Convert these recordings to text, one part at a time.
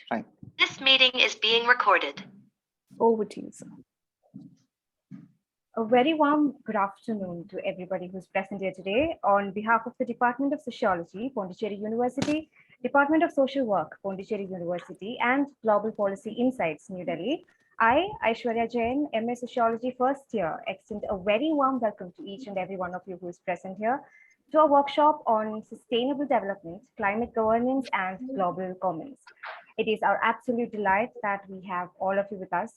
Fine. This meeting is being recorded. Over to you, sir. A very warm good afternoon to everybody who's present here today. On behalf of the Department of Sociology, Pondicherry University, Department of Social Work, Pondicherry University, and Global Policy Insights, New Delhi, I, Aishwarya Jain, MA Sociology first year, extend a very warm welcome to each and every one of you who is present here to a workshop on sustainable development, climate governance, and global commons. It is our absolute delight that we have all of you with us.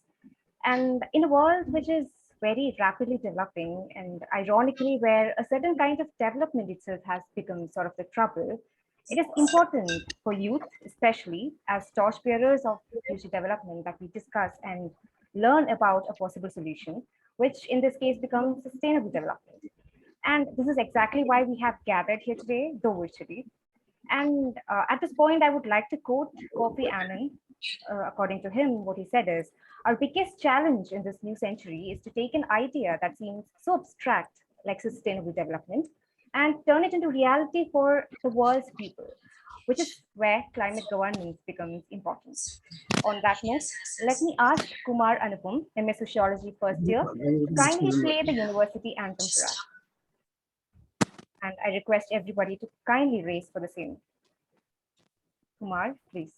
And in a world which is very rapidly developing and ironically where a certain kind of development itself has become sort of the trouble, it is important for youth, especially as torchbearers of future development, that we discuss and learn about a possible solution, which in this case becomes sustainable development. And this is exactly why we have gathered here today, though virtually. And at this point, I would like to quote Kofi Annan. According to him, what he said is, our biggest challenge in this new century is to take an idea that seems so abstract, like sustainable development, and turn it into reality for the world's people, which is where climate governance becomes important. On that note, let me ask Kumar Anupam, MA Sociology first year, to kindly play the university anthem for us. And I request everybody to kindly raise for the same. Kumar, please.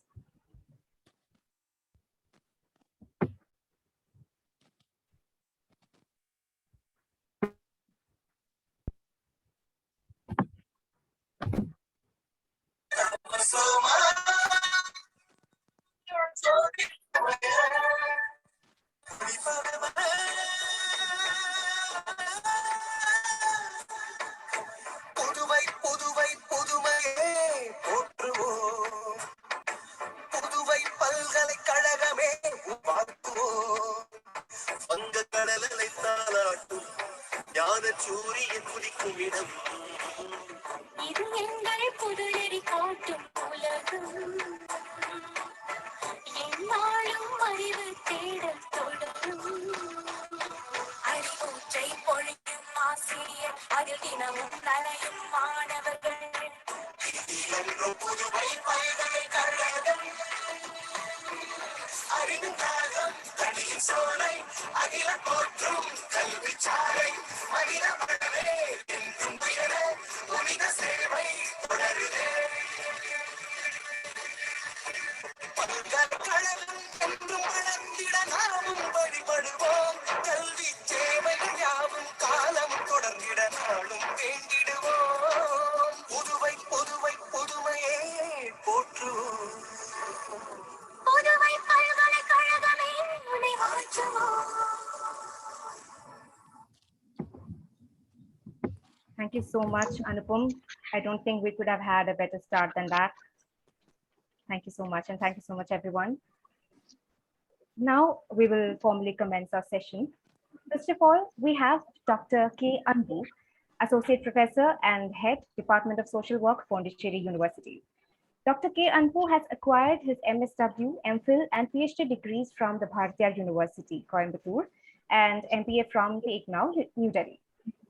Thank you so much, Anupam. I don't think we could have had a better start than that. Thank you so much, and thank you so much, everyone. Now we will formally commence our session. First of all, we have Dr. K. Anbu, Associate Professor and Head, Department of Social Work, Pondicherry University. Dr. K. Anpu has acquired his MSW, MPhil, and PhD degrees from the Bharatiya University, Coimbatore, and MPA from the IGNOU, New Delhi.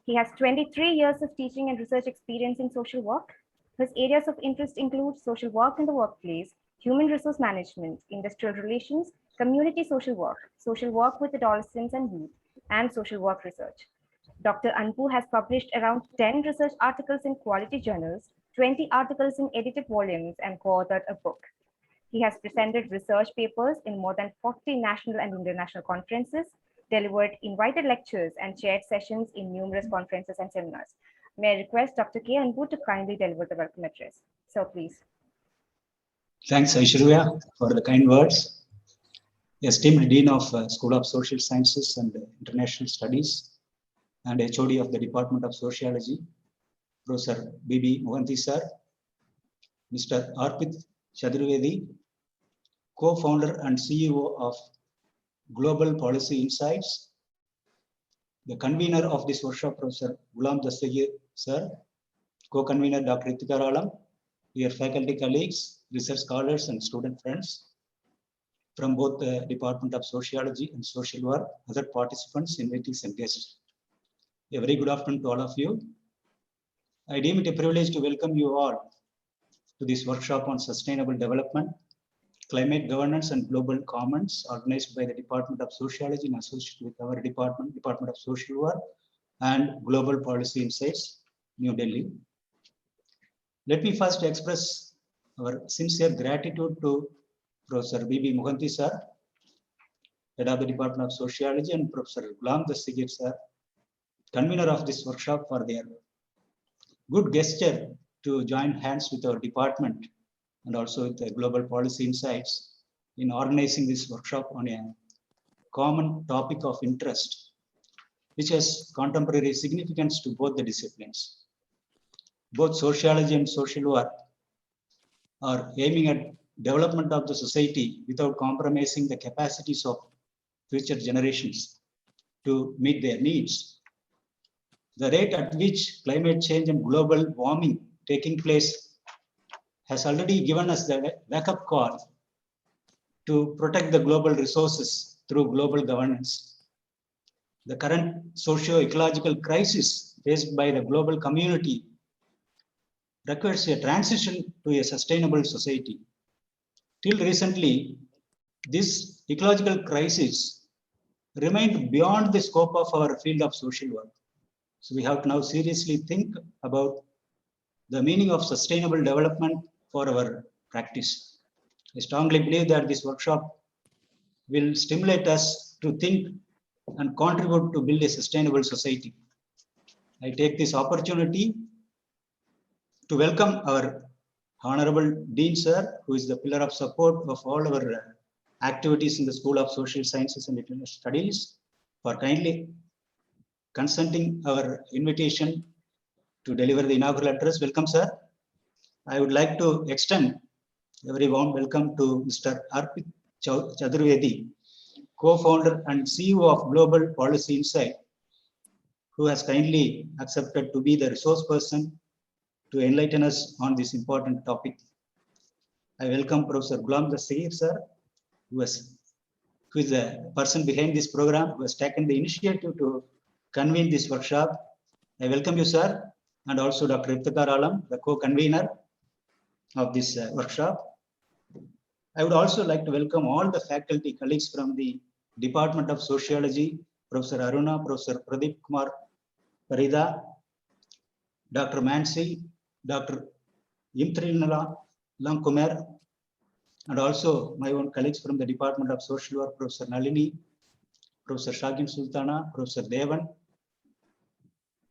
He has 23 years of teaching and research experience in social work. His areas of interest include social work in the workplace, human resource management, industrial relations, community social work with adolescents and youth, and social work research. Dr. Anpu has published around 10 research articles in quality journals, 20 articles in edited volumes, and co-authored a book. He has presented research papers in more than 40 national and international conferences, delivered invited lectures, and chaired sessions in numerous conferences and seminars. May I request Dr. K. Anpu to kindly deliver the welcome address. So please. Thanks, Aishwarya, for the kind words. Esteemed Dean of School of Social Sciences and International Studies and HOD of the Department of Sociology, Professor Bibi Mohanty sir, Mr. Arpit Chaturvedi, co-founder and CEO of Global Policy Insights, the convener of this workshop, Professor Ghulam Dastagir sir, co-convener Dr. Ritika Ralam, dear faculty colleagues, research scholars, and student friends from both the Department of Sociology and Social Work, other participants, invitees, and guests. A very good afternoon to all of you. I deem it a privilege to welcome you all to this workshop on sustainable development, Climate Governance and Global Commons, organized by the Department of Sociology in association with our Department of Social Work and Global Policy Insights, New Delhi. Let me first express our sincere gratitude to Professor Bibi Mohanty sir, head of the Department of Sociology, and Professor Ghulam Dastagir sir, convener of this workshop, for their good gesture to join hands with our department and also with the Global Policy Insights in organizing this workshop on a common topic of interest, which has contemporary significance to both the disciplines. Both sociology and social work are aiming at development of the society without compromising the capacities of future generations to meet their needs. The rate at which climate change and global warming taking place has already given us the wake-up call to protect the global resources through global governance. The current socio-ecological crisis faced by the global community requires a transition to a sustainable society. Till recently, this ecological crisis remained beyond the scope of our field of social work. So we have to now seriously think about the meaning of sustainable development for our practice. I strongly believe that this workshop will stimulate us to think and contribute to build a sustainable society. I take this opportunity to welcome our Honorable Dean Sir, who is the pillar of support of all our activities in the School of Social Sciences and International Studies, for kindly consenting our invitation to deliver the inaugural address. Welcome, sir. I would like to extend a very warm welcome to Mr. Arpit Chaturvedi, co-founder and CEO of Global Policy Insight, who has kindly accepted to be the resource person to enlighten us on this important topic. I welcome Professor Ghulam Dastagir, sir, who is the person behind this program, who has taken the initiative to convene this workshop. I welcome you, sir, and also Dr. Iftikhar Alam, the co-convener of this workshop. I would also like to welcome all the faculty colleagues from the Department of Sociology, Professor Aruna, Professor Pradeep Kumar Parida, Dr. Mansi, Dr. Imtrinala Lamkumer, and also my own colleagues from the Department of Social Work, Professor Nalini, Professor Shagin Sultana, Professor Devan,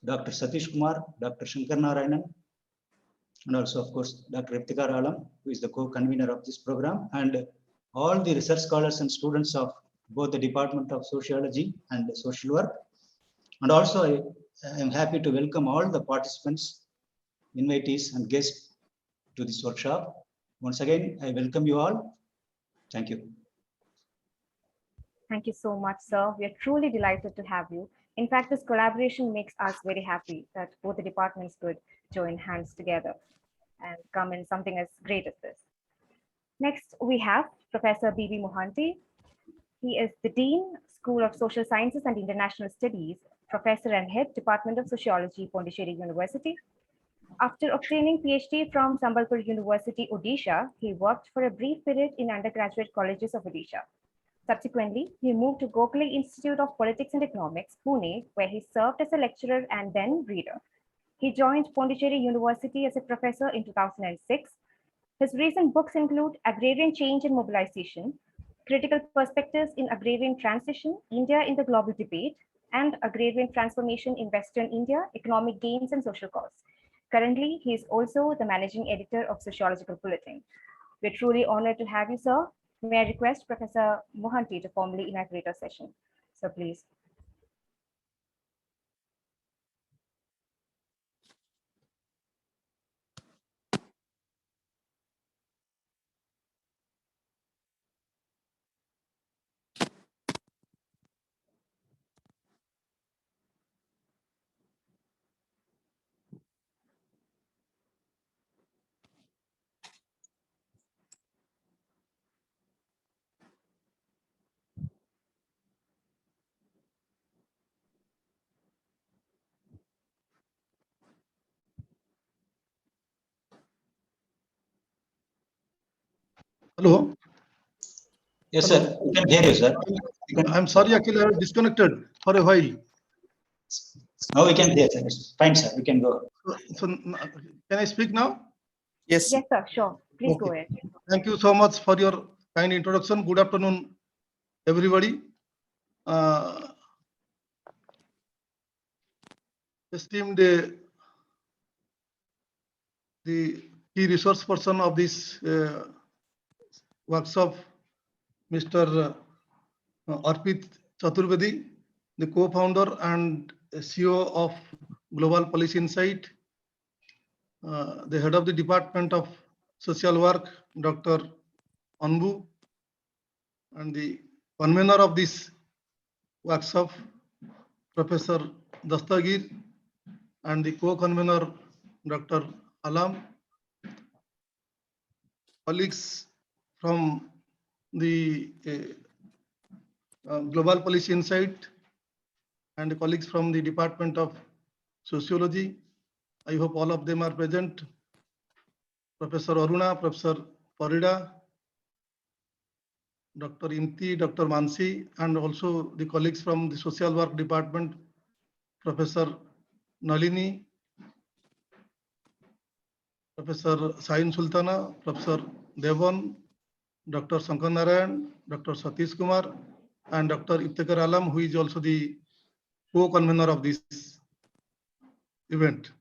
Dr. Satish Kumar, Dr. Shankar Narayanan, and also, of course, Dr. Iftikhar Alam, who is the co-convener of this program, and all the research scholars and students of both the Department of Sociology and Social Work. And also, I am happy to welcome all the participants, invitees, and guests to this workshop. Once again, I welcome you all. Thank you. Thank you so much, sir. We are truly delighted to have you. In fact, this collaboration makes us very happy that both the departments could join hands together and come in something as great as this. Next, we have Professor Bibi Mohanty. He is the Dean, School of Social Sciences and International Studies, Professor and Head, Department of Sociology, Pondicherry University. After obtaining PhD from Sambalpur University, Odisha, he worked for a brief period in undergraduate colleges of Odisha. Subsequently, he moved to Gokhale Institute of Politics and Economics, Pune, where he served as a lecturer and then reader. He joined Pondicherry University as a professor in 2006. His recent books include Agrarian Change and Mobilization, Critical Perspectives in Agrarian Transition, India in the Global Debate, and Agrarian Transformation in Western India, Economic Gains and Social Cause. Currently, he is also the managing editor of Sociological Bulletin. We're truly honored to have you, sir. May I request Professor Mohanty to formally inaugurate our session? So please. Hello. Yes, Hello. sir. We can hear you, sir. I'm sorry, actually, I was disconnected for a while. Now we can hear, sir. It's fine, sir. We can go. So, can I speak now? Yes. Yes, sir, sure. Please go Okay. ahead. Thank you so much for your kind introduction. Good afternoon, everybody. Esteemed the key resource person of this workshop, Mr. Arpit Chaturvedi, the co-founder and CEO of Global Policy Insight, the head of the Department of Social Work, Dr. Anbu, and the convener of this workshop, Professor Dastagir, and the co-convener, Dr. Alam, colleagues from the Global Policy Insight, and colleagues from the Department of Sociology. I hope all of them are present. Professor Aruna, Professor Farida, Dr. Inti, Dr. Mansi, and also the colleagues from the Social Work Department, Professor Nalini, Professor Sain Sultana, Professor Devon, Dr. Shankar Narayan, Dr. Satish Kumar, and Dr. Iftikhar Alam, who is also the co-convener of this event.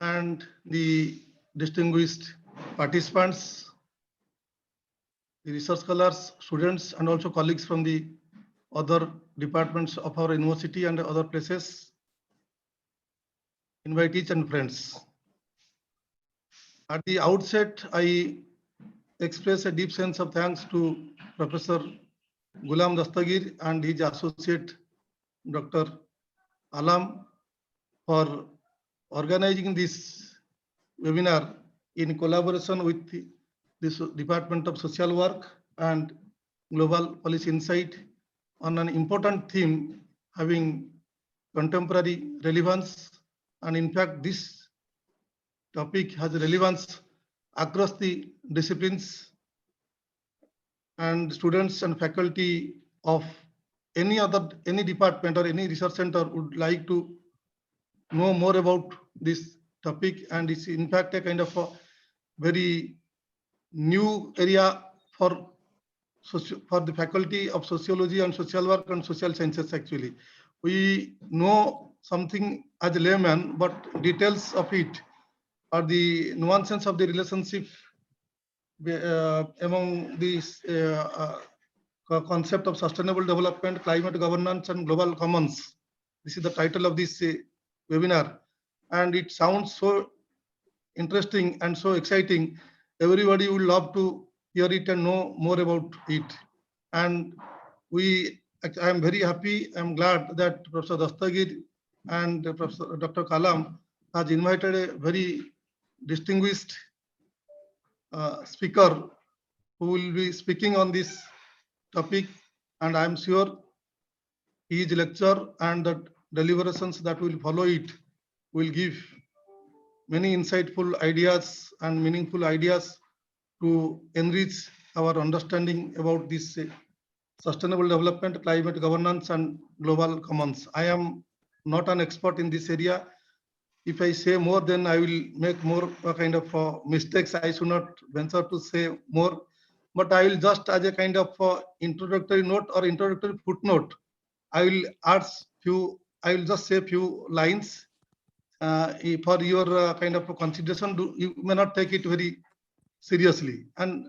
And the distinguished participants, the research scholars, students, and also colleagues from the other departments of our university and other places, invitees and friends. At the outset, I express a deep sense of thanks to Professor Ghulam Dastagir and his associate, Dr. Alam, for organizing this webinar in collaboration with the Department of Social Work and Global Policy Insight on an important theme having contemporary relevance. And in fact, this topic has relevance across the disciplines, and students and faculty of any department or any research center would like to know more about this topic. And it's in fact a kind of a very new area for the faculty of sociology and social work and social sciences. Actually, we know something as a layman, but details of it or the nuances of the relationship among these concept of sustainable development, climate governance, and global commons. This is the title of this webinar, and it sounds so interesting and so exciting. Everybody would love to hear it and know more about it. And I am very happy, I'm glad that Professor Dastagir and Professor Dr. Kalam has invited a very distinguished speaker who will be speaking on this topic. And I'm sure his lecture and the deliberations that will follow it will give many insightful ideas and meaningful ideas to enrich our understanding about this sustainable development, climate governance, and global commons. I am not an expert in this area. If I say more, then I will make more kind of mistakes. I should not venture to say more, but I will just as a kind of introductory note or introductory footnote, I will just say a few lines for your kind of consideration. You may not take it very seriously. And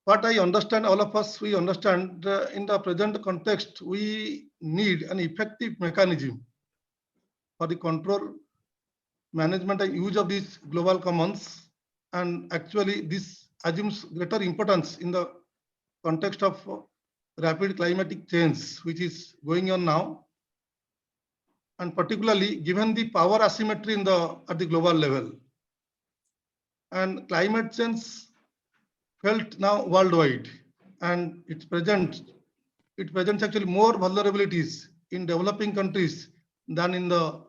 what I understand, all of us, we understand in the present context, we need an effective mechanism for the control, management, and use of these global commons. And actually, this assumes greater importance in the context of rapid climatic change, which is going on now, and particularly given the power asymmetry at the global level. And climate change felt now worldwide, and it presents actually more vulnerabilities in developing countries than in the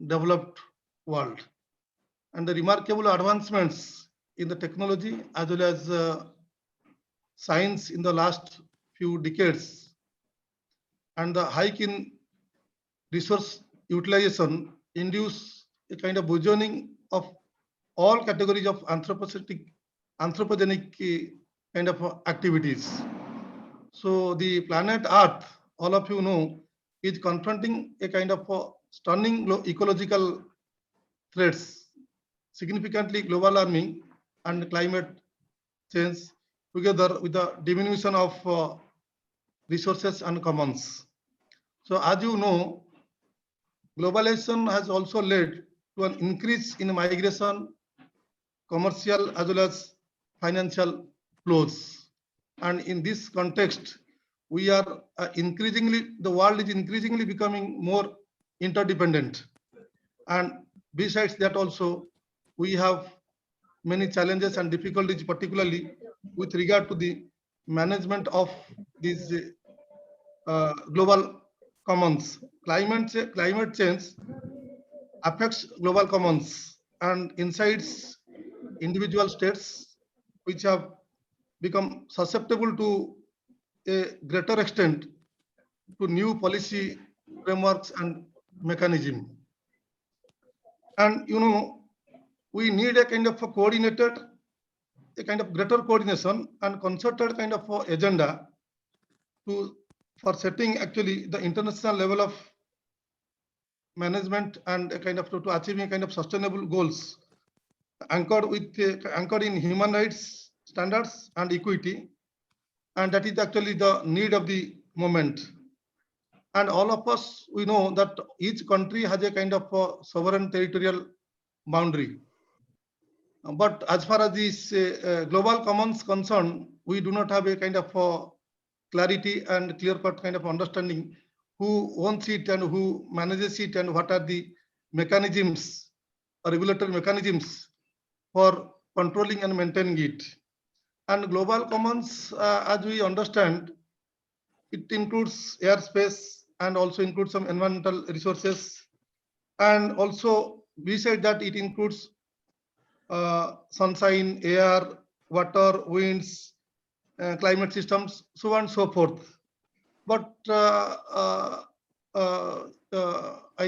developed world. And the remarkable advancements in the technology as well as science in the last few decades, and the hike in resource utilization induce a kind of burgeoning of all categories of anthropogenic kind of activities. So the planet Earth, all of you know, is confronting a kind of stunning ecological threats, significantly global warming and climate change, together with the diminution of resources and commons. So as you know, globalization has also led to an increase in migration, commercial as well as financial flows. And in this context, we are the world is increasingly becoming more interdependent. And besides that also, we have many challenges and difficulties, particularly with regard to the management of these global commons. Climate change affects global commons and incites individual states which have become susceptible to a greater extent to new policy frameworks and mechanism. And you know, we need a kind of a coordinated, a kind of greater coordination and concerted kind of agenda for setting actually the international level of management and a kind of to achieving a kind of sustainable goals anchored in human rights standards and equity, and that is actually the need of the moment. And all of us, we know that each country has a kind of sovereign territorial boundary. But as far as this global commons concerned, we do not have a kind of clarity and clear-cut kind of understanding who owns it and who manages it and what are the mechanisms or regulatory mechanisms for controlling and maintaining it. And global commons, as we understand, it includes airspace and also includes some environmental resources. And also, beside that, it includes sunshine, air, water, winds, climate systems, so on and so forth. But I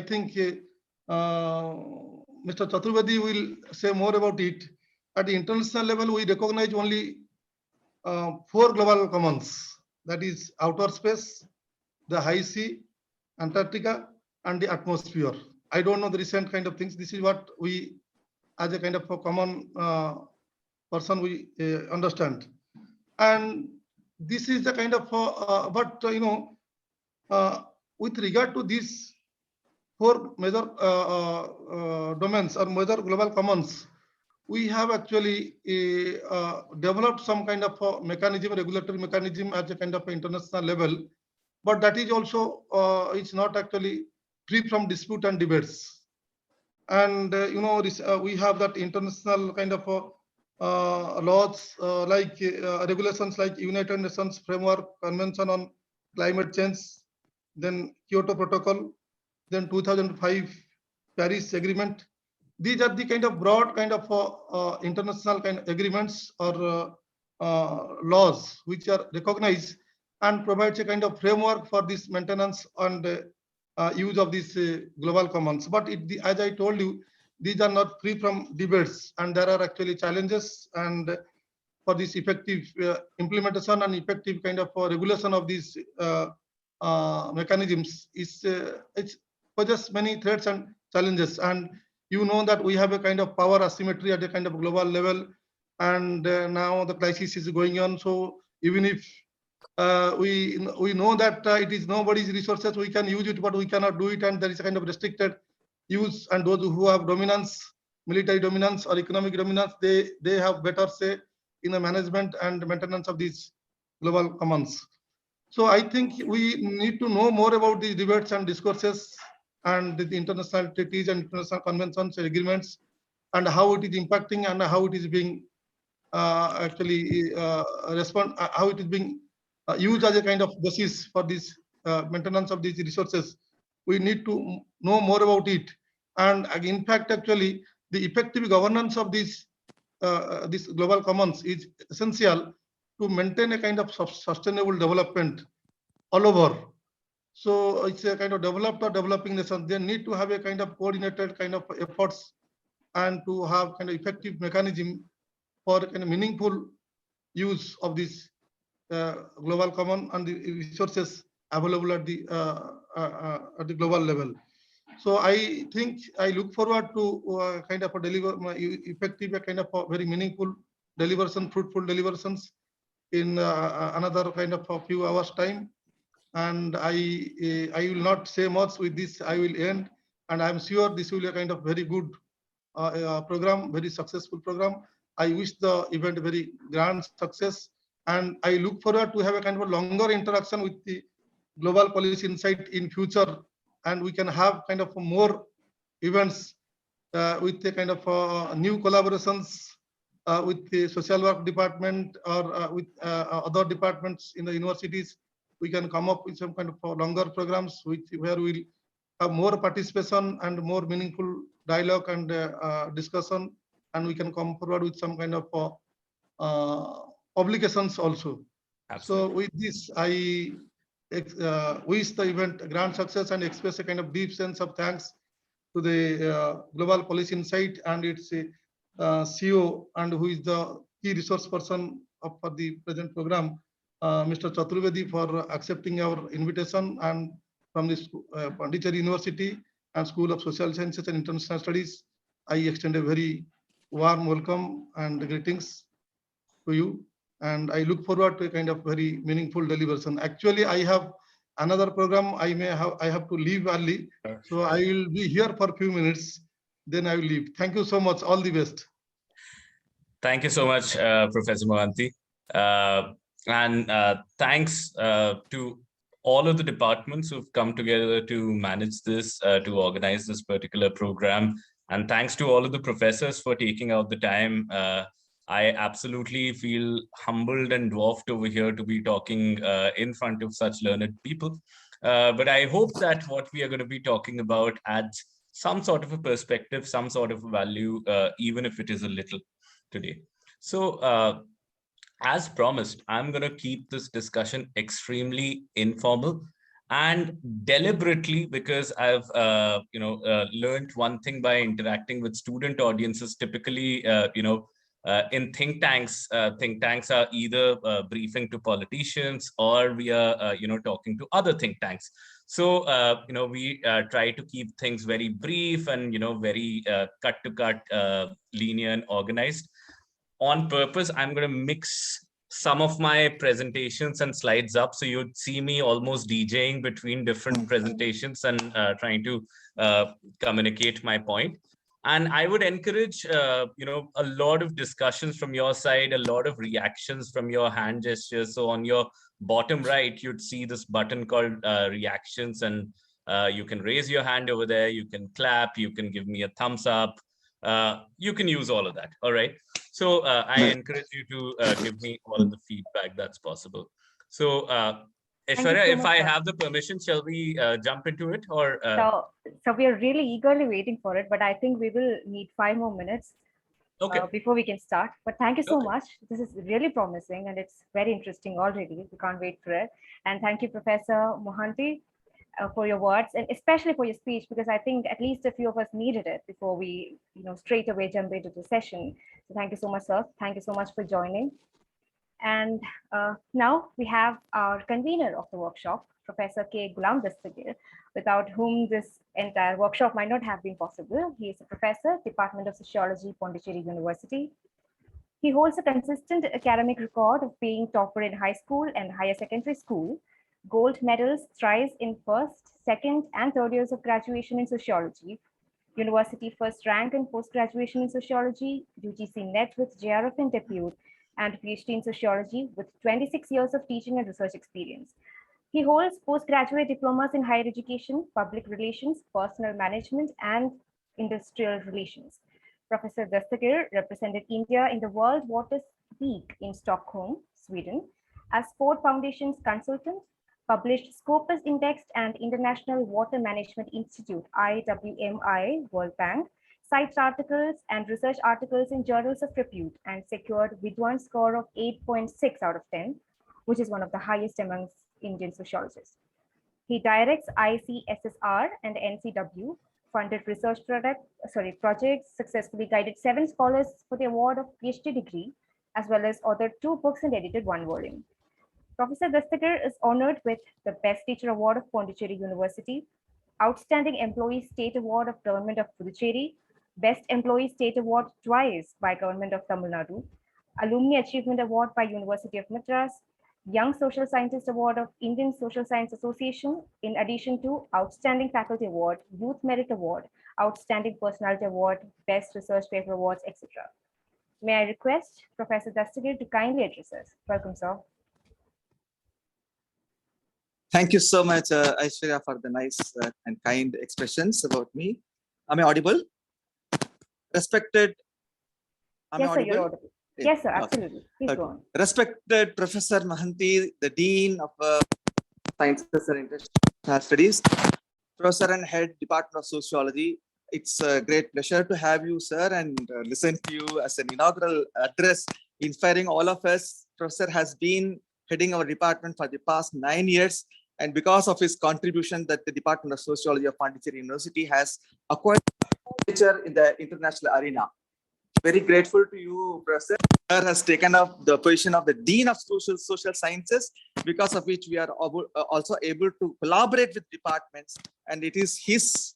think Mr. Chaturvedi will say more about it. At the international level, we recognize only 4 global commons, that is outer space, the high sea, Antarctica, and the atmosphere. I don't know the recent kind of things. This is what we, as a kind of a common person, we understand. And this is the kind of, with regard to these 4 major domains or major global commons, we have actually developed some kind of a mechanism, regulatory mechanism at a kind of international level, but that is also it's not actually free from dispute and debates. And we have that international kind of laws like regulations like United Nations Framework Convention on Climate Change, then Kyoto Protocol, then 2005 Paris Agreement. These are the kind of broad kind of international kind of agreements or laws which are recognized and provides a kind of framework for this maintenance and use of these global commons. But as I told you, these are not free from debates, and there are actually challenges. And for this effective implementation and effective kind of regulation of these mechanisms, it poses many threats and challenges. And you know that we have a kind of power asymmetry at a kind of global level, and now the crisis is going on. So even if we know that it is nobody's resources, we can use it, but we cannot do it, and there is a kind of restricted use. And those who have dominance, military dominance or economic dominance, they have better say in the management and maintenance of these global commons. So I think we need to know more about these debates and discourses and the international treaties and international conventions and agreements, and how it is impacting and how it is being how it is being used as a kind of basis for this maintenance of these resources. We need to know more about it. And in fact, actually, the effective governance of these this global commons is essential to maintain a kind of sustainable development all over. So it's a kind of developed or developing nation. They need to have a kind of coordinated kind of efforts and to have kind of effective mechanism for kind of meaningful use of this global common and the resources available at the global level. So I think I look forward to kind of a effective, a kind of a very meaningful fruitful deliberations in another kind of a few hours time. And I will not say much with this. I will end, and I'm sure this will be a kind of very good program, very successful program. I wish the event a very grand success, and I look forward to have a kind of a longer interaction with the Global Policy Insight in future, and we can have kind of more events with the kind of new collaborations with the social work department or with other departments in the universities. We can come up with some kind of longer programs where we'll have more participation and more meaningful dialogue and discussion, and we can come forward with some kind of publications also. Absolutely. So with this, I wish the event a grand success and express a kind of deep sense of thanks to the Global Policy Insight and its CEO, and who is the key resource person for the present program, Mr. Chaturvedi, for accepting our invitation, and from the Pondicherry University and School of Social Sciences and International Studies, I extend a very warm welcome and greetings to you. And I look forward to a kind of very meaningful deliberation. Actually, I have another program. I have to leave early, so I will be here for a few minutes. Then I will leave. Thank you so much. All the best. Thank you so much, Professor Mohanty. And thanks to all of the departments who've come together to manage this, to organize this particular program. And thanks to all of the professors for taking out the time. I absolutely feel humbled and dwarfed over here to be talking in front of such learned people. But I hope that what we are going to be talking about adds some sort of a perspective, some sort of value, even if it is a little today. So as promised, I'm going to keep this discussion extremely informal and deliberately, because I've learned one thing by interacting with student audiences. Typically, in think tanks are either briefing to politicians, or we are talking to other think tanks. So we try to keep things very brief and very cut to cut, linear and organized. On purpose, I'm going to mix some of my presentations and slides up, so you'd see me almost DJing between different presentations and trying to communicate my point. And I would encourage a lot of discussions from your side, a lot of reactions from your hand gestures. So on your bottom right, you'd see this button called reactions, and you can raise your hand over there, you can clap, you can give me a thumbs up, you can use all of that. All right. So I encourage you to give me all of the feedback that's possible. So Aishwarya, if I have the permission, shall we jump into it? Or so we are really eagerly waiting for it, but I think we will need 5 more minutes before we can start. But thank you so much. This is really promising and it's very interesting already. We can't wait for it. And thank you, Professor Mohanty, for your words, and especially for your speech, because I think at least a few of us needed it before we straight away jump into the session. So thank you so much, sir. Thank you so much for joining. And now we have our convener of the workshop, Professor K. Ghulam Dastagir, without whom this entire workshop might not have been possible. He is a professor, Department of Sociology, Pondicherry University. He holds a consistent academic record of being topper in high school and higher secondary school, gold medals thrice in first, second, and third years of graduation in sociology, university first rank in post-graduation in sociology, UGC NET with JRF in debut, and PhD in sociology with 26 years of teaching and research experience. He holds postgraduate diplomas in higher education, public relations, personal management, and industrial relations. Professor Dastagir represented India in the World Water Week in Stockholm, Sweden, as Ford Foundation's consultant, published Scopus Indexed and International Water Management Institute, IWMI, World Bank, cites articles and research articles in journals of repute, and secured Vidwan score of 8.6 out of 10, which is one of the highest amongst Indian sociologists. He directs ICSSR and NCW, funded research projects, successfully guided 7 scholars for the award of PhD degree, as well as authored 2 books and edited 1 volume. Professor Dastakar is honored with the Best Teacher Award of Pondicherry University, Outstanding Employee State Award of Government of Puducherry, Best Employee State Award twice by Government of Tamil Nadu, Alumni Achievement Award by University of Madras, Young Social Scientist Award of Indian Social Science Association, in addition to Outstanding Faculty Award, Youth Merit Award, Outstanding Personality Award, Best Research Paper Awards, etc. May I request Professor Dastakar to kindly address us. Welcome, sir. Thank you so much, Aishwarya, for the nice and kind expressions about me. Am I audible? Respected. Yes, sir, you're audible. Yes, sir, Okay. absolutely. Please go on. Respected Professor Mohanty, the Dean of Sciences and International Studies, Professor and Head Department of Sociology. It's a great pleasure to have you, sir, and listen to you as an inaugural address, inspiring all of us. Professor has been heading our department for the past 9 years, and because of his contribution that the Department of Sociology of Pondicherry University has acquired in the international arena. Very grateful to you, Professor. Sir has taken up the position of the Dean of Social Sciences, because of which we are also able to collaborate with departments. And it is his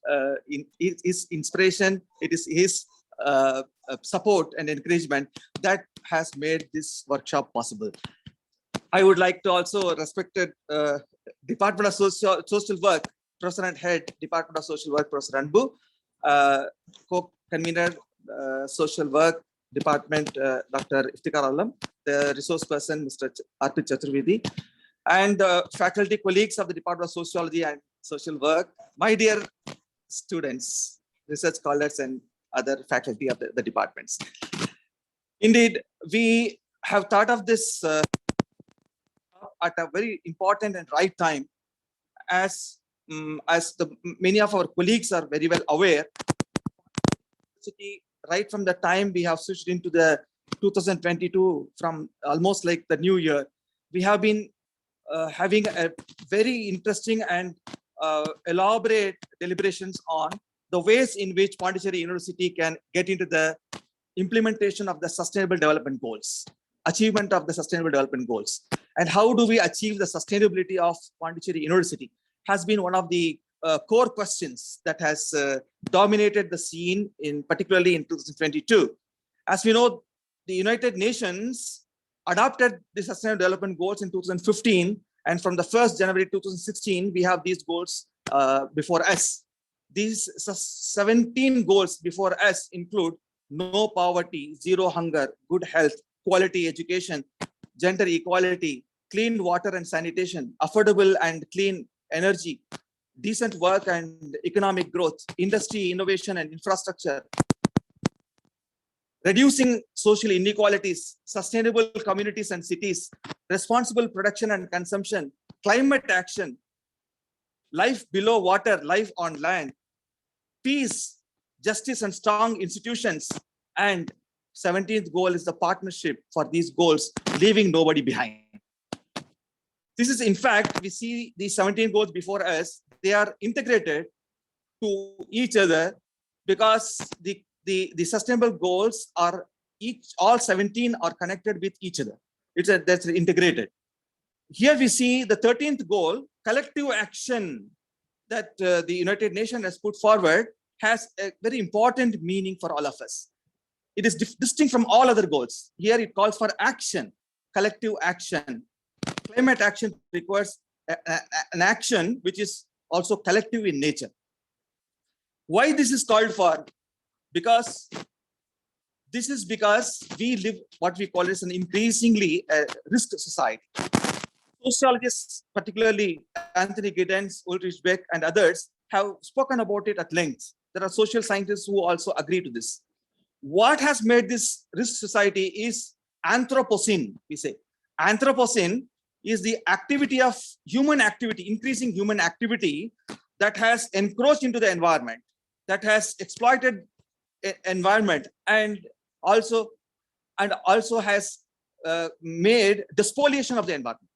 inspiration, it is his support and encouragement that has made this workshop possible. I would like to also respected Department of Social Work, Professor and Head, Department of Social Work, Professor Anbu, co-convener, Social Work Department, Dr. Iftikhar Alam, the resource person, Mr. Arpit Chaturvedi, and faculty colleagues of the Department of Sociology and Social Work, my dear students, research scholars, and other faculty of the departments. Indeed, we have thought of this at a very important and right time, as many of our colleagues are very well aware. Right from the time we have switched into the 2022, from almost like the new year, we have been having a very interesting and elaborate deliberations on the ways in which Pondicherry University can get into the implementation of the Sustainable Development Goals, achievement of the Sustainable Development Goals. And how do we achieve the sustainability of Pondicherry University has been one of the core questions that has dominated the scene, particularly in 2022. As we know, the United Nations adopted the Sustainable Development Goals in 2015, and from the 1st January 2016, we have these goals before us. These 17 goals before us include no poverty, zero hunger, good health, quality education, gender equality, clean water and sanitation, affordable and clean energy, decent work and economic growth, industry, innovation and infrastructure, reducing social inequalities, sustainable communities and cities, responsible production and consumption, climate action, life below water, life on land, peace, justice and strong institutions, and 17th goal is the partnership for these goals, leaving nobody behind. This is, in fact, we see these 17 goals before us, they are integrated to each other because the sustainable goals are all 17 are connected with each other. That's integrated. Here we see the 13th goal, collective action, that the United Nations has put forward, has a very important meaning for all of us. It is distinct from all other goals. Here it calls for action, collective action. Climate action requires an action which is also collective in nature. Why this is called for? Because we live what we call as an increasingly risk society. Sociologists, particularly Anthony Giddens, Ulrich Beck, and others, have spoken about it at length. There are social scientists who also agree to this. What has made this risk society is Anthropocene, we say. Anthropocene is the activity of human activity, increasing human activity that has encroached into the environment, that has exploited environment, and also has made despoliation of the environment.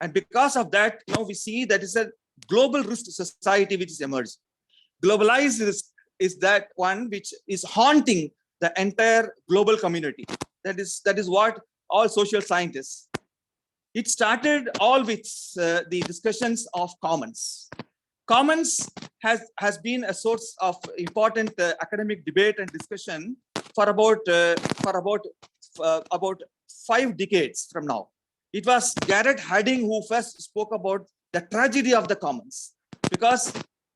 And because of that, we see that is a global risk society which is emerged. Globalized risk is that one which is haunting the entire global community. That is what all social scientists. It started all with the discussions of commons. Commons has been a source of important academic debate and discussion for about 5 decades from now. It was Garrett Harding who first spoke about the tragedy of the commons, because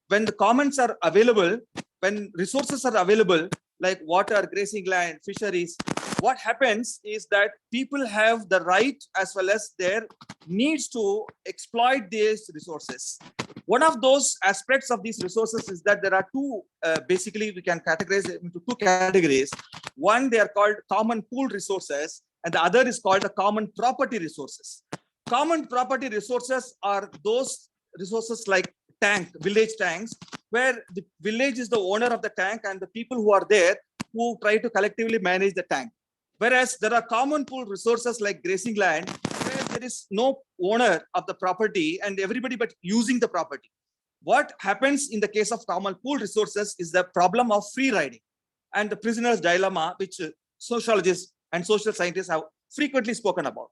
when the commons are available, when resources are available like water, grazing land, fisheries, what happens is that people have the right as well as their needs to exploit these resources. One of those aspects of these resources is that there are two, basically we can categorize it into 2 categories. One, they are called common pool resources, and the other is called the common property resources. Common property resources are those resources like village tanks, where the village is the owner of the tank and the people who are there who try to collectively manage the tank. Whereas there are common pool resources like grazing land, where there is no owner of the property and everybody but using the property. What happens in the case of common pool resources is the problem of free riding and the prisoner's dilemma, which sociologists and social scientists have frequently spoken about.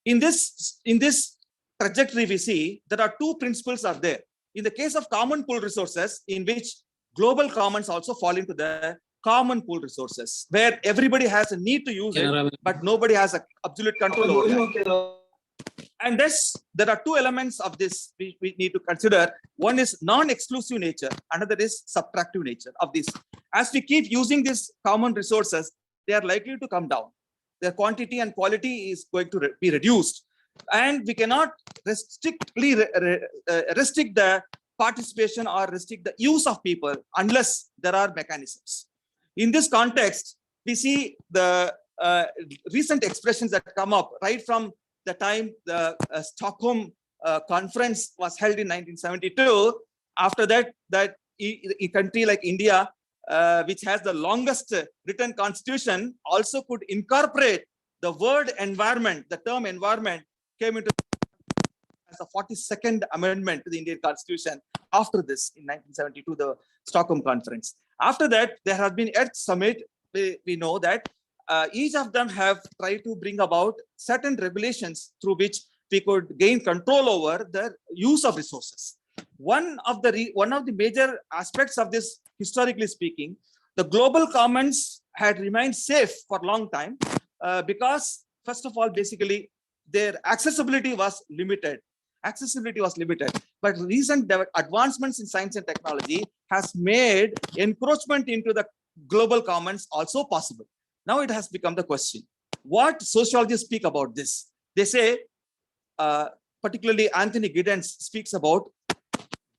In this trajectory, we see there are 2 principles are there. In the case of common pool resources, in which global commons also fall into the common pool resources, where everybody has a need to use it, but nobody has an absolute control over that. And thus, there are 2 elements of this we need to consider. One is non-exclusive nature, another is subtractive nature of this. As we keep using these common resources, they are likely to come down. Their quantity and quality is going to be reduced. And we cannot restrict the participation or restrict the use of people unless there are mechanisms. In this context, we see the recent expressions that come up right from the time the Stockholm conference was held in 1972. After that, a country like India, which has the longest written constitution, also could incorporate the word environment, the term environment, came into as a 42nd amendment to the Indian Constitution after this in 1972, the Stockholm Conference. After that, there has been Earth Summit. We know that each of them have tried to bring about certain regulations through which we could gain control over the use of resources. One of the major aspects of this, historically speaking, the global commons had remained safe for a long time because, first of all, basically, their accessibility was limited. But recent advancements in science and technology has made encroachment into the global commons also possible. Now it has become the question. What sociologists speak about this? They say, particularly Anthony Giddens speaks about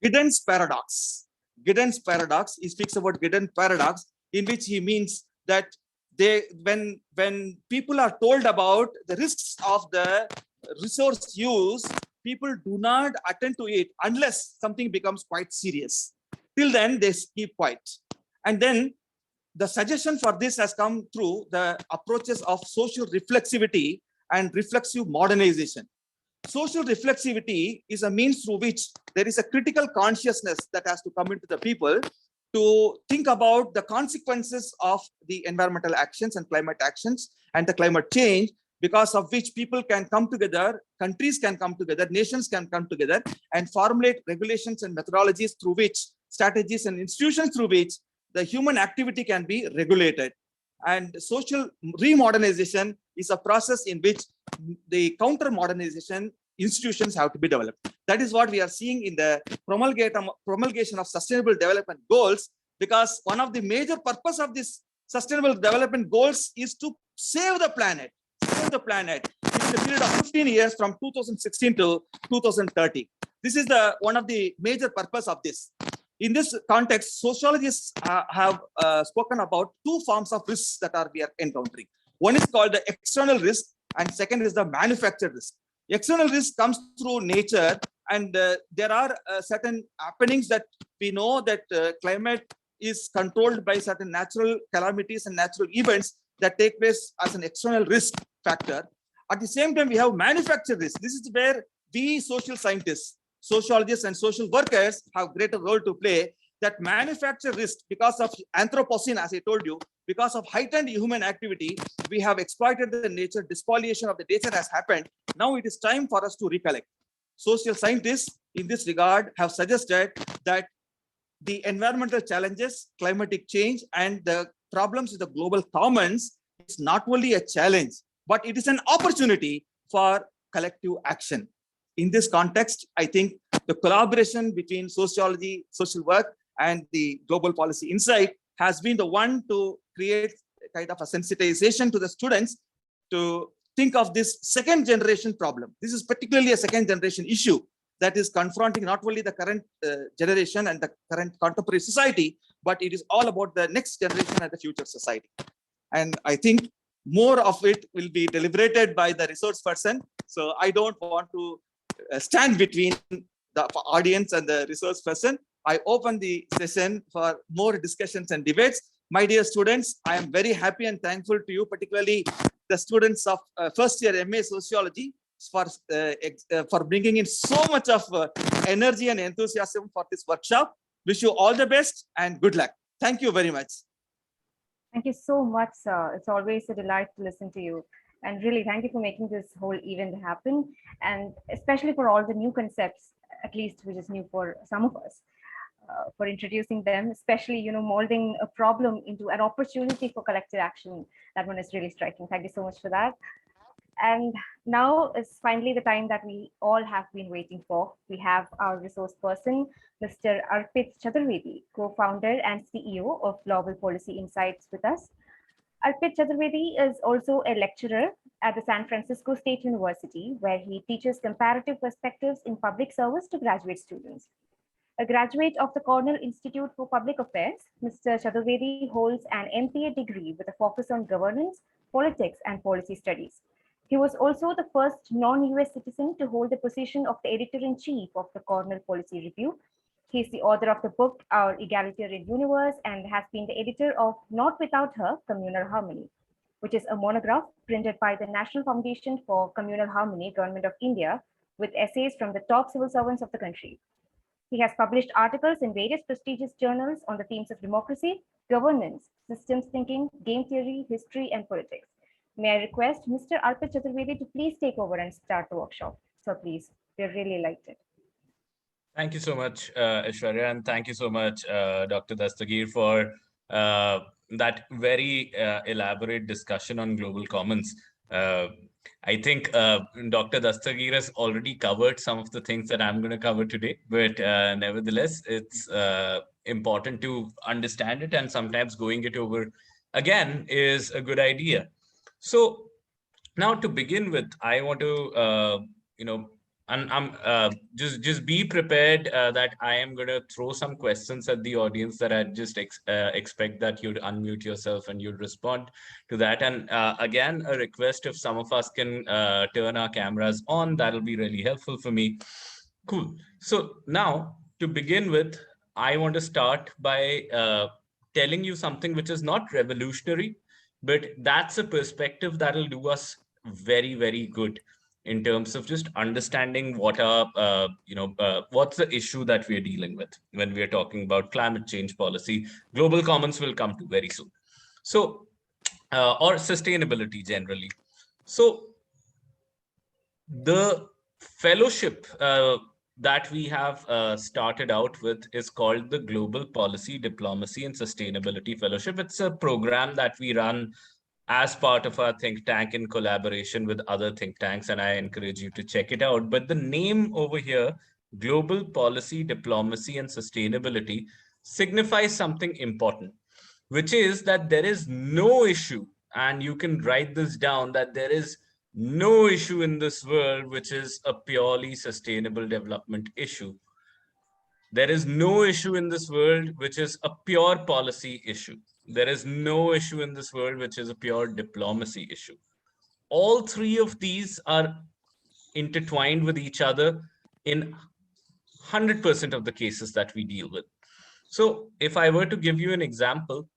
Giddens paradox. He speaks about Giddens paradox, in which he means that when people are told about the risks of the resource use, people do not attend to it unless something becomes quite serious. Till then, they keep quiet. And then the suggestion for this has come through the approaches of social reflexivity and reflexive modernization. Social reflexivity is a means through which there is a critical consciousness that has to come into the people to think about the consequences of the environmental actions and climate actions and the climate change, because of which people can come together, countries can come together, nations can come together and formulate regulations and methodologies through which, strategies and institutions through which the human activity can be regulated. And social remodernization is a process in which the counter-modernization institutions have to be developed. That is what we are seeing in the promulgation of sustainable development goals, because one of the major purpose of this sustainable development goals is to save the planet. Save the planet in the period of 15 years from 2016 to 2030. This is one of the major purpose of this. In this context, sociologists have spoken about 2 forms of risks that we are encountering. One is called the external risk, and second is the manufactured risk. External risk comes through nature, and there are certain happenings that we know that climate is controlled by certain natural calamities and natural events that take place as an external risk factor. At the same time, we have manufactured risk. This is where we social scientists, sociologists, and social workers have greater role to play. That manufacture risk because of Anthropocene, as I told you, because of heightened human activity, we have exploited the nature, despoliation of the nature has happened. Now it is time for us to recollect. Social scientists in this regard have suggested that the environmental challenges, climatic change, and the problems with the global commons is not only a challenge, but it is an opportunity for collective action. In this context, I think the collaboration between sociology, social work, and the global policy insight has been the one to create a kind of a sensitization to the students to think of this second generation problem. This is particularly a second generation issue that is confronting not only the current generation and the current contemporary society, but it is all about the next generation and the future society. And I think more of it will be deliberated by the resource person. So I don't want to stand between the audience and the resource person. I open the session for more discussions and debates. My dear students, I am very happy and thankful to you, particularly the students of first year MA Sociology, for bringing in so much of energy and enthusiasm for this workshop. Wish you all the best and good luck. Thank you very much. Thank you so much, sir. It's always a delight to listen to you. And really, thank you for making this whole event happen. And especially for all the new concepts, at least which is new for some of us, for introducing them, especially, molding a problem into an opportunity for collective action. That one is really striking. Thank you so much for that. And now is finally the time that we all have been waiting for. We have our resource person, Mr. Arpit Chaturvedi, co-founder and CEO of Global Policy Insights with us. Arpit Chaturvedi is also a lecturer at the San Francisco State University, where he teaches comparative perspectives in public service to graduate students. A graduate of the Cornell Institute for Public Affairs, Mr. Chaturvedi holds an MPA degree with a focus on governance, politics, and policy studies. He was also the first non-US citizen to hold the position of the editor-in-chief of the Cornell Policy Review. He is the author of the book, Our Egalitarian Universe, and has been the editor of Not Without Her, Communal Harmony, which is a monograph printed by the National Foundation for Communal Harmony, Government of India, with essays from the top civil servants of the country. He has published articles in various prestigious journals on the themes of democracy, governance, systems thinking, game theory, history, and politics. May I request Mr. Arpit Chaturvedi to please take over and start the workshop. So please, we really liked it. Thank you so much, Aishwarya, and thank you so much, Dr. Dastagir, for that very elaborate discussion on global commons. I think Dr. Dastagir has already covered some of the things that I'm going to cover today, but nevertheless, it's important to understand it, and sometimes going it over again is a good idea. So now to begin with, I want to, and I'm just be prepared that I am going to throw some questions at the audience that I just expect that you'd unmute yourself and you'd respond to that. And again, a request, if some of us can turn our cameras on, that'll be really helpful for me. Cool. So now to begin with, I want to start by telling you something which is not revolutionary, but that's a perspective that'll do us very, very good in terms of just understanding what are, what's the issue that we're dealing with when we're talking about climate change policy. Global commons will come to very soon. So, or sustainability generally. So the fellowship that we have started out with is called the Global Policy, Diplomacy and Sustainability Fellowship. It's a program that we run as part of our think tank in collaboration with other think tanks, and I encourage you to check it out. But the name over here, Global Policy, Diplomacy and Sustainability, signifies something important, which is that there is no issue, and you can write this down, that there is no issue in this world which is a purely sustainable development issue. There is no issue in this world which is a pure policy issue. There is no issue in this world which is a pure diplomacy issue. All three of these are intertwined with each other in 100% of the cases that we deal with. So if I were to give you an example,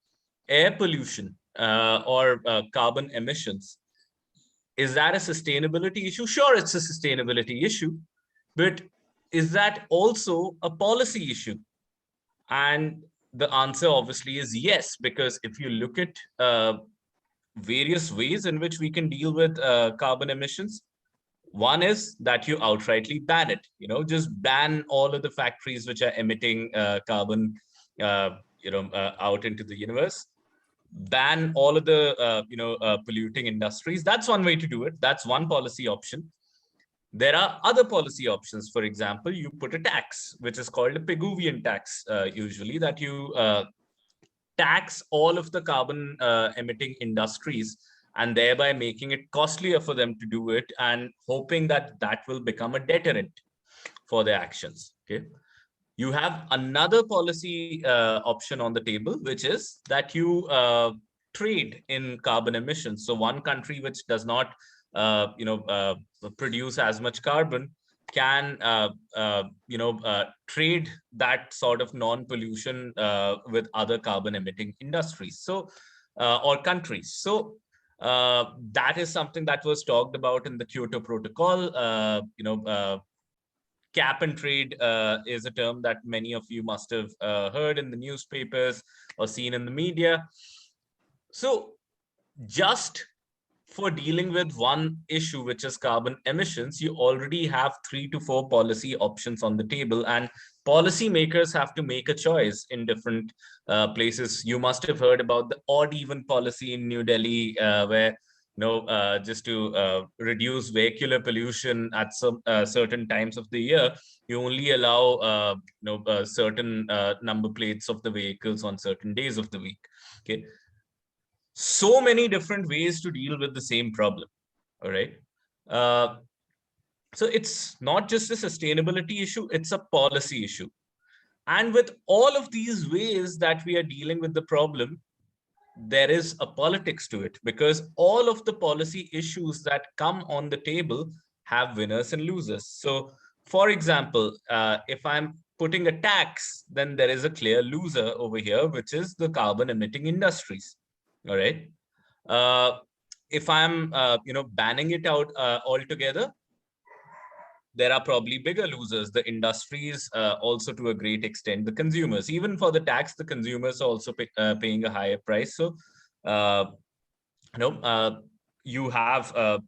air pollution or carbon emissions, is that a sustainability issue? Sure, it's a sustainability issue, but is that also a policy issue? And the answer obviously is yes, because if you look at various ways in which we can deal with carbon emissions, one is that you outrightly ban it, just ban all of the factories which are emitting carbon, out into the universe. Ban all of the, polluting industries. That's one way to do it. That's one policy option. There are other policy options. For example, you put a tax, which is called a Pigouvian tax, usually, that you tax all of the carbon emitting industries, and thereby making it costlier for them to do it, and hoping that that will become a deterrent for their actions. Okay. You have another policy option on the table, which is that you trade in carbon emissions. So one country which does not, produce as much carbon can, trade that sort of non-pollution with other carbon-emitting industries, so or countries. So that is something that was talked about in the Kyoto Protocol. Cap and trade is a term that many of you must have heard in the newspapers or seen in the media. So just for dealing with one issue, which is carbon emissions, you already have 3 to 4 policy options on the table, and policymakers have to make a choice in different places. You must have heard about the odd even policy in New Delhi, where just to reduce vehicular pollution at some certain times of the year, you only allow certain number plates of the vehicles on certain days of the week. Okay. So many different ways to deal with the same problem. All right. So it's not just a sustainability issue, it's a policy issue. And with all of these ways that we are dealing with the problem, there is a politics to it, because all of the policy issues that come on the table have winners and losers. So, for example, if I'm putting a tax, then there is a clear loser over here, which is the carbon emitting industries. All right. If I'm, banning it out altogether, there are probably bigger losers, the industries, also to a great extent, the consumers. Even for the tax, the consumers are also paying a higher price. So, you have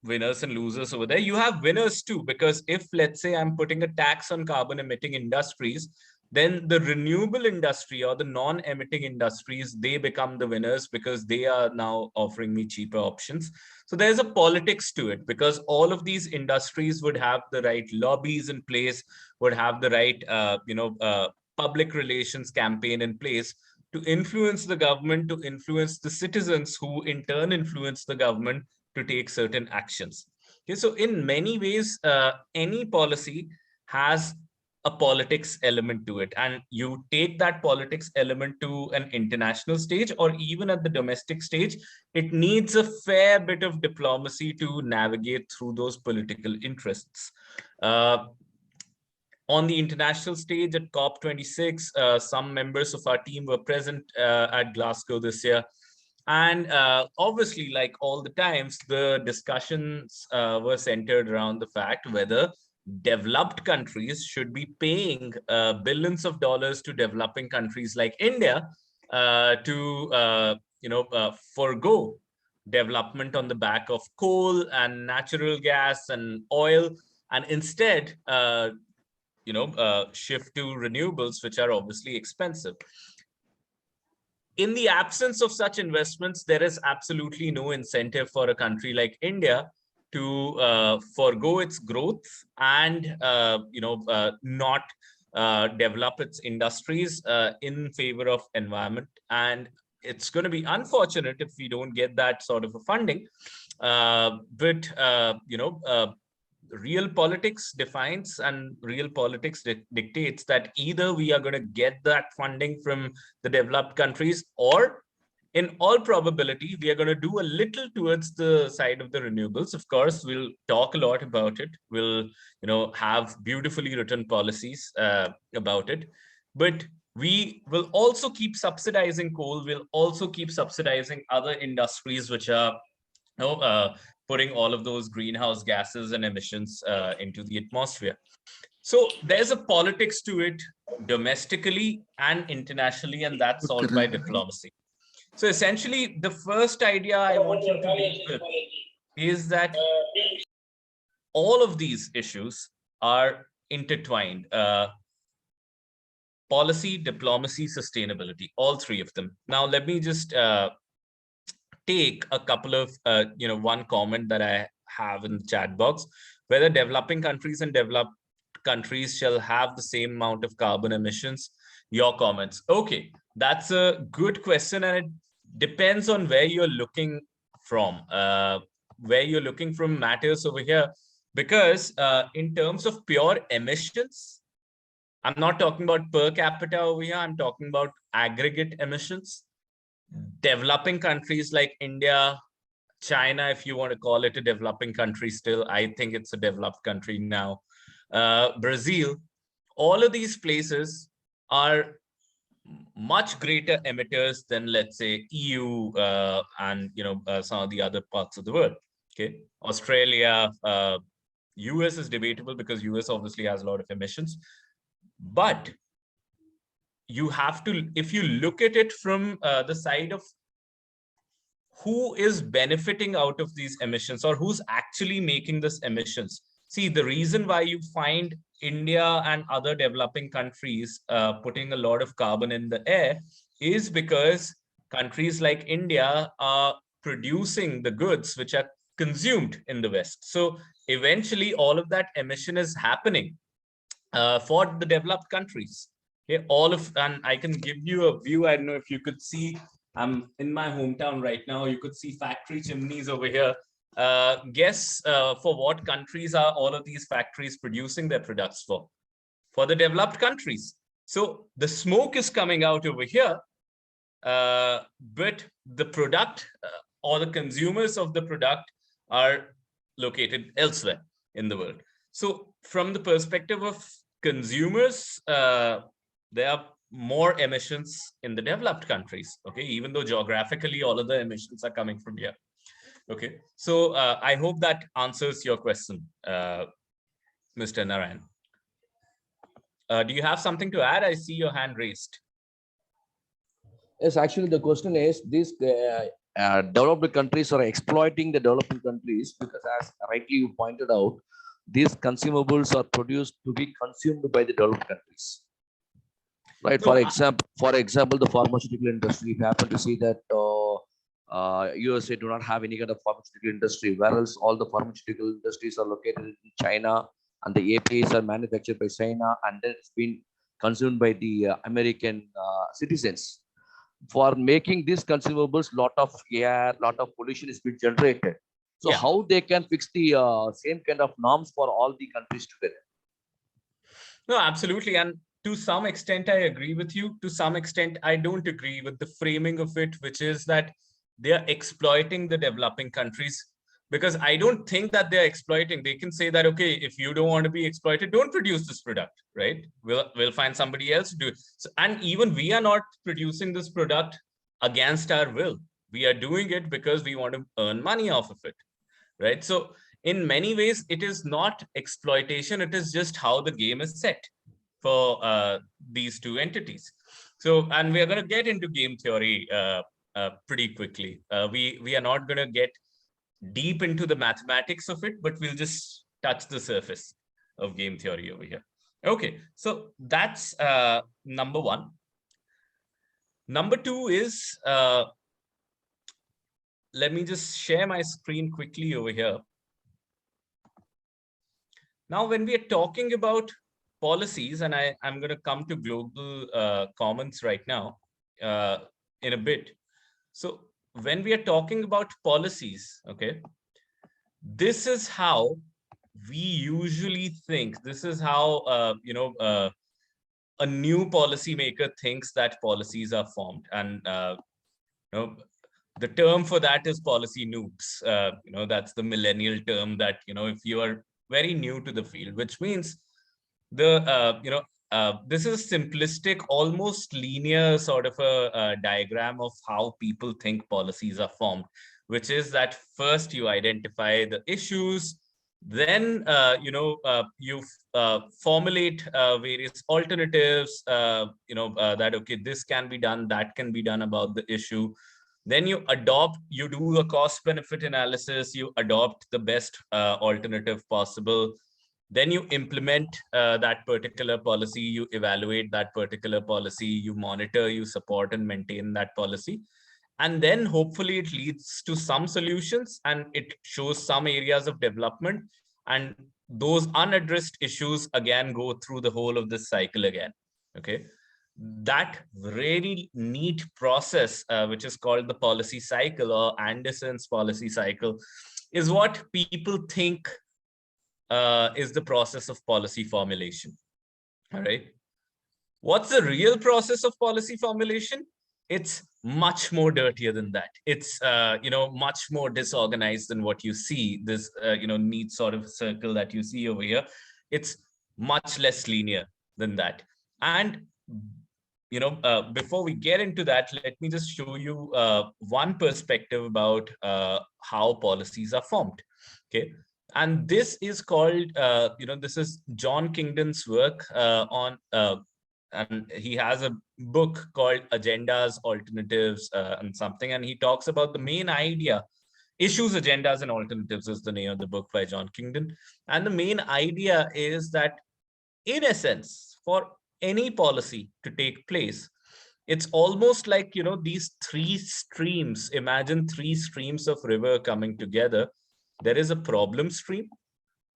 winners and losers over there. You have winners too, because if, let's say, I'm putting a tax on carbon emitting industries, then the renewable industry or the non-emitting industries, they become the winners because they are now offering me cheaper options. So there's a politics to it, because all of these industries would have the right lobbies in place, would have the right, public relations campaign in place to influence the government, to influence the citizens, who in turn influence the government to take certain actions. Okay, so in many ways, any policy has a politics element to it, and you take that politics element to an international stage, or even at the domestic stage, it needs a fair bit of diplomacy to navigate through those political interests. On the international stage at COP26, some members of our team were present at Glasgow this year. And obviously, like all the times, the discussions were centered around the fact whether developed countries should be paying billions of dollars to developing countries like India to forgo development on the back of coal and natural gas and oil, and instead shift to renewables, which are obviously expensive. In the absence of such investments, there is absolutely no incentive for a country like India to forgo its growth and not develop its industries in favor of environment. And it's going to be unfortunate if we don't get that sort of a funding. Real politics defines, and real politics dictates that either we are going to get that funding from the developed countries, or in all probability, we are going to do a little towards the side of the renewables. Of course, we'll talk a lot about it. We'll, have beautifully written policies about it. But we will also keep subsidizing coal, we'll also keep subsidizing other industries which are putting all of those greenhouse gases and emissions into the atmosphere. So there's a politics to it domestically and internationally, and that's solved by diplomacy. So essentially, the first idea I want you to leave with is that all of these issues are intertwined. Policy, diplomacy, sustainability, all three of them. Now, let me just take a couple of, one comment that I have in the chat box, whether developing countries and developed countries shall have the same amount of carbon emissions. Your comments. Okay, that's a good question, and it depends on where you're looking from. Where you're looking from matters over here, because in terms of pure emissions, I'm not talking about per capita over here, I'm talking about aggregate emissions. Developing countries like India, China, if you want to call it a developing country still, I think it's a developed country now. Brazil, all of these places are much greater emitters than, let's say, EU and some of the other parts of the world. Okay, Australia, US is debatable because US obviously has a lot of emissions, but you have to, if you look at it from the side of who is benefiting out of these emissions or who's actually making this emissions. See, the reason why you find India and other developing countries putting a lot of carbon in the air is because countries like India are producing the goods which are consumed in the West. So eventually all of that emission is happening for the developed countries. Okay, and I can give you a view. I don't know if you could see, I'm in my hometown right now. You could see factory chimneys over here. Guess for what countries are all of these factories producing their products for? For the developed countries. So the smoke is coming out over here, but the product or the consumers of the product are located elsewhere in the world. So from the perspective of consumers, there are more emissions in the developed countries, okay, even though geographically all of the emissions are coming from here. Okay, so I hope that answers your question, Mr. Narayan. Do you have something to add? I see your hand raised. Yes, actually, the question is, these developed countries are exploiting the developing countries because, as rightly you pointed out, these consumables are produced to be consumed by the developed countries. Right. No, For example, the pharmaceutical industry. We happen to see that USA do not have any kind of pharmaceutical industry, whereas all the pharmaceutical industries are located in China, and the APIs are manufactured by China, and then it's been consumed by the American citizens. For making these consumables, lot of air, lot of pollution is being generated. So how they can fix the same kind of norms for all the countries together? No, absolutely. And to some extent, I agree with you. To some extent, I don't agree with the framing of it, which is that they are exploiting the developing countries, because I don't think that they're exploiting. They can say that, okay, if you don't want to be exploited, don't produce this product, right? We'll find somebody else to do it. So, and even we are not producing this product against our will. We are doing it because we want to earn money off of it, right? So in many ways, it is not exploitation. It is just how the game is set for these two entities. So, and we are going to get into game theory pretty quickly. We are not going to get deep into the mathematics of it, but we'll just touch the surface of game theory over here. Okay, so that's number one. Number two is, let me just share my screen quickly over here. Now, when we are talking about policies, and I'm going to come to global comments right now in a bit. So when we are talking about policies, okay, this is how we usually think. This is how, a new policymaker thinks that policies are formed. And, the term for that is policy noobs. That's the millennial term that, if you are very new to the field, which means the this is simplistic, almost linear sort of a diagram of how people think policies are formed, which is that first you identify the issues, then you formulate various alternatives, that okay, this can be done, that can be done about the issue. Then you do a cost benefit analysis, you adopt the best alternative possible. Then you implement that particular policy, you evaluate that particular policy, you monitor, you support and maintain that policy. And then hopefully it leads to some solutions and it shows some areas of development. And those unaddressed issues again go through the whole of this cycle again. Okay. That really neat process, which is called the policy cycle or Anderson's policy cycle, is what people think is the process of policy formulation. All right. What's the real process of policy formulation? It's much more dirtier than that. It's much more disorganized than what you see. This neat sort of circle that you see over here. It's much less linear than that. And before we get into that, let me just show you one perspective about how policies are formed. Okay. And this is called, this is John Kingdon's work and he has a book called Agendas, Alternatives, and something. And he talks about the main idea. Issues, Agendas, and Alternatives is the name of the book by John Kingdon. And the main idea is that, in essence, for any policy to take place, it's almost like, these three streams. Imagine three streams of river coming together. There is a problem stream,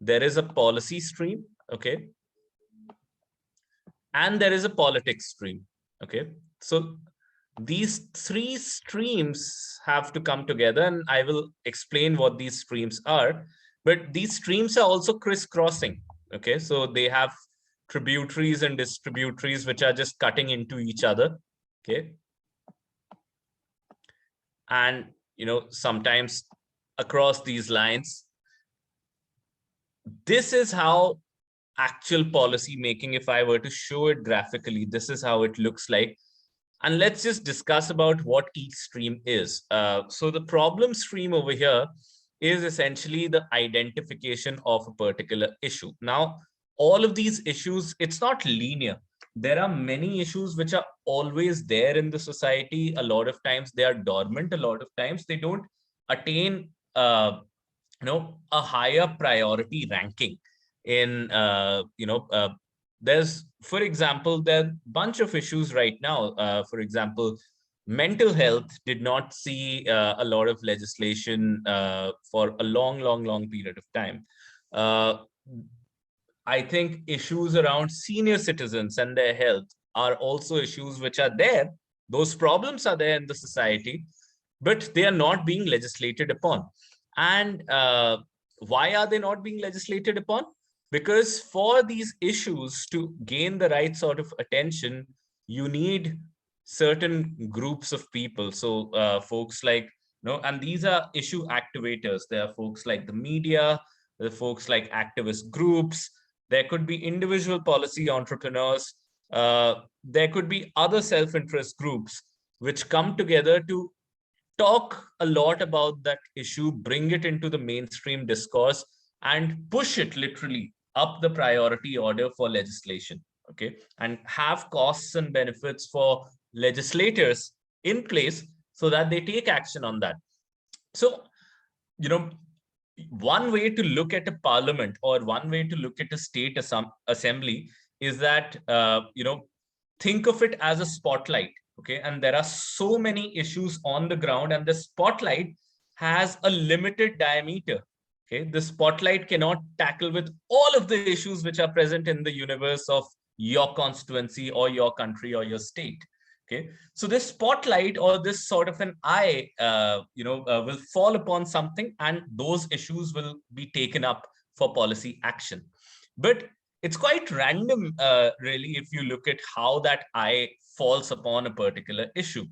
there is a policy stream, okay, and there is a politics stream, okay. So these three streams have to come together, and I will explain what these streams are. But these streams are also crisscrossing, okay. So they have tributaries and distributaries which are just cutting into each other, okay. And sometimes across these lines. This is how actual policy making, if I were to show it graphically, this is how it looks like. And let's just discuss about what each stream is. So the problem stream over here is essentially the identification of a particular issue. Now, all of these issues, it's not linear. There are many issues which are always there in the society. A lot of times they are dormant. A lot of times they don't attain a higher priority ranking in there's, for example, there are a bunch of issues right now. For example, mental health did not see a lot of legislation for a long period of time. I think issues around senior citizens and their health are also issues which are there. Those problems are there in the society, but they are not being legislated upon. And why are they not being legislated upon? Because for these issues to gain the right sort of attention, you need certain groups of people. So folks like, and these are issue activators. There are folks like the media, there are folks like activist groups. There could be individual policy entrepreneurs. There could be other self-interest groups which come together to talk a lot about that issue, bring it into the mainstream discourse, and push it literally up the priority order for legislation, okay? And have costs and benefits for legislators in place so that they take action on that. So, one way to look at a parliament or one way to look at a state assembly is that, think of it as a spotlight, okay? And there are so many issues on the ground, and the spotlight has a limited diameter, okay? The spotlight cannot tackle with all of the issues which are present in the universe of your constituency or your country or your state. Okay, so this spotlight or this sort of an eye, will fall upon something, and those issues will be taken up for policy action. But it's quite random, really, if you look at how that eye falls upon a particular issue.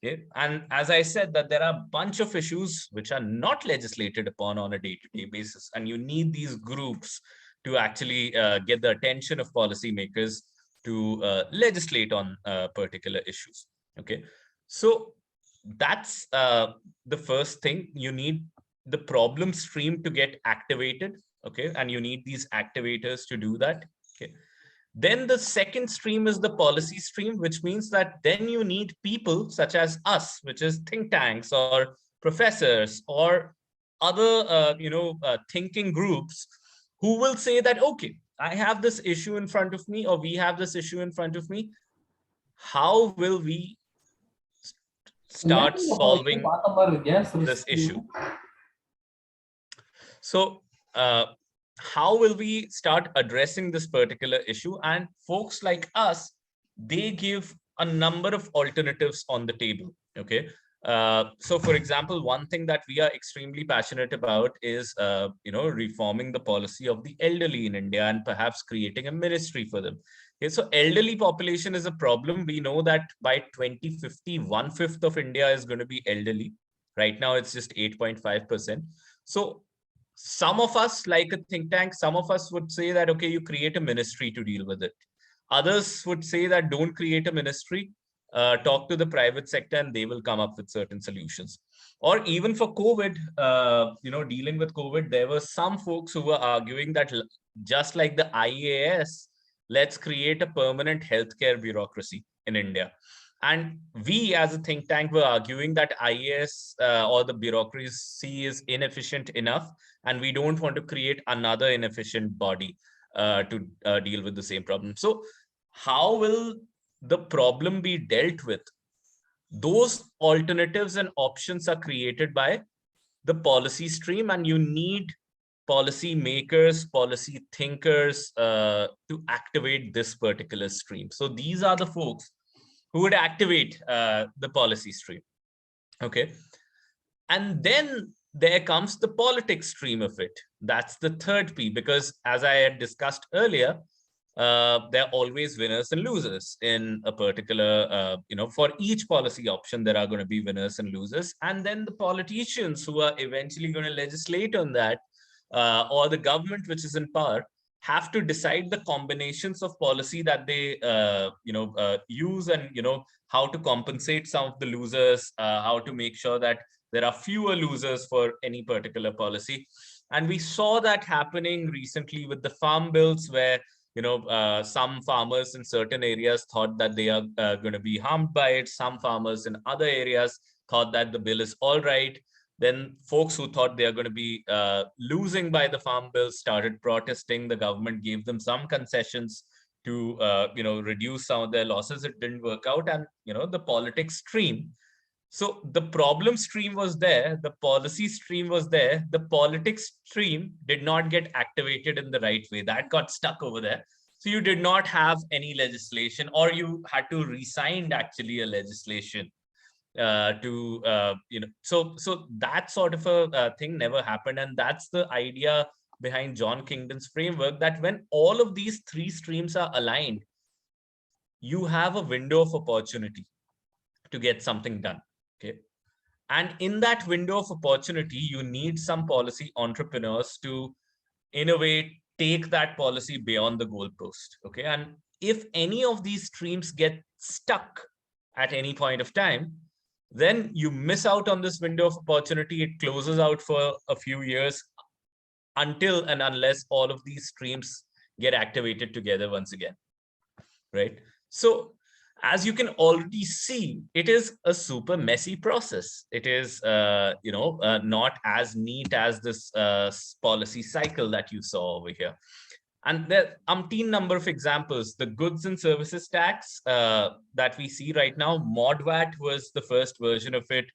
Okay, and as I said, that there are a bunch of issues which are not legislated upon on a day-to-day basis, and you need these groups to actually get the attention of policymakers to legislate on particular issues. Okay, so that's the first thing. You need the problem stream to get activated. Okay, and you need these activators to do that. Okay, then the second stream is the policy stream, which means that then you need people such as us, which is think tanks or professors or other thinking groups, who will say that, okay, I have this issue in front of me, or we have this issue in front of me. How will we start solving this issue? So how will we start addressing this particular issue? And folks like us, they give a number of alternatives on the table. Okay, so for example, one thing that we are extremely passionate about is reforming the policy of the elderly in India and perhaps creating a ministry for them. Okay, so elderly population is a problem. We know that by 2050, 1/5 of India is going to be elderly. Right now, it's just 8.5%. So some of us, like a think tank, some of us would say that, okay, you create a ministry to deal with it. Others would say that don't create a ministry, talk to the private sector and they will come up with certain solutions. Or even for COVID, dealing with COVID, there were some folks who were arguing that just like the IAS, let's create a permanent healthcare bureaucracy in India. And we as a think tank were arguing that IAS or the bureaucracy is inefficient enough, and we don't want to create another inefficient body to deal with the same problem. So how will the problem be dealt with? Those alternatives and options are created by the policy stream, and you need policy makers, policy thinkers to activate this particular stream. So these are the folks who would activate the policy stream. Okay, and then there comes the politics stream of it. That's the third P, because as I had discussed earlier, there are always winners and losers in a particular, for each policy option, there are going to be winners and losers. And then the politicians who are eventually going to legislate on that, or the government which is in power, have to decide the combinations of policy that they use, and how to compensate some of the losers, how to make sure that there are fewer losers for any particular policy. And we saw that happening recently with the farm bills, where some farmers in certain areas thought that they are going to be harmed by it. Some farmers in other areas thought that the bill is all right. Then folks who thought they are going to be losing by the farm bill started protesting. The government gave them some concessions to reduce some of their losses. It didn't work out, and the politics stream. So the problem stream was there, the policy stream was there, the politics stream did not get activated in the right way. That got stuck over there. So you did not have any legislation, or you had to re-sign actually a legislation so that sort of a thing never happened. And that's the idea behind John Kingdon's framework, that when all of these three streams are aligned, you have a window of opportunity to get something done. Okay, and in that window of opportunity, you need some policy entrepreneurs to, in a way, take that policy beyond the goalpost. Okay, and if any of these streams get stuck at any point of time, then you miss out on this window of opportunity. It closes out for a few years until and unless all of these streams get activated together once again, right? So as you can already see, it is a super messy process. It is, not as neat as this policy cycle that you saw over here. And there are umpteen number of examples. The goods and services tax that we see right now, ModVat was the first version of it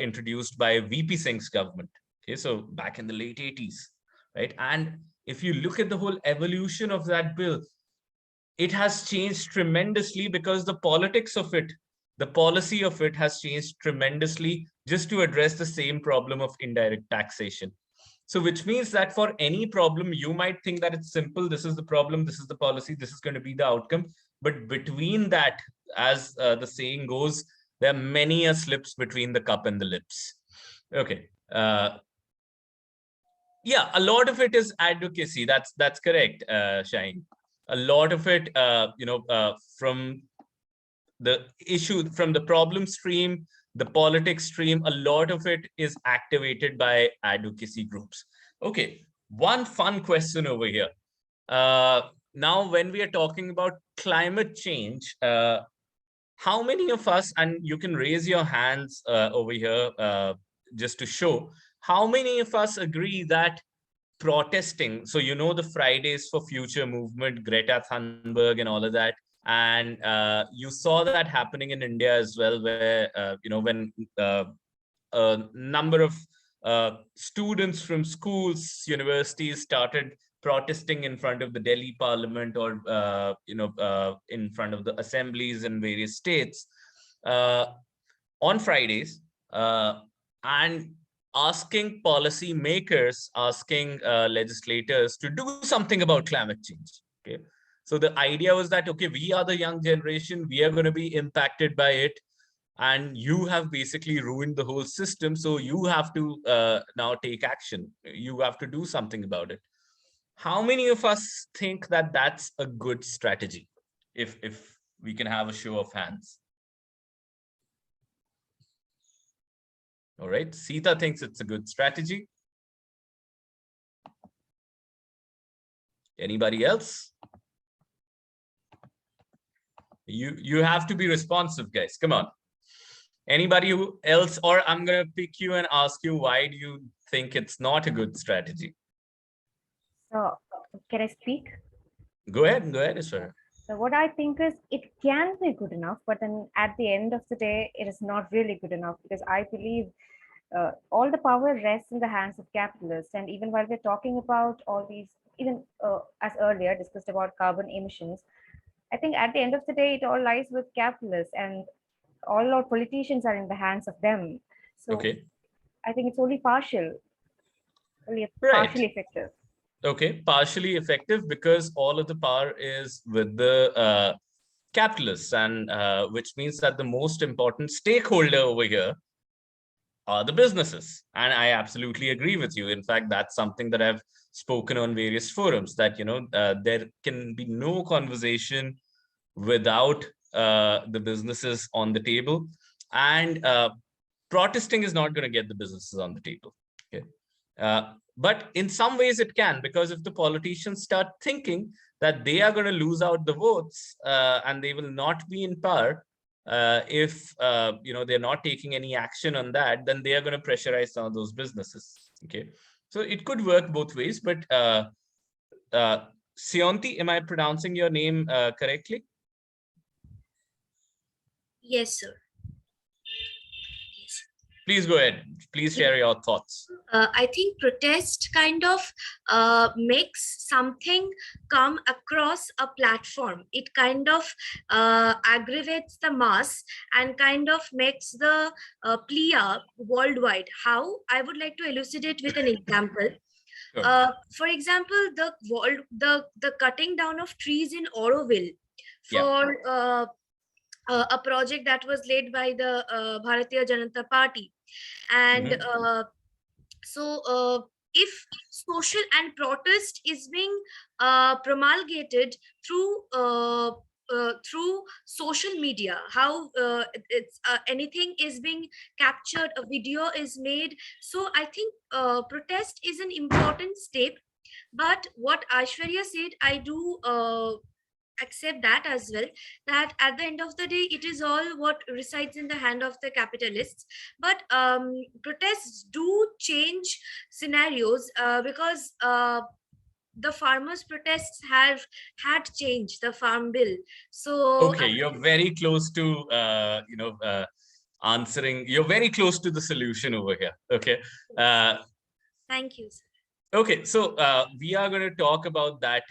introduced by VP Singh's government. Okay, so back in the late 80s, right? And if you look at the whole evolution of that bill, it has changed tremendously, because the politics of it, the policy of it has changed tremendously just to address the same problem of indirect taxation. So which means that for any problem, you might think that it's simple. This is the problem, this is the policy, this is going to be the outcome. But between that, as the saying goes, there are many slips between the cup and the lips. Okay. Yeah, a lot of it is advocacy. That's correct, Shaheen. a lot of it, from the issue, from the problem stream, the politics stream, a lot of it is activated by advocacy groups. Okay, one fun question over here. Now, when we are talking about climate change, how many of us, and you can raise your hands over here just to show, how many of us agree that protesting, so the Fridays for Future movement, Greta Thunberg and all of that, and you saw that happening in India as well, where when a number of students from schools, universities started protesting in front of the Delhi Parliament, or in front of the assemblies in various states on Fridays, and asking policy makers, asking legislators to do something about climate change. Okay, so the idea was that, okay, we are the young generation, we are going to be impacted by it, and you have basically ruined the whole system, so you have to now take action. You have to do something about it. How many of us think that that's a good strategy? If we can have a show of hands. All right, Sita thinks it's a good strategy. Anybody else? You have to be responsive, guys. Come on. Anybody else? Or I'm going to pick you and ask you, why do you think it's not a good strategy? So, can I speak? Go ahead, Ishwara. So what I think is it can be good enough, but then at the end of the day, it is not really good enough, because I believe all the power rests in the hands of capitalists. And even while we're talking about all these, even as earlier discussed about carbon emissions, I think at the end of the day, it all lies with capitalists, and all our politicians are in the hands of them. So okay, I think it's only partially effective. Okay, partially effective because all of the power is with the capitalists, and which means that the most important stakeholder over here are the businesses. And I absolutely agree with you. In fact, that's something that I've spoken on various forums, that there can be no conversation without the businesses on the table, and protesting is not going to get the businesses on the table. Okay. But in some ways it can, because if the politicians start thinking that they are going to lose out the votes and they will not be in power if they're not taking any action on that, then they are going to pressurize some of those businesses. Okay, so it could work both ways. But Sionti, am I pronouncing your name correctly? Yes, sir. Please go ahead. Please share your thoughts. I think protest kind of makes something come across a platform. It kind of aggravates the mass and kind of makes the plea worldwide. How? I would like to elucidate with an example. Sure. For example, the cutting down of trees in Auroville for a project that was led by the Bharatiya Janata Party. And so if social and protest is being promulgated through social media, how it's anything is being captured, a video is made. So I think protest is an important step. But what Aishwarya said, I do accept that as well, that at the end of the day, it is all what resides in the hand of the capitalists. But protests do change scenarios because the farmers' protests have had changed the farm bill. So okay, you're very close to answering. You're very close to the solution over here. Okay. Thank you, sir. Okay, so we are going to talk about that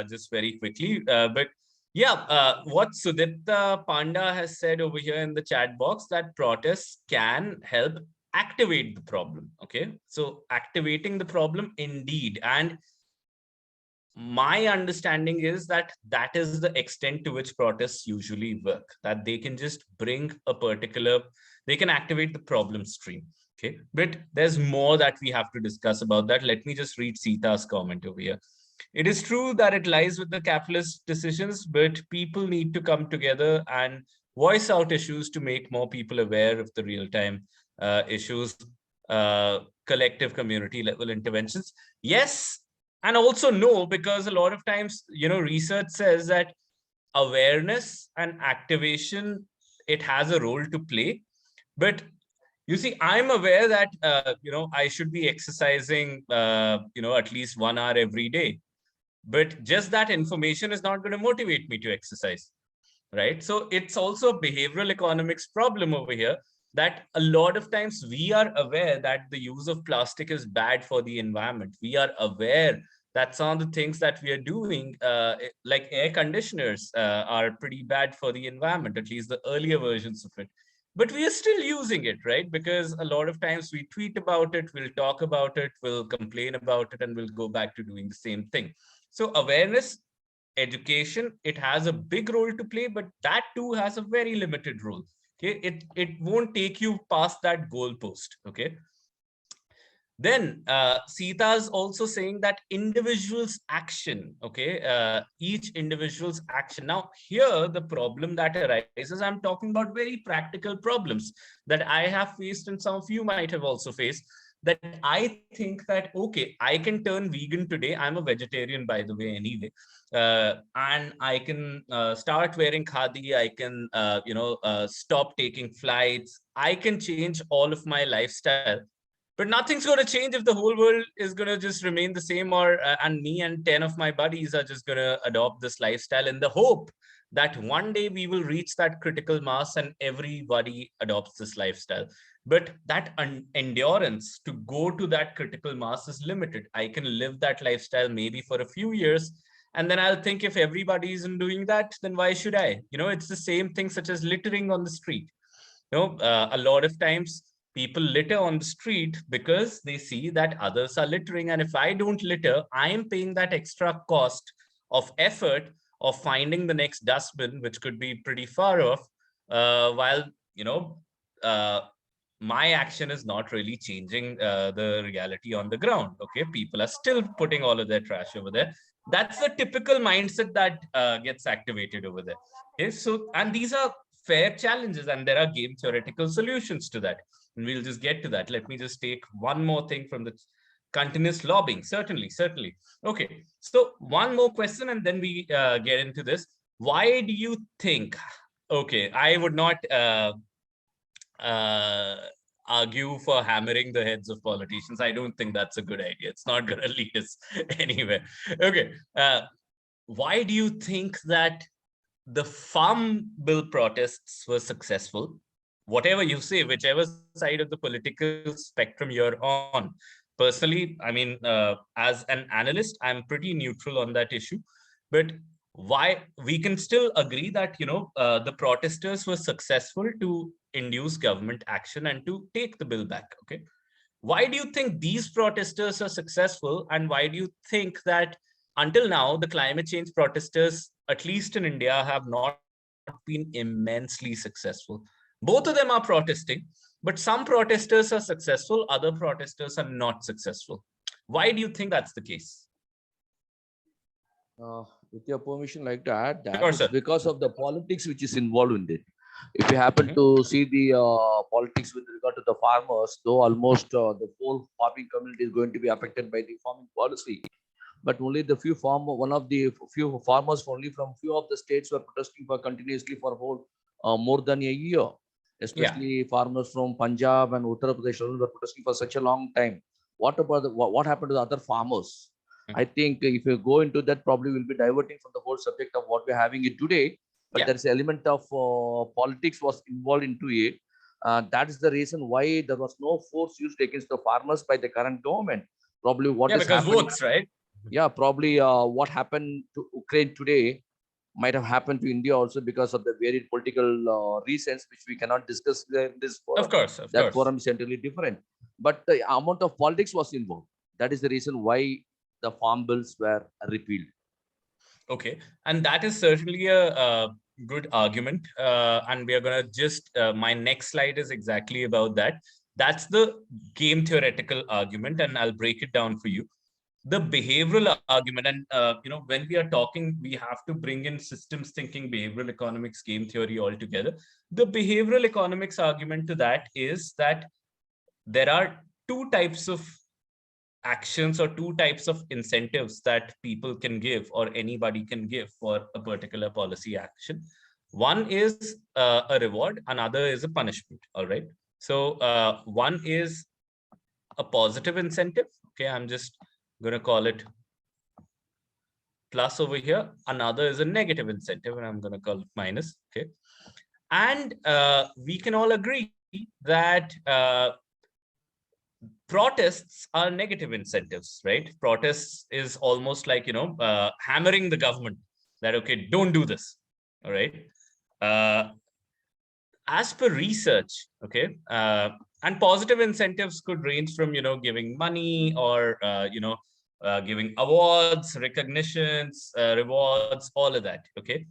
just very quickly. But yeah, what Sudipta Panda has said over here in the chat box, that protests can help activate the problem. Okay, so activating the problem indeed. And my understanding is that that is the extent to which protests usually work, that they can just bring a particular, they can activate the problem stream. Okay, but there's more that we have to discuss about that. Let me just read Sita's comment over here. It is true that it lies with the capitalist decisions, but people need to come together and voice out issues to make more people aware of the real-time issues, collective community level interventions. Yes, and also no, because a lot of times, research says that awareness and activation, it has a role to play. But you see, I'm aware that, I should be exercising, at least 1 hour every day. But just that information is not going to motivate me to exercise, right? So it's also a behavioral economics problem over here, that a lot of times we are aware that the use of plastic is bad for the environment. We are aware that some of the things that we are doing, like air conditioners, are pretty bad for the environment, at least the earlier versions of it. But we are still using it, right? Because a lot of times we tweet about it, we'll talk about it, we'll complain about it, and we'll go back to doing the same thing. So awareness, education, it has a big role to play, but that too has a very limited role. Okay, it won't take you past that goalpost. Okay. Then Sita is also saying that individuals' action, okay, each individual's action. Now here, the problem that arises, I'm talking about very practical problems that I have faced and some of you might have also faced, that I think that, okay, I can turn vegan today. I'm a vegetarian, by the way, anyway. And I can start wearing khadi. I can, stop taking flights. I can change all of my lifestyle. But nothing's going to change if the whole world is going to just remain the same, or and me and 10 of my buddies are just going to adopt this lifestyle in the hope that one day we will reach that critical mass and everybody adopts this lifestyle. But that endurance to go to that critical mass is limited. I can live that lifestyle maybe for a few years, and then I'll think, if everybody isn't doing that, then why should I? It's the same thing such as littering on the street. A lot of times people litter on the street because they see that others are littering. And if I don't litter, I am paying that extra cost of effort of finding the next dustbin, which could be pretty far off, while, my action is not really changing the reality on the ground. Okay, people are still putting all of their trash over there. That's the typical mindset that gets activated over there. Okay, so, and these are fair challenges, and there are game theoretical solutions to that. And we'll just get to that. Let me just take one more thing from the continuous lobbying. Certainly. Okay, so one more question, and then we get into this. Why do you think, okay, I would not argue for hammering the heads of politicians. I don't think that's a good idea. It's not going to lead us anywhere. Okay, why do you think that the farm bill protests were successful? Whatever you say, whichever side of the political spectrum you're on. Personally, I mean, as an analyst, I'm pretty neutral on that issue. But why we can still agree that, the protesters were successful to induce government action and to take the bill back. Okay. Why do you think these protesters are successful? And why do you think that until now, the climate change protesters, at least in India, have not been immensely successful? Both of them are protesting, but some protesters are successful, other protesters are not successful. Why do you think that's the case? With your permission, I'd like to add that Sure, it's sir. because of the politics which is involved in it. If you happen to see the politics with regard to the farmers, though almost the whole farming community is going to be affected by the farming policy, but only the few one of the few farmers only from few of the states were protesting for continuously for whole more than a year. Especially farmers from Punjab and Uttar Pradesh were protesting for such a long time. What about what happened to the other farmers? I think if you go into that, probably we'll be diverting from the whole subject of what we're having it today. But there's an element of politics was involved into it. That is the reason why there was no force used against the farmers by the current government. Probably what is because happening, votes, right? Yeah, probably what happened to Ukraine today might have happened to India also because of the varied political reasons, which we cannot discuss in this forum. Of course. That forum is entirely different. But the amount of politics was involved. That is the reason why the farm bills were repealed. Okay, and that is certainly a good argument. And we are going to just, my next slide is exactly about that. That's the game theoretical argument, and I'll break it down for you. the behavioral argument, and when we are talking, we have to bring in systems thinking, behavioral economics, game theory all together. The behavioral economics argument to that is that there are two types of actions or two types of incentives that people can give or anybody can give for a particular policy action. One is a reward, another is a punishment. All right. So one is a positive incentive. Okay, I'm just going to call it plus over here. Another is a negative incentive, and I'm going to call it minus. Okay. And we can all agree that protests are negative incentives, right? Protests is almost like, hammering the government that, okay, don't do this. All right. As per research, okay, and positive incentives could range from, giving money or, giving awards, recognitions, rewards, all of that. Okay.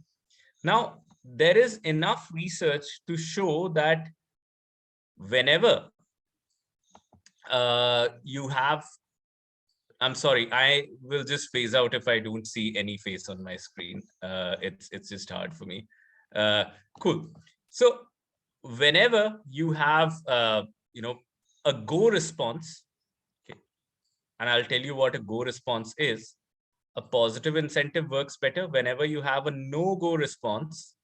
Now, there is enough research to show that whenever you have, I'm sorry, I will just phase out if I don't see any face on my screen. It's just hard for me. Cool. So whenever you have, a go response, okay, and I'll tell you what a go response is. A positive incentive works better. Whenever you have a no-go response,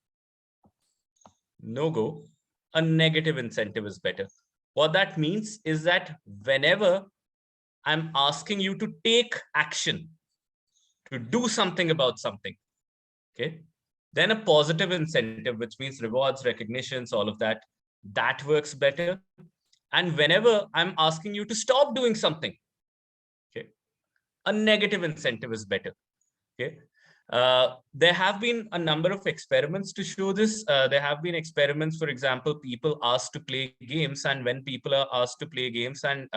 no-go, a negative incentive is better. What that means is that whenever I'm asking you to take action, to do something about something, okay, then a positive incentive, which means rewards, recognitions, all of that, that works better. And whenever I'm asking you to stop doing something, okay, a negative incentive is better. Okay. There have been a number of experiments to show this. There have been experiments, for example, people asked to play games, and when people are asked to play games and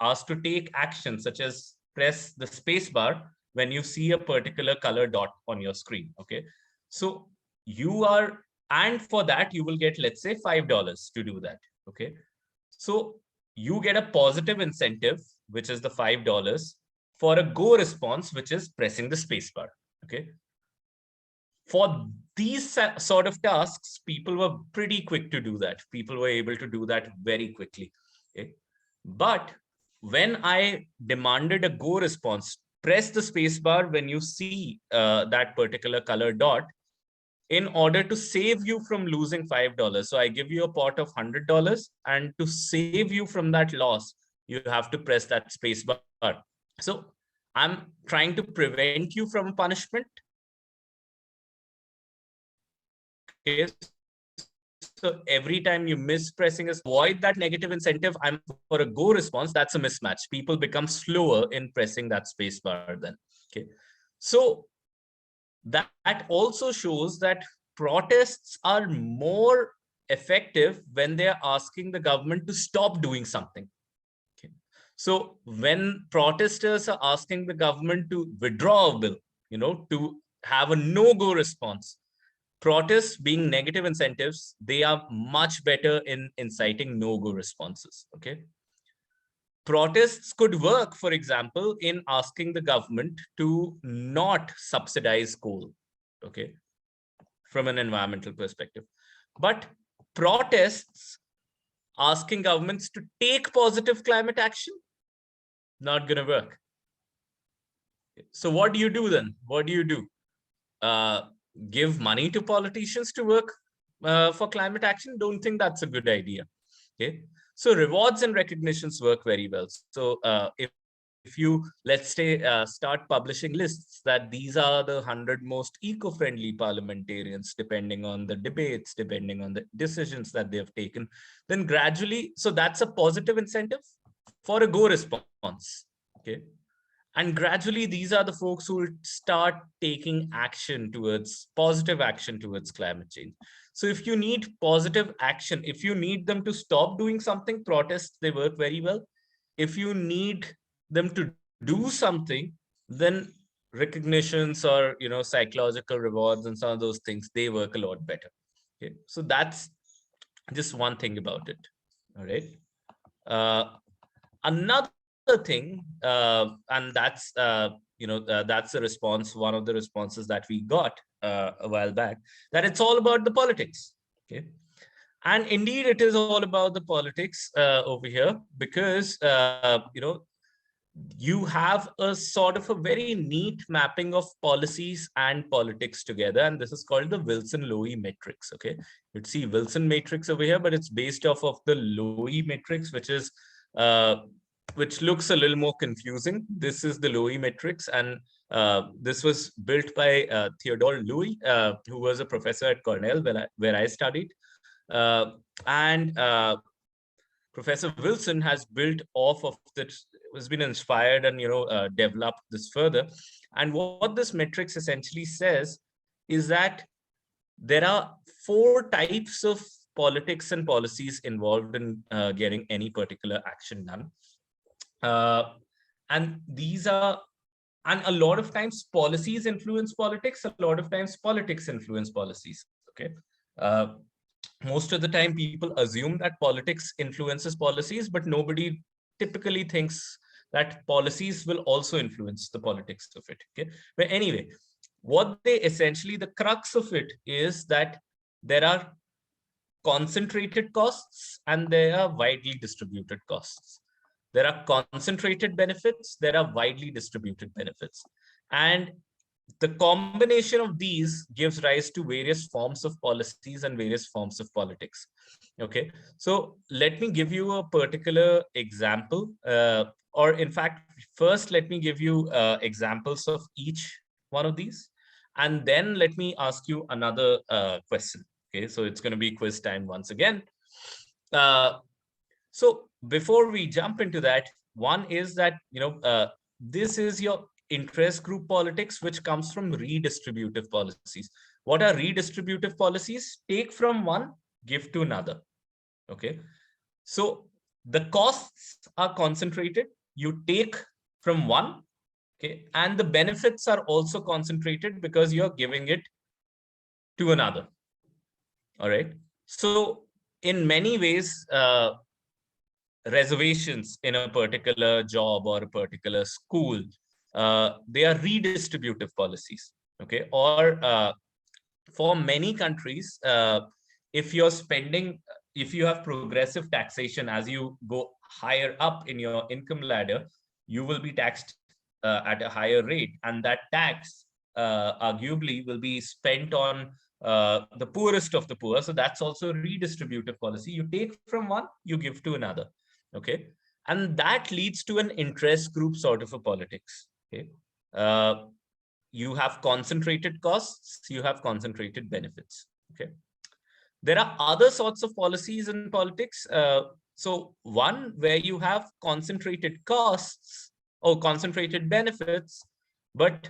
asked to take action, such as press the space bar when you see a particular color dot on your screen. Okay. So you are, and for that, you will get, let's say, $5 to do that. Okay. So you get a positive incentive, which is the $5, for a go response, which is pressing the space bar. Okay. For these sort of tasks, people were pretty quick to do that. People were able to do that very quickly. Okay. But when I demanded a go response, press the space bar when you see that particular color dot, in order to save you from losing $5. So I give you a pot of $100, and to save you from that loss, you have to press that space bar. So I'm trying to prevent you from punishment. Okay. So every time you miss pressing, avoid that negative incentive. I'm for a go response. That's a mismatch. People become slower in pressing that space bar then. Okay. So that also shows that protests are more effective when they are asking the government to stop doing something. Okay. So when protesters are asking the government to withdraw a bill, to have a no-go response, protests being negative incentives, they are much better in inciting no-go responses. Okay. Protests could work, for example, in asking the government to not subsidize coal, okay, from an environmental perspective. But protests asking governments to take positive climate action, not going to work. So what do you do then? What do you do? Give money to politicians to work for climate action? Don't think that's a good idea. Okay. So rewards and recognitions work very well. So if you, let's say, start publishing lists that these are the 100 most eco-friendly parliamentarians, depending on the debates, depending on the decisions that they have taken, then gradually, so that's a positive incentive for a go response. Okay. And gradually, these are the folks who will start taking action towards positive action towards climate change. So if you need positive action, if you need them to stop doing something, protests, they work very well. If you need them to do something, then recognitions or, psychological rewards and some of those things, they work a lot better. Okay. So that's just one thing about it. All right. Another thing, and that's that's a response, one of the responses that we got a while back, that it's all about the politics. Okay, and indeed it is all about the politics over here, because you have a sort of a very neat mapping of policies and politics together, and this is called the Wilson-Lowy matrix. Okay, you'd see Wilson matrix over here, but it's based off of the Lowy matrix, which looks a little more confusing. This is the Lowy matrix, and this was built by Theodore Lowy, who was a professor at Cornell where I studied, and Professor Wilson has built off of this, has been inspired and developed this further. And what this matrix essentially says is that there are 4 types of politics and policies involved in getting any particular action done. And these are, and a lot of times policies influence politics, a lot of times politics influence policies. Okay. Most of the time people assume that politics influences policies, but nobody typically thinks that policies will also influence the politics of it. Okay, but anyway, what they essentially, the crux of it is that there are concentrated costs and there are widely distributed costs. There are concentrated benefits, there are widely distributed benefits, and the combination of these gives rise to various forms of policies and various forms of politics. Okay, so let me give you a particular example, or in fact, first let me give you examples of each one of these, and then let me ask you another question. Okay, so it's going to be quiz time once again. So before we jump into that, one is that this is your interest group politics, which comes from redistributive policies. What are redistributive policies? Take from one, give to another. Okay, so the costs are concentrated, you take from one, okay, and the benefits are also concentrated because you're giving it to another. All right, so in many ways, reservations in a particular job or a particular school, they are redistributive policies. Okay, or for many countries, if you're spending, if you have progressive taxation, as you go higher up in your income ladder, you will be taxed at a higher rate, and that tax arguably will be spent on the poorest of the poor. So that's also a redistributive policy. You take from one, you give to another. Okay, and that leads to an interest group sort of a politics. Okay, you have concentrated costs, you have concentrated benefits. Okay, there are other sorts of policies in politics. So one where you have concentrated costs or concentrated benefits, but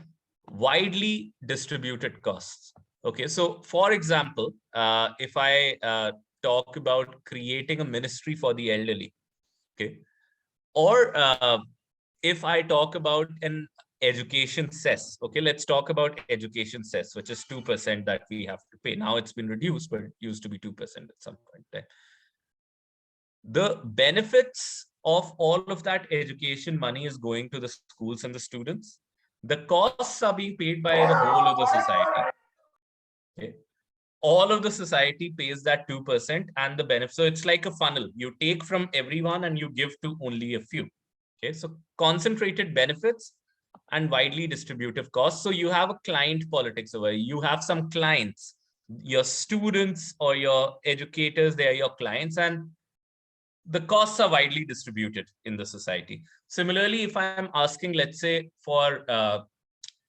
widely distributed costs. Okay, so for example, if I talk about creating a ministry for the elderly, okay, or if I talk about an education cess, okay, let's talk about education cess, which is 2% that we have to pay. Now it's been reduced, but it used to be 2% at some point there. The benefits of all of that education money is going to the schools and the students. The costs are being paid by the whole of the society. Okay. All of the society pays that 2% and the benefit. So it's like a funnel. You take from everyone and you give to only a few. Okay, so concentrated benefits and widely distributive costs. So you have a client politics over here. You have some clients, your students or your educators, they are your clients, and the costs are widely distributed in the society. Similarly, if I'm asking, let's say, for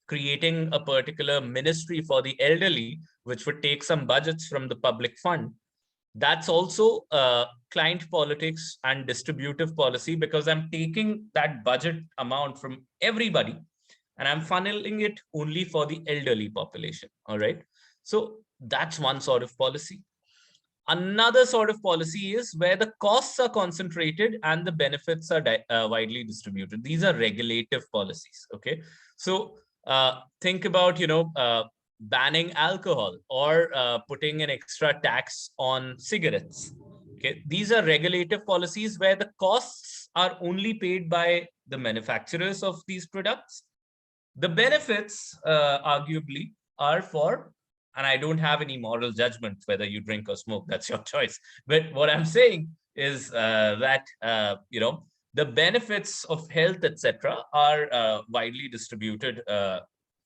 creating a particular ministry for the elderly, which would take some budgets from the public fund, that's also client politics and distributive policy, because I'm taking that budget amount from everybody and I'm funneling it only for the elderly population. All right, so that's one sort of policy. Another sort of policy is where the costs are concentrated and the benefits are widely distributed. These are regulative policies. Okay, so think about, banning alcohol or putting an extra tax on cigarettes. Okay, these are regulative policies where the costs are only paid by the manufacturers of these products. The benefits, arguably, are for, and I don't have any moral judgment whether you drink or smoke, that's your choice. But what I'm saying is that, the benefits of health, etc., are widely distributed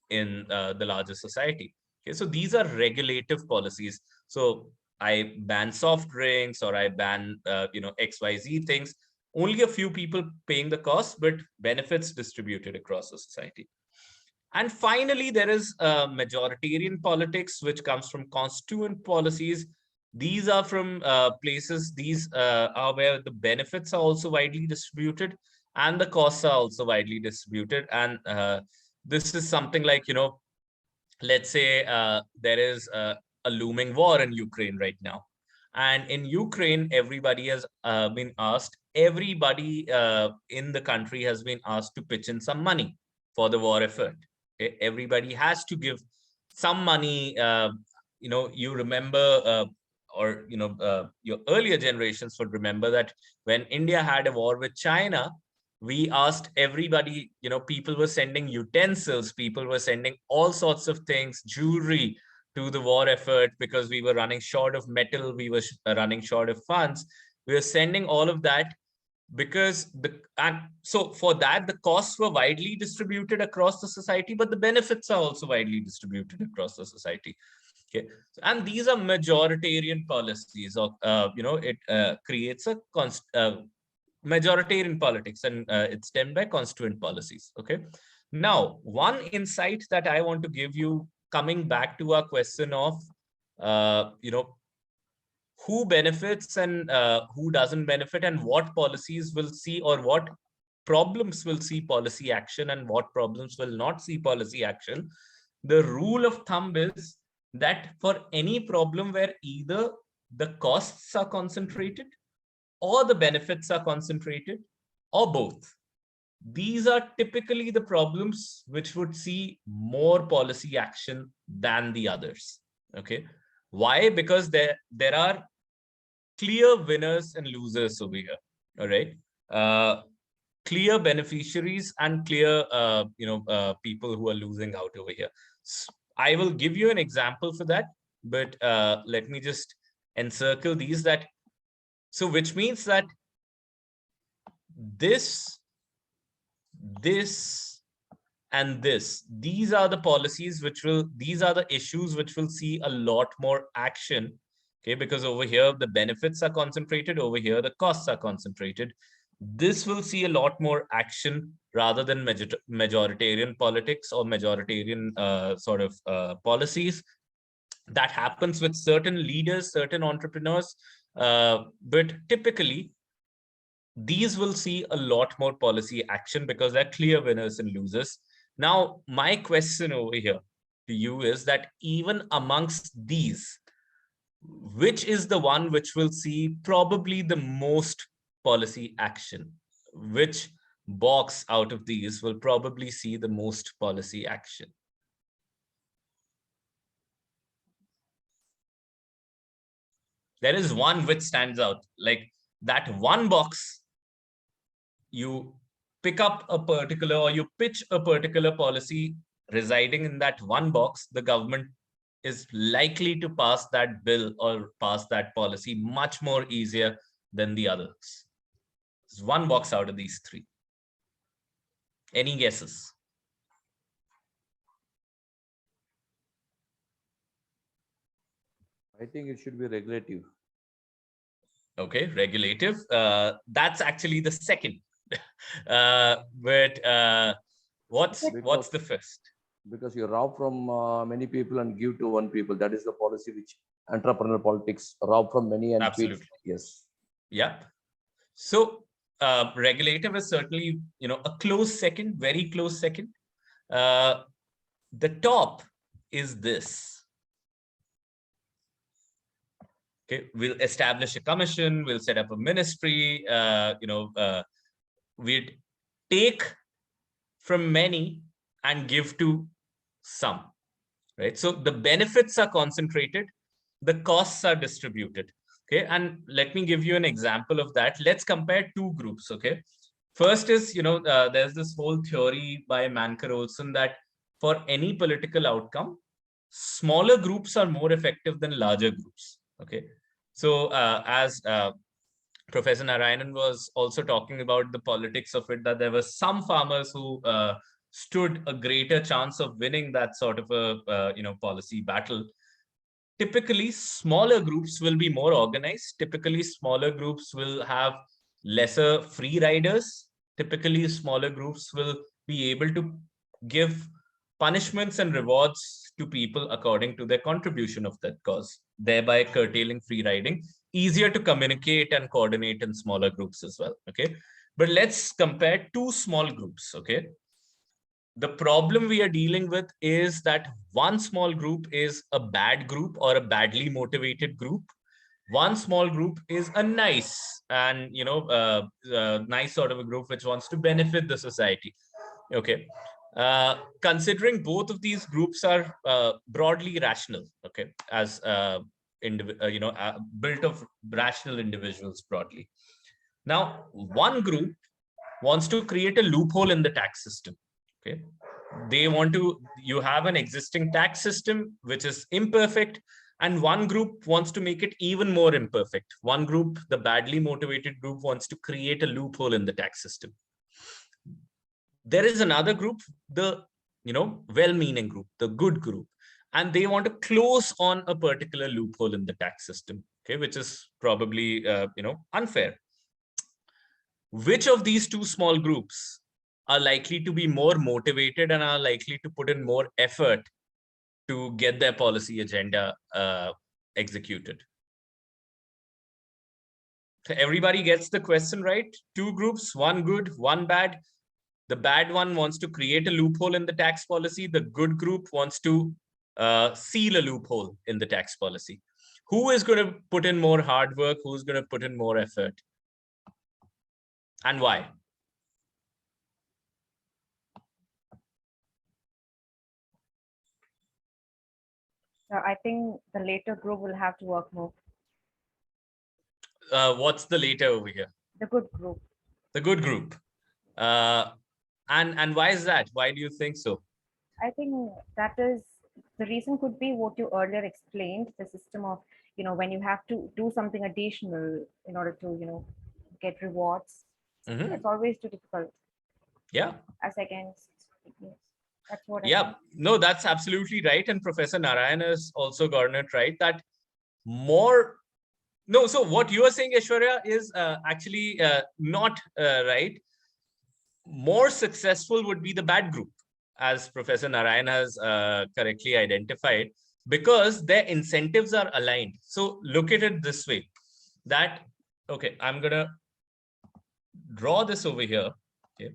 in the larger society. Okay, so these are regulative policies. So I ban soft drinks, or I ban, XYZ things. Only a few people paying the cost, but benefits distributed across the society. And finally, there is majoritarian politics, which comes from constituent policies. These are from places, these are where the benefits are also widely distributed and the costs are also widely distributed. And this is something like, let's say there is a looming war in Ukraine right now. And in Ukraine, everybody has been asked, everybody in the country has been asked to pitch in some money for the war effort. Okay? Everybody has to give some money. You remember, your earlier generations would remember that when India had a war with China, we asked everybody, people were sending utensils, people were sending all sorts of things, jewelry, to the war effort, because we were running short of metal, we were running short of funds. We were sending all of that because so for that, the costs were widely distributed across the society, but the benefits are also widely distributed across the society. Okay, and these are majoritarian policies, or it creates a majoritarian politics, and it's stemmed by constituent policies. Okay, now one insight that I want to give you, coming back to our question of who benefits and who doesn't benefit, and what policies will see, or what problems will see policy action and what problems will not see policy action. The rule of thumb is that for any problem where either the costs are concentrated or the benefits are concentrated, or both, these are typically the problems which would see more policy action than the others. Okay, why? Because there are clear winners and losers over here. All right, clear beneficiaries and clear people who are losing out over here. So I will give you an example for that, but let me just encircle these. That so which means that this and this, these are the policies which will, these are the issues which will see a lot more action. Okay, because over here the benefits are concentrated, over here the costs are concentrated. This will see a lot more action rather than majoritarian politics or majoritarian policies. That happens with certain leaders, certain entrepreneurs, but typically these will see a lot more policy action because they're clear winners and losers. Now, my question over here to you is that even amongst these, which is the one which will see probably the most policy action? Which box out of these will probably see the most policy action? There is one which stands out, like that one box. You pick up a particular, or you pitch a particular policy residing in that one box, the government is likely to pass that bill or pass that policy much more easier than the others. It's one box out of these three. Any guesses? I think it should be regulative. Okay, regulative. That's actually the second. But what's the first? Because you rob from many people and give to one people. That is the policy which entrepreneurial politics rob from many and Absolutely. feed. Yes. Yeah. So regulative is certainly, a close second, very close second. The top is this. Okay, we'll establish a commission, we'll set up a ministry, we'd take from many and give to some, right? So the benefits are concentrated, the costs are distributed. Okay, and let me give you an example of that. Let's compare two groups. Okay, First is, there's this whole theory by Manker Olson that for any political outcome, smaller groups are more effective than larger groups. Okay. So as Professor Narayanan was also talking about the politics of it, that there were some farmers who stood a greater chance of winning that sort of a policy battle. Typically, smaller groups will be more organized. Typically, smaller groups will have lesser free riders. Typically, smaller groups will be able to give punishments and rewards to people according to their contribution of that cause, thereby curtailing free riding. Easier to communicate and coordinate in smaller groups as well. Okay, but let's compare two small groups. Okay, the problem we are dealing with is that one small group is a bad group or a badly motivated group. One small group is a nice and nice sort of a group which wants to benefit the society. Okay, considering both of these groups are broadly rational. Okay, as built of rational individuals broadly. Now, one group wants to create a loophole in the tax system. Okay, you have an existing tax system which is imperfect, and one group wants to make it even more imperfect. One group, the badly motivated group, wants to create a loophole in the tax system. There is another group, the well-meaning group, the good group, and they want to close on a particular loophole in the tax system, okay, which is probably unfair. Which of these two small groups are likely to be more motivated and are likely to put in more effort to get their policy agenda executed? So everybody gets the question right? Two groups, one good, one bad. The bad one wants to create a loophole in the tax policy. The good group wants to seal a loophole in the tax policy. Who is going to put in more hard work? Who's going to put in more effort? And why? I think the later group will have to work more. What's the later over here? The good group. The good group. And why is that? Why do you think so? I think that is the reason could be what you earlier explained, the system of, when you have to do something additional in order to, get rewards. It's always too difficult. Yeah. As against, yes. That's what no, that's absolutely right. And Professor Narayan has also gotten it right that more. No, so what you are saying, Aishwarya, is actually not right. More successful would be the bad group, as Professor Narayan has correctly identified, because their incentives are aligned. So look at it this way, that, okay, I'm going to draw this over here. Okay.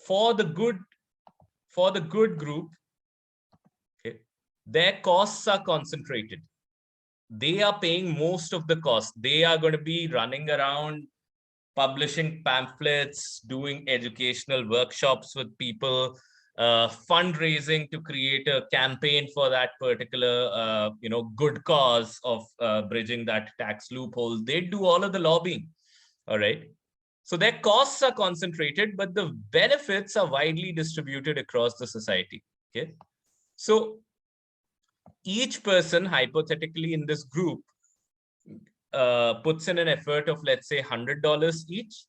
For the good group, okay, their costs are concentrated. They are paying most of the cost. They are going to be running around, publishing pamphlets, doing educational workshops with people, fundraising to create a campaign for that particular, good cause of bridging that tax loophole. They do all of the lobbying. All right. So their costs are concentrated, but the benefits are widely distributed across the society. Okay. So each person, hypothetically, in this group puts in an effort of, let's say, $100 each.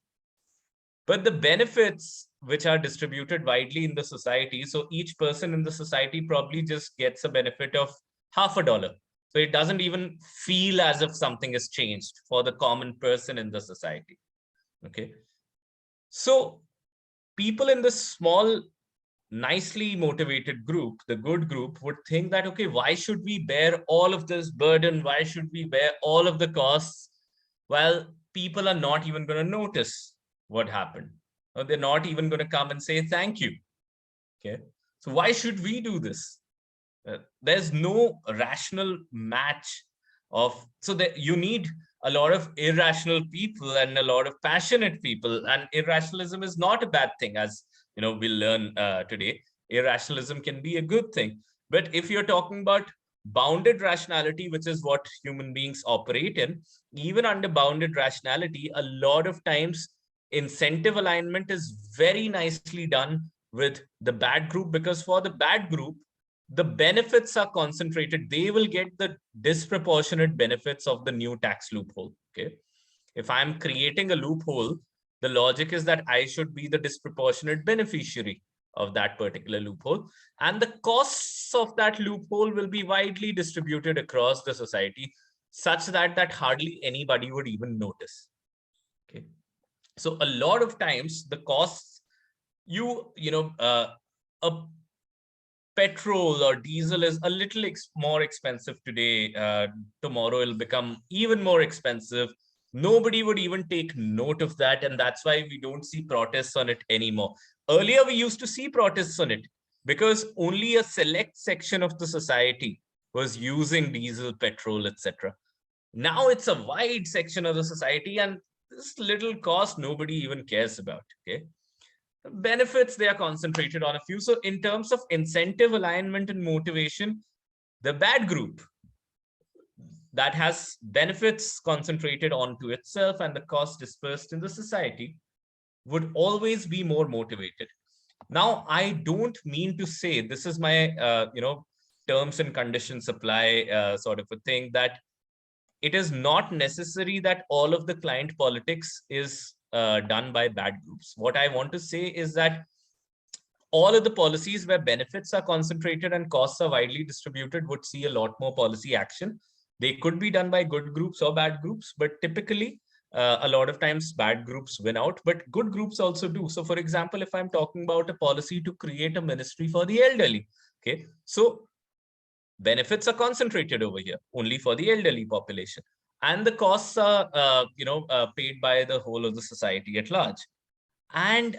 But the benefits which are distributed widely in the society, so each person in the society probably just gets a benefit of $50. So it doesn't even feel as if something has changed for the common person in the society. Okay. So people in this small, nicely motivated group, the good group, would think that, okay, why should we bear all of this burden? Why should we bear all of the costs? Well, people are not even going to notice what happened. Or they're not even going to come and say thank you. Okay. So why should we do this? There's no rational match of, so that you need a lot of irrational people and a lot of passionate people, and irrationalism is not a bad thing, as we'll learn today. Irrationalism can be a good thing, but if you're talking about bounded rationality, which is what human beings operate in, even under bounded rationality, a lot of times incentive alignment is very nicely done with the bad group, because for the bad group, the benefits are concentrated. They will get the disproportionate benefits of the new tax loophole. Okay. If I'm creating a loophole, the logic is that I should be the disproportionate beneficiary of that particular loophole. And the costs of that loophole will be widely distributed across the society, such that hardly anybody would even notice. Okay. So a lot of times the costs, a petrol or diesel is a little more expensive today. Tomorrow it'll become even more expensive. Nobody would even take note of that. And that's why we don't see protests on it anymore. Earlier, we used to see protests on it because only a select section of the society was using diesel, petrol, etc. Now it's a wide section of the society, and this little cost nobody even cares about. Okay. Benefits, they are concentrated on a few. So in terms of incentive alignment and motivation, the bad group that has benefits concentrated onto itself and the cost dispersed in the society would always be more motivated. Now, I don't mean to say, this is my terms and conditions apply sort of a thing, that it is not necessary that all of the client politics is done by bad groups. What I want to say is that all of the policies where benefits are concentrated and costs are widely distributed would see a lot more policy action. They could be done by good groups or bad groups, but typically a lot of times bad groups win out, but good groups also do. So for example, if I'm talking about a policy to create a ministry for the elderly, okay, so benefits are concentrated over here only for the elderly population, and the costs are paid by the whole of the society at large. And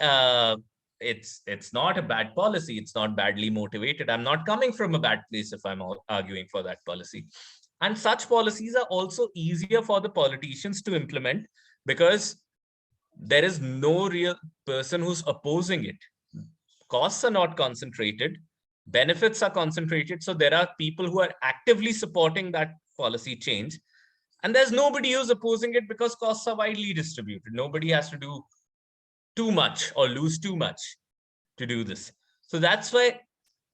it's not a bad policy. It's not badly motivated. I'm not coming from a bad place if I'm arguing for that policy. And such policies are also easier for the politicians to implement because there is no real person who's opposing it. Costs are not concentrated. Benefits are concentrated. So there are people who are actively supporting that policy change. And there's nobody who's opposing it because costs are widely distributed. Nobody has to do too much or lose too much to do this. So that's why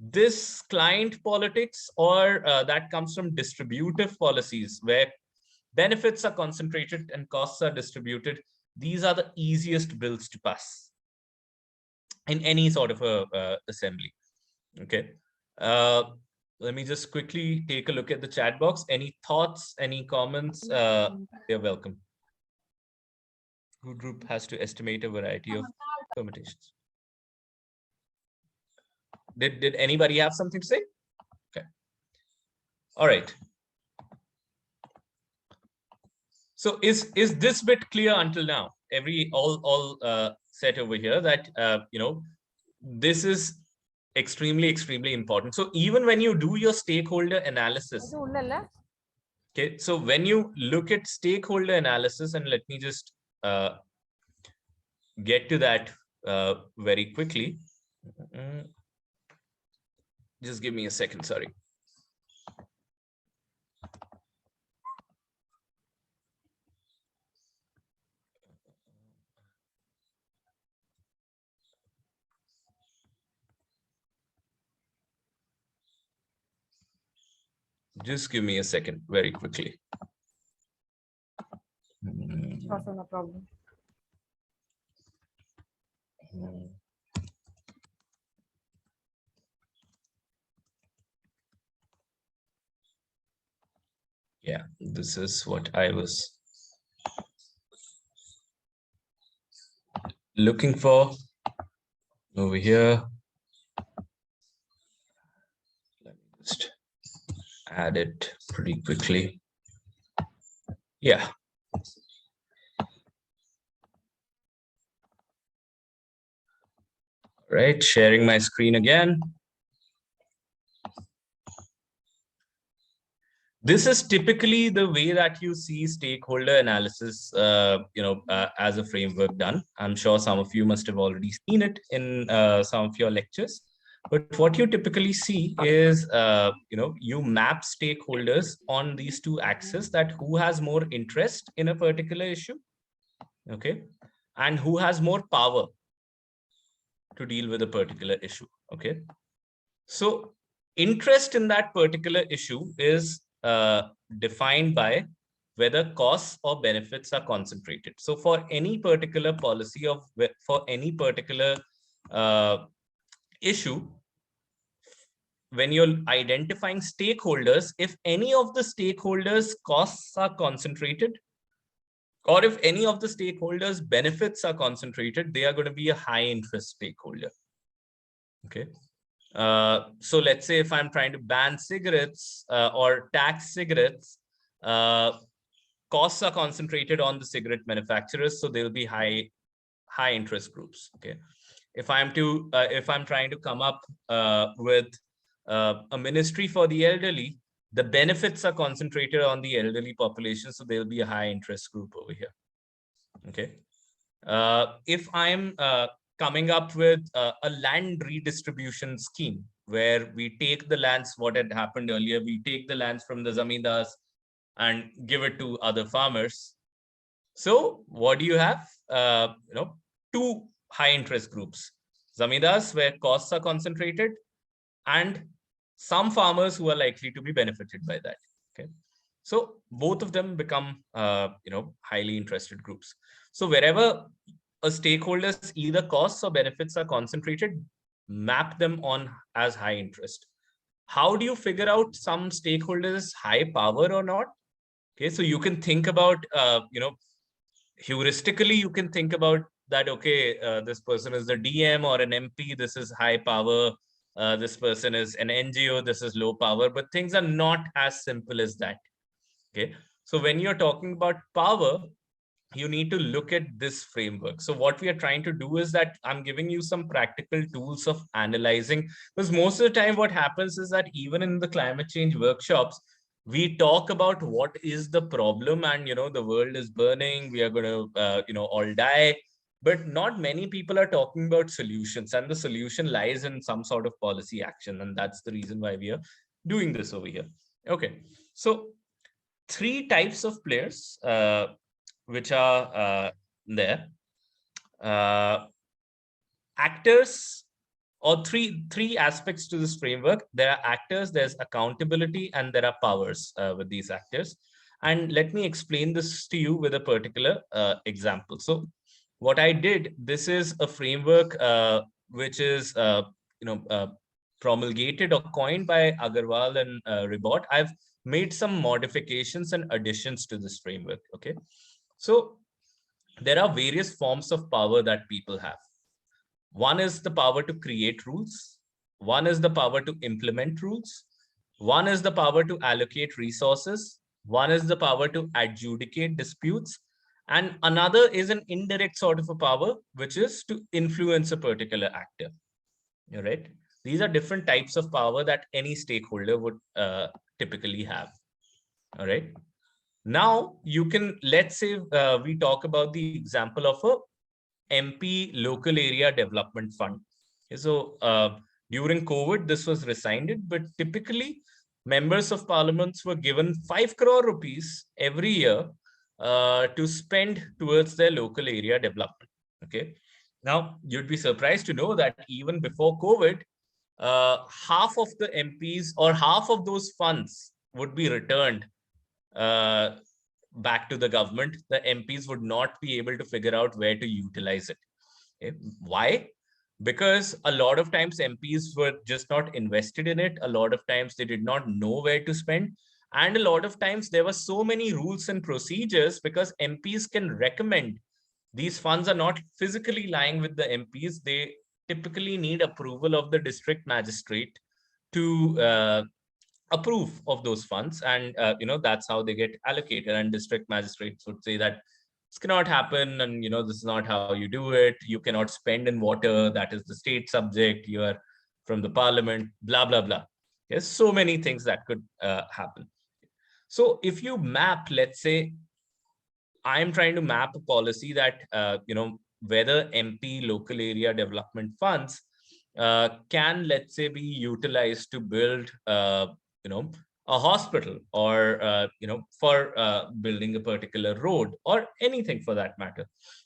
this client politics, or that comes from distributive policies where benefits are concentrated and costs are distributed. These are the easiest bills to pass in any sort of a assembly. Okay. Let me just quickly take a look at the chat box. Any thoughts, any comments? You're welcome. Good group has to estimate a variety of permutations. Did anybody have something to say? Okay. All right. So is this bit clear until now? All set over here that this is extremely important. So even when you do your stakeholder analysis, okay, so when you look at stakeholder analysis, and let me just get to that very quickly. Just give me a second, sorry. Just give me a second, very quickly. Also no problem. Yeah, this is what I was looking for over here. Let me just add it pretty quickly. Yeah. Right, sharing my screen again. This is typically the way that you see stakeholder analysis, as a framework done. I'm sure some of you must have already seen it in some of your lectures. But what you typically see is, you map stakeholders on these two axes, that who has more interest in a particular issue, okay, and who has more power to deal with a particular issue, okay. So interest in that particular issue is defined by whether costs or benefits are concentrated. So for any particular policy for any particular issue, when you're identifying stakeholders, if any of the stakeholders' costs are concentrated, or if any of the stakeholders' benefits are concentrated, they are going to be a high interest stakeholder. Okay. So let's say if I'm trying to ban cigarettes or tax cigarettes, costs are concentrated on the cigarette manufacturers, so they'll be high interest groups. Okay. If I'm trying to come up with a ministry for the elderly, the benefits are concentrated on the elderly population, so there'll be a high interest group over here. Okay. If I'm coming up with a land redistribution scheme where we take the lands, what had happened earlier, we take the lands from the zamindars and give it to other farmers. So what do you have? Two high interest groups: zamindars, where costs are concentrated, and some farmers who are likely to be benefited by that. Okay, so both of them become highly interested groups. So wherever a stakeholder's either costs or benefits are concentrated, map them on as high interest. How do you figure out some stakeholders high power or not? Okay, so you can think about heuristically, you can think about that. Okay, this person is the DM or an MP, this is high power. This person is an NGO, this is low power, but things are not as simple as that. Okay, so when you're talking about power, you need to look at this framework. So what we are trying to do is that I'm giving you some practical tools of analyzing, because most of the time what happens is that even in the climate change workshops, we talk about what is the problem, and the world is burning, we are going to all die. But not many people are talking about solutions, and the solution lies in some sort of policy action. And that's the reason why we are doing this over here. Okay, so 3 types of players which are there. Actors, or three aspects to this framework. There are actors, there's accountability, and there are powers with these actors. And let me explain this to you with a particular example. So what I did, this is a framework which is promulgated or coined by Agarwal and Ribot. I've made some modifications and additions to this framework. Okay, so there are various forms of power that people have. One is the power to create rules. One is the power to implement rules. One is the power to allocate resources. One is the power to adjudicate disputes. And another is an indirect sort of a power, which is to influence a particular actor. All right. These are different types of power that any stakeholder would typically have. All right. Now you can, let's say we talk about the example of a MP local area development fund. So during COVID, this was rescinded, but typically members of parliaments were given 5 crore rupees every year to spend towards their local area development. Okay. Now you'd be surprised to know that even before COVID, half of the MPs or half of those funds would be returned back to the government. The MPs would not be able to figure out where to utilize it. Okay. Why? Because a lot of times MPs were just not invested in it. A lot of times they did not know where to spend. And a lot of times there were so many rules and procedures, because MPs can recommend. These funds are not physically lying with the MPs. They typically need approval of the district magistrate to approve of those funds, and that's how they get allocated. And district magistrates would say that this cannot happen, and this is not how you do it. You cannot spend in water, that is the state subject, you are from the parliament, blah blah blah. There's so many things that could happen. So if you map, let's say I'm trying to map a policy that whether MP local area development funds can, let's say, be utilized to build, a hospital, or for building a particular road, or anything for that matter.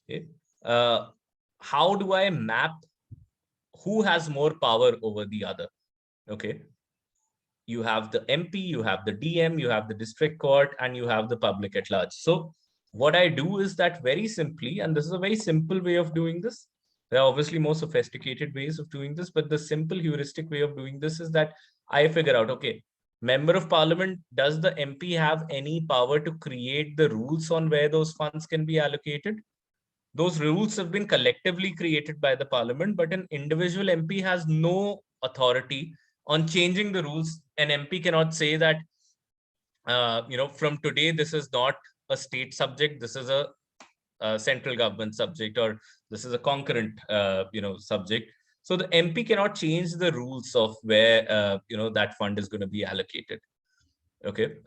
Okay? How do I map who has more power over the other? Okay, you have the MP, you have the DM, you have the district court, and you have the public at large. So what I do is that, very simply, and this is a very simple way of doing this. There are obviously more sophisticated ways of doing this, but the simple heuristic way of doing this is that I figure out, okay, member of parliament, does the MP have any power to create the rules on where those funds can be allocated? Those rules have been collectively created by the parliament, but an individual MP has no authority on changing the rules. An MP cannot say that, from today, this is not a state subject, this is a central government subject, or this is a concurrent, subject. So the MP cannot change the rules of where, that fund is going to be allocated. Okay.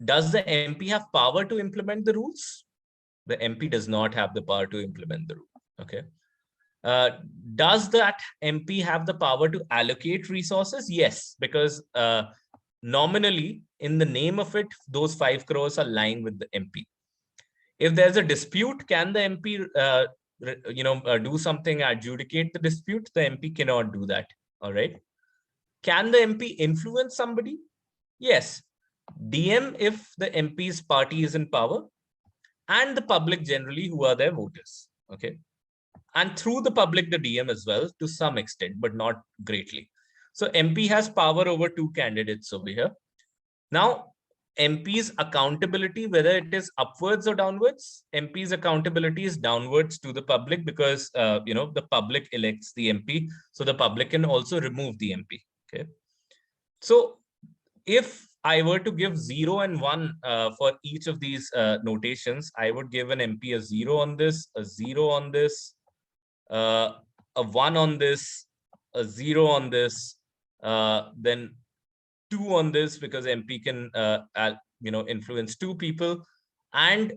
Does the MP have power to implement the rules? The MP does not have the power to implement the rule. Okay. Does that MP have the power to allocate resources? Yes, because nominally, in the name of it, those 5 crores are lying with the MP. If there's a dispute, can the MP, do something, adjudicate the dispute? The MP cannot do that. All right. Can the MP influence somebody? Yes. DM, if the MP's party is in power, and the public generally, who are their voters. Okay. And through the public, the DM as well, to some extent, but not greatly. So MP has power over 2 candidates over here. Now, MP's accountability, whether it is upwards or downwards, MP's accountability is downwards to the public, because the public elects the MP, so the public can also remove the MP. Okay. So if I were to give 0 and 1 for each of these notations, I would give an MP a 0 on this, a 0 on this, a 1 on this, a 0 on this, then 2 on this, because MP can influence 2 people, and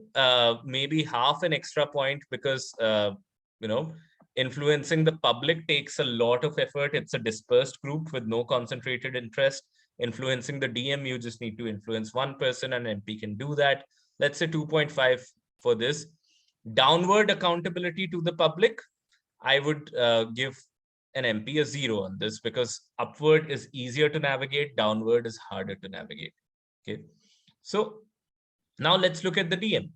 maybe half an extra point, because influencing the public takes a lot of effort. It's a dispersed group with no concentrated interest. Influencing the DM, you just need to influence 1 person, and MP can do that. Let's say 2.5 for this. Downward accountability to the public, I would give an MP a 0 on this, because upward is easier to navigate, downward is harder to navigate. Okay. So now let's look at the DM.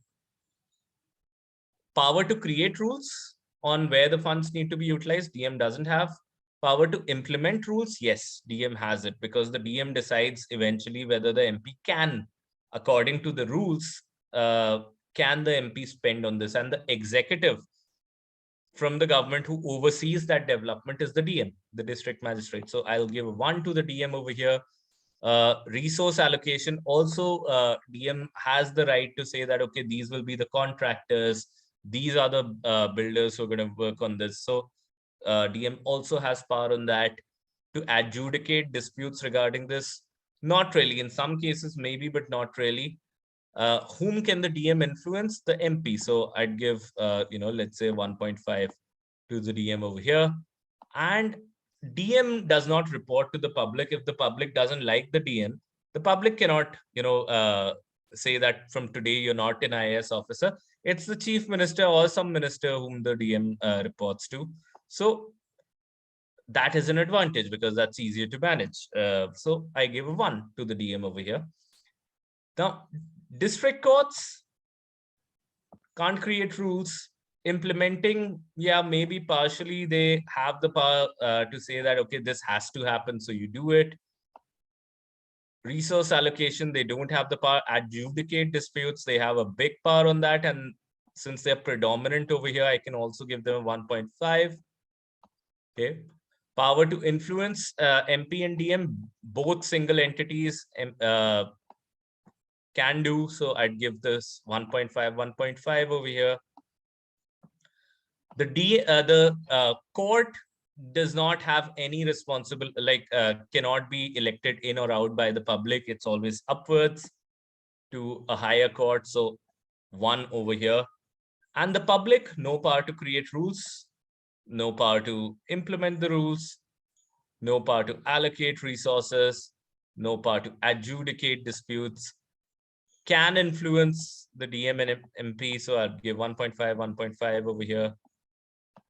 Power to create rules on where the funds need to be utilized, DM doesn't have. Power to implement rules, yes, DM has it, because the DM decides eventually whether the MP can, according to the rules, can the MP spend on this. And the executive from the government who oversees that development is the DM, the district magistrate. So I'll give 1 to the DM over here. Resource allocation, also DM has the right to say that, okay, these will be the contractors, these are the builders who are going to work on this. So DM also has power on that. To adjudicate disputes regarding this, not really. In some cases, maybe, but not really. Whom can the DM influence? The MP. So I'd give, let's say 1.5 to the DM over here. And DM does not report to the public. If the public doesn't like the DM, the public cannot, say that from today you're not an IAS officer. It's the chief minister or some minister whom the DM reports to. So that is an advantage, because that's easier to manage. So I give a 1 to the DM over here. Now, district courts can't create rules. Implementing, yeah, maybe partially they have the power to say that, okay, this has to happen, so you do it. Resource allocation, they don't have the power. Adjudicate disputes, they have a big power on that. And since they're predominant over here, I can also give them a 1.5. Okay. Power to influence, MP and DM, both single entities can do. So I'd give this 1.5, 1.5 over here. The court does not have any responsible, cannot be elected in or out by the public. It's always upwards to a higher court. So 1 over here. And the public, no power to create rules. no power to implement the rules, no power to allocate resources, no power to adjudicate disputes, can influence the DM and MP. So I'll give 1.5, 1.5 over here.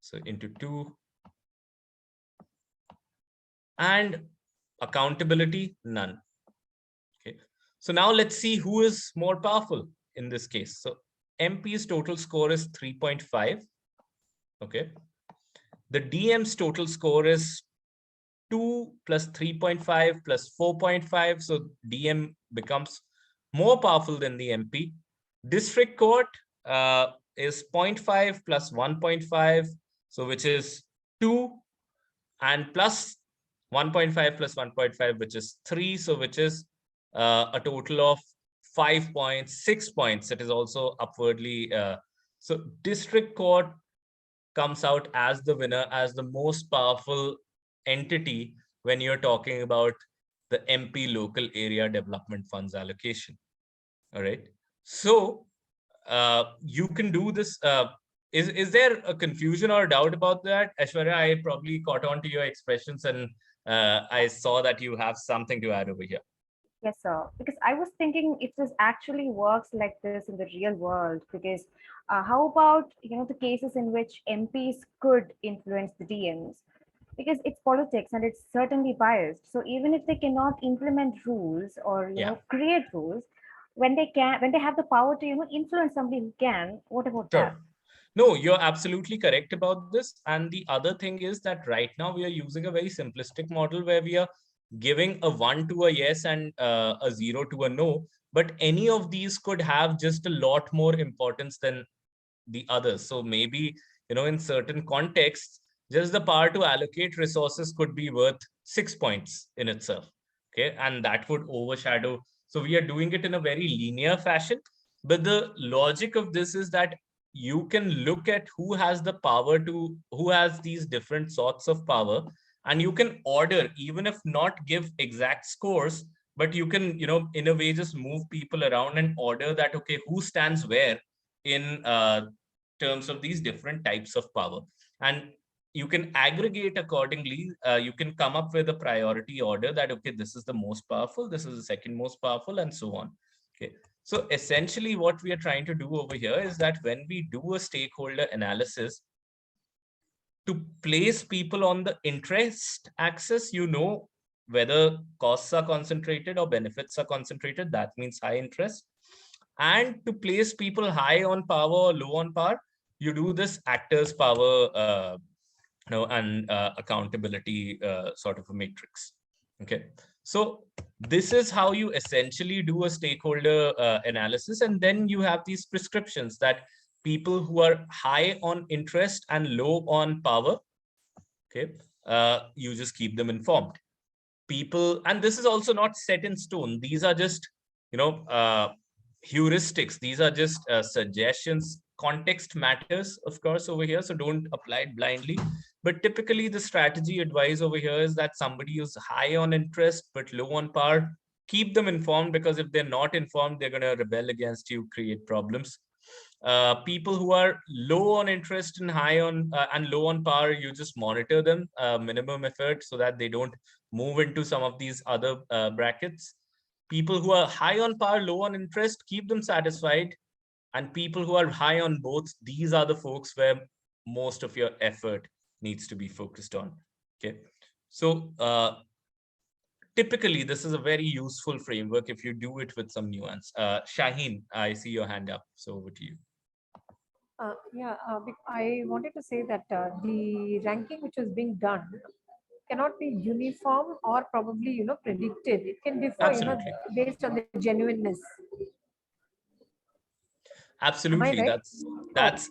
So into 2. And accountability, none. Okay. So now let's see who is more powerful in this case. So MP's total score is 3.5. Okay. The DM's total score is 2 plus 3.5 plus 4.5. So DM becomes more powerful than the MP. District Court is 0.5 plus 1.5. So which is 2, and plus 1.5 plus 1.5, which is 3. So which is a total of 5.6 points. It is also upwardly. So District Court comes out as the winner, as the most powerful entity when you're talking about the MP local area development funds allocation. All right. So you can do this. Is there a confusion or a doubt about that? Aishwarya, I probably caught on to your expressions, and I saw that you have something to add over here. Yes, sir. Because I was thinking if this actually works like this in the real world, because how about, the cases in which MPs could influence the DMs? Because it's politics and it's certainly biased. So even if they cannot implement rules or, create rules, when they have the power to, influence somebody who can, what about that? No, you're absolutely correct about this. And the other thing is that right now we are using a very simplistic model where we are giving a 1 to a yes and a 0 to a no. But any of these could have just a lot more importance than the others. So maybe, in certain contexts, just the power to allocate resources could be worth 6 points in itself. Okay. And that would overshadow. So we are doing it in a very linear fashion. But the logic of this is that you can look at who has the power who has these different sorts of power, and you can order, even if not give exact scores, but you can, in a way just move people around and order that, okay, who stands where in terms of these different types of power. And you can aggregate accordingly. You can come up with a priority order that, okay, this is the most powerful, this is the second most powerful, and so on. Okay. So essentially what we are trying to do over here is that when we do a stakeholder analysis, to place people on the interest axis, whether costs are concentrated or benefits are concentrated, that means high interest. And to place people high on power or low on power, you do this actors power and accountability sort of a matrix. Okay. So this is how you essentially do a stakeholder analysis. And then you have these prescriptions that people who are high on interest and low on power, okay, you just keep them informed. People, and this is also not set in stone. These are just, heuristics. These are just suggestions. Context matters, of course, over here. So don't apply it blindly. But typically the strategy advice over here is that somebody who's high on interest but low on power, keep them informed, because if they're not informed, they're going to rebel against you, create problems. People who are low on interest and high on and low on power, you just monitor them, minimum effort, so that they don't move into some of these other brackets. People who are high on power, low on interest, keep them satisfied. And people who are high on both, these are the folks where most of your effort needs to be focused on. Okay. So typically, this is a very useful framework if you do it with some nuance. Shaheen, I see your hand up. So over to you. I wanted to say that the ranking which is being done cannot be uniform or probably, predicted. It can differ, based on the genuineness. Absolutely. Right? That's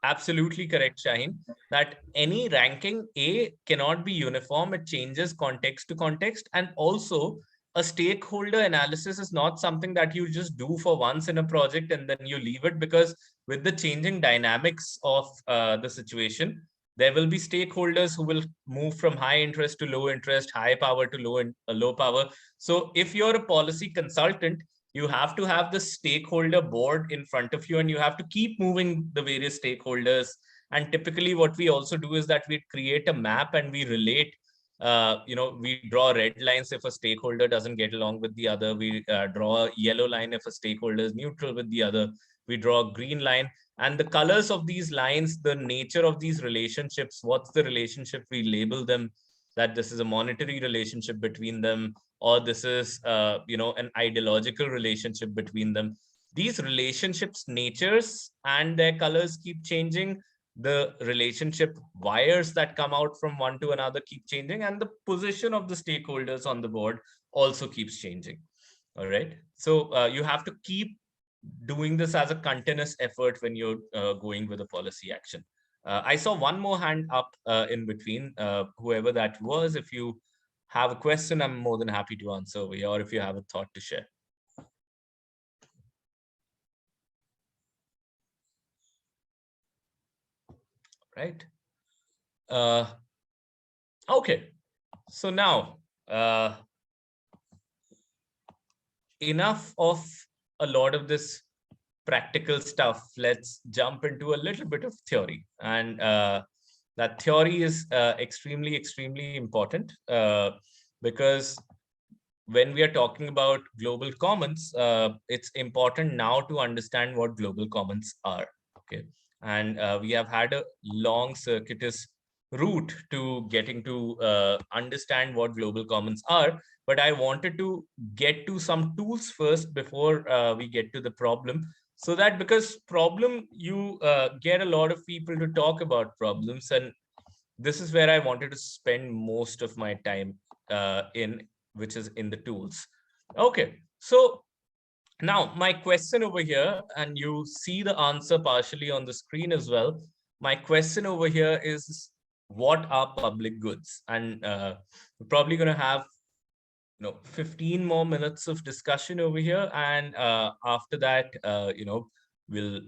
absolutely correct, Shaheen, that any ranking cannot be uniform. It changes context to context. And also a stakeholder analysis is not something that you just do for once in a project and then you leave it, because with the changing dynamics of the situation, there will be stakeholders who will move from high interest to low interest, high power to low power. So if you're a policy consultant, you have to have the stakeholder board in front of you, and you have to keep moving the various stakeholders And typically what we also do is that we create a map and we relate, we draw red lines if a stakeholder doesn't get along with the other. We draw a yellow line if a stakeholder is neutral with the other. We draw a green line. And the colors of these lines, the nature of these relationships, what's the relationship, we label them, that this is a monetary relationship between them, or this is, an ideological relationship between them. These relationships, natures, and their colors keep changing. The relationship wires that come out from one to another keep changing, and the position of the stakeholders on the board also keeps changing. All right. So you have to keep doing this as a continuous effort when you're going with a policy action. I saw one more hand up in between, whoever that was. If you have a question, I'm more than happy to answer over here, or if you have a thought to share. Right. Okay. So now, enough of a lot of this practical stuff. Let's jump into a little bit of theory. And that theory is extremely, extremely important because when we are talking about global commons, it's important now to understand what global commons are. Okay. And we have had a long circuitous route to getting to understand what global commons are. But I wanted to get to some tools first before we get to the problem. So that because problem, you get a lot of people to talk about problems. And this is where I wanted to spend most of my time which is in the tools. Okay, so now my question over here, and you see the answer partially on the screen as well. My question over here is, what are public goods? And we're probably going to have 15 more minutes of discussion over here. And after that, we'll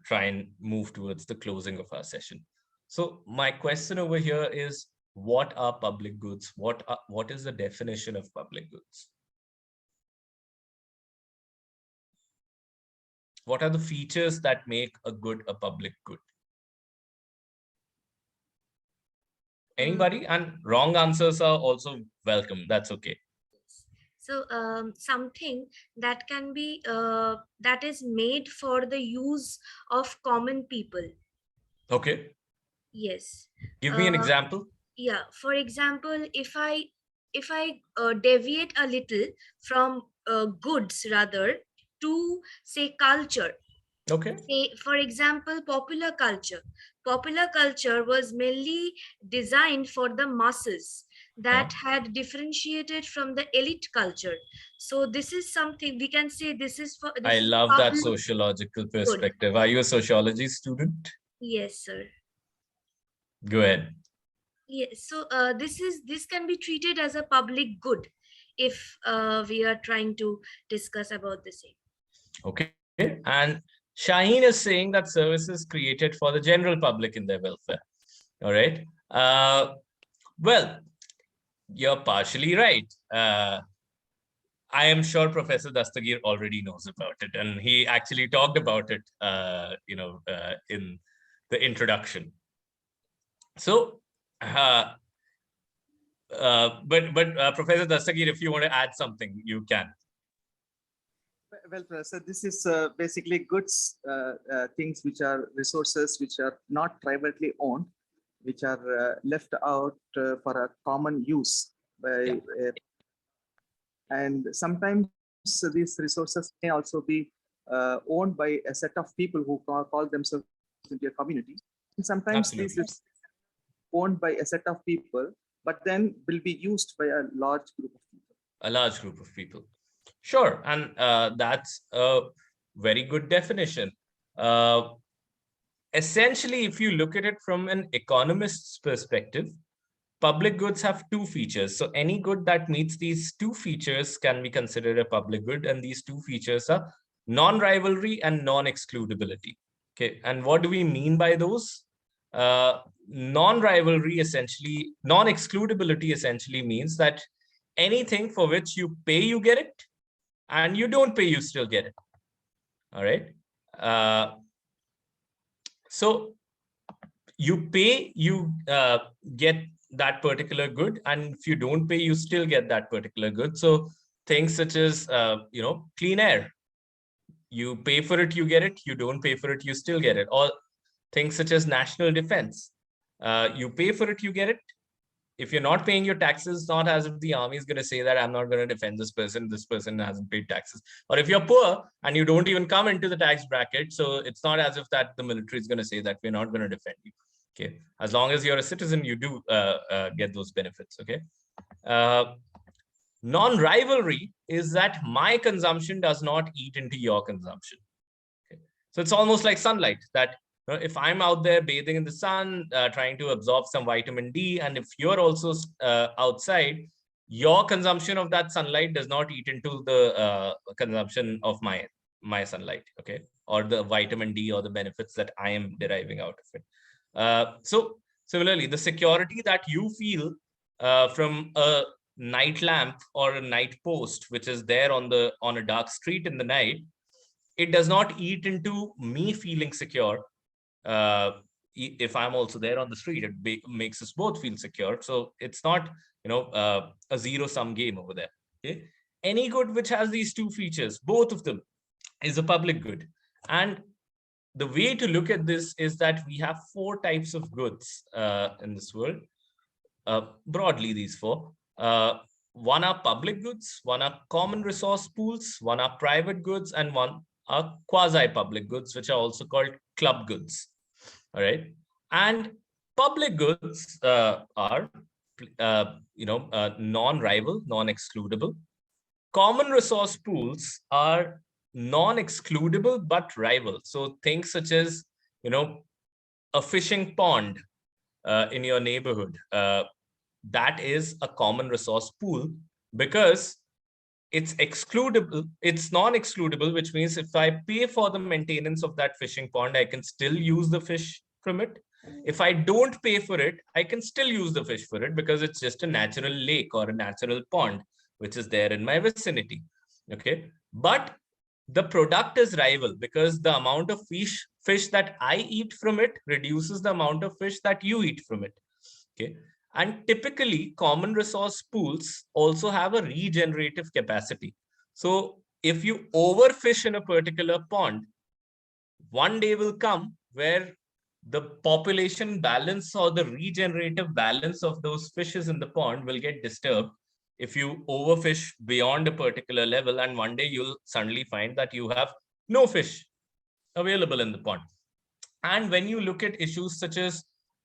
try and move towards the closing of our session. So my question over here is, what are public goods? What is the definition of public goods? What are the features that make a good a public good? Anybody? And wrong answers are also welcome. That's okay. So something that can be that is made for the use of common people. Okay. Yes. Give me an example. Yeah. For example, if I deviate a little from goods rather to say culture. Okay. Say, for example, popular culture. Popular culture was mainly designed for the masses that had differentiated from the elite culture. So this is something we can say this is for. This I is love that sociological perspective. Are you a sociology student? Yes, sir. Go ahead. Yes. So this can be treated as a public good if we are trying to discuss about the same. Okay. And Shaheen is saying that services created for the general public in their welfare. All right. Well, you're partially right. I am sure Professor Dastagir already knows about it, and he actually talked about it, in the introduction. So, but Professor Dastagir, if you want to add something, you can. Well, Professor, this is basically goods, things which are resources which are not privately owned, which are left out for a common use by. And sometimes these resources may also be owned by a set of people who call themselves into a community. And sometimes these resources are owned by a set of people, but then will be used by a large group of people. A large group of people. Sure. And that's a very good definition. Essentially, if you look at it from an economist's perspective, public goods have two features. So any good that meets these two features can be considered a public good. And these two features are non-rivalry and non-excludability. Okay. And what do we mean by those? Non-rivalry essentially, non-excludability essentially means that anything for which you pay, you get it. And you don't pay, you still get it. All right. So you pay, you get that particular good, and if you don't pay, you still get that particular good. So things such as clean air, you pay for it, you get it. You don't pay for it, you still get it. Or things such as national defense, you pay for it, you get it. If you're not paying your taxes, not as if the army is going to say that I'm not going to defend this person hasn't paid taxes. Or if you're poor and you don't even come into the tax bracket, so it's not as if that the military is going to say that we're not going to defend you. Okay, as long as you're a citizen, you do get those benefits. Okay, non-rivalry is that my consumption does not eat into your consumption. Okay, so it's almost like sunlight, that if I'm out there bathing in the sun, trying to absorb some vitamin D, and if you're also outside, your consumption of that sunlight does not eat into the consumption of my sunlight, okay, or the vitamin D or the benefits that I am deriving out of it. So similarly, the security that you feel from a night lamp or a night post, which is there on a dark street in the night, it does not eat into me feeling secure. If I'm also there on the street, it makes us both feel secure. So it's not, a zero-sum game over there. Okay, any good which has these two features, both of them, is a public good. And the way to look at this is that we have 4 types of goods in this world. Broadly, these 4. One are public goods, one are common resource pools, one are private goods, and one are quasi-public goods, which are also called club goods. All right, and public goods are non-rival, non-excludable. Common resource pools are non-excludable but rival. So things such as a fishing pond in your neighborhood, that is a common resource pool because it's excludable, it's non-excludable, which means if I pay for the maintenance of that fishing pond, I can still use the fish from it. If I don't pay for it, I can still use the fish for it because it's just a natural lake or a natural pond, which is there in my vicinity. Okay, but the product is rival because the amount of fish that I eat from it reduces the amount of fish that you eat from it. Okay, and typically common resource pools also have a regenerative capacity. So if you overfish in a particular pond, one day will come where the population balance or the regenerative balance of those fishes in the pond will get disturbed if you overfish beyond a particular level, and one day you'll suddenly find that you have no fish available in the pond. And when you look at issues such as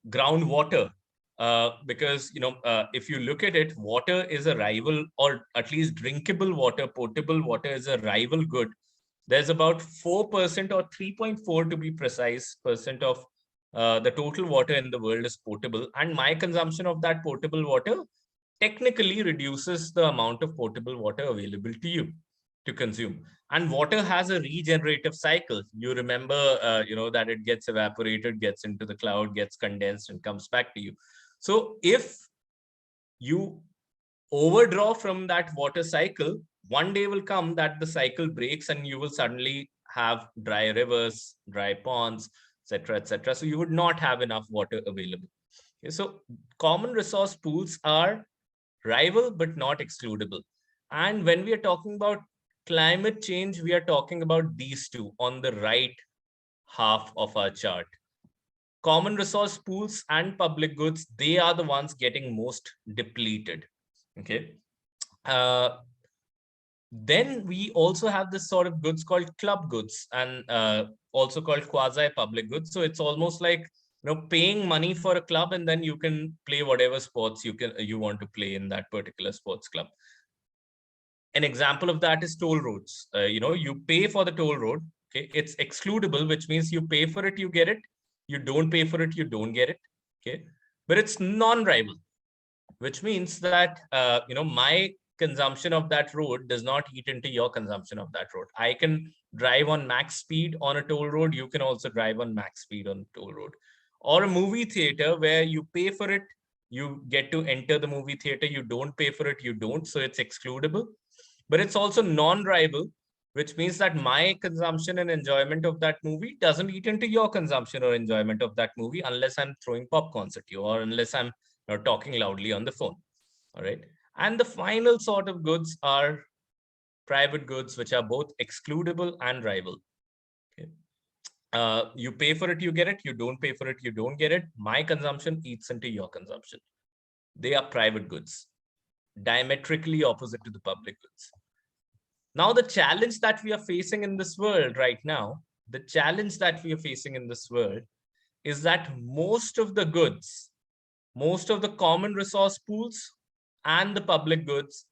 groundwater, because if you look at it, water is a rival, or at least drinkable water, potable water is a rival good. There's about 4% or 3.4 to be precise percent of the total water in the world is potable, and my consumption of that potable water technically reduces the amount of potable water available to you to consume. And water has a regenerative cycle. You remember, that it gets evaporated, gets into the cloud, gets condensed, and comes back to you. So if you overdraw from that water cycle, one day will come that the cycle breaks and you will suddenly have dry rivers, dry ponds, etc., etc. So you would not have enough water available. Okay, so common resource pools are rival but not excludable. And when we are talking about climate change, we are talking about these two on the right half of our chart. Common resource pools and public goods, they are the ones getting most depleted. Okay. Then we also have this sort of goods called club goods, and also called quasi-public goods. So it's almost like paying money for a club, and then you can play whatever sports you want to play in that particular sports club. An example of that is toll roads. You pay for the toll road. Okay, it's excludable, which means you pay for it, you get it. You don't pay for it, you don't get it. Okay, but it's non-rival, which means that my consumption of that road does not eat into your consumption of that road. I can drive on max speed on a toll road. You can also drive on max speed on a toll road. Or a movie theater where you pay for it, you get to enter the movie theater. You don't pay for it, you don't. So it's excludable. But it's also non-rival, which means that my consumption and enjoyment of that movie doesn't eat into your consumption or enjoyment of that movie unless I'm throwing popcorns at you or unless I'm talking loudly on the phone. All right. And the final sort of goods are private goods, which are both excludable and rival. Okay. You pay for it, you get it. You don't pay for it, you don't get it. My consumption eats into your consumption. They are private goods, diametrically opposite to the public goods. Now, the challenge that we are facing in this world right now, is that most of the goods, most of the common resource pools and the public goods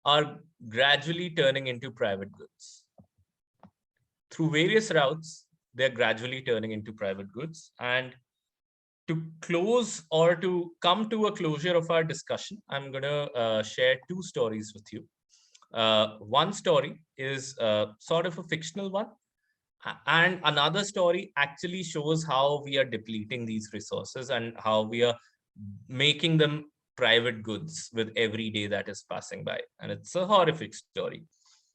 are gradually turning into private goods. Through various routes, they're gradually turning into private goods. And to close or to come to a closure of our discussion, I'm going to share two stories with you. One story is sort of a fictional one. And another story actually shows how we are depleting these resources and how we are making them private goods with every day that is passing by. And it's a horrific story.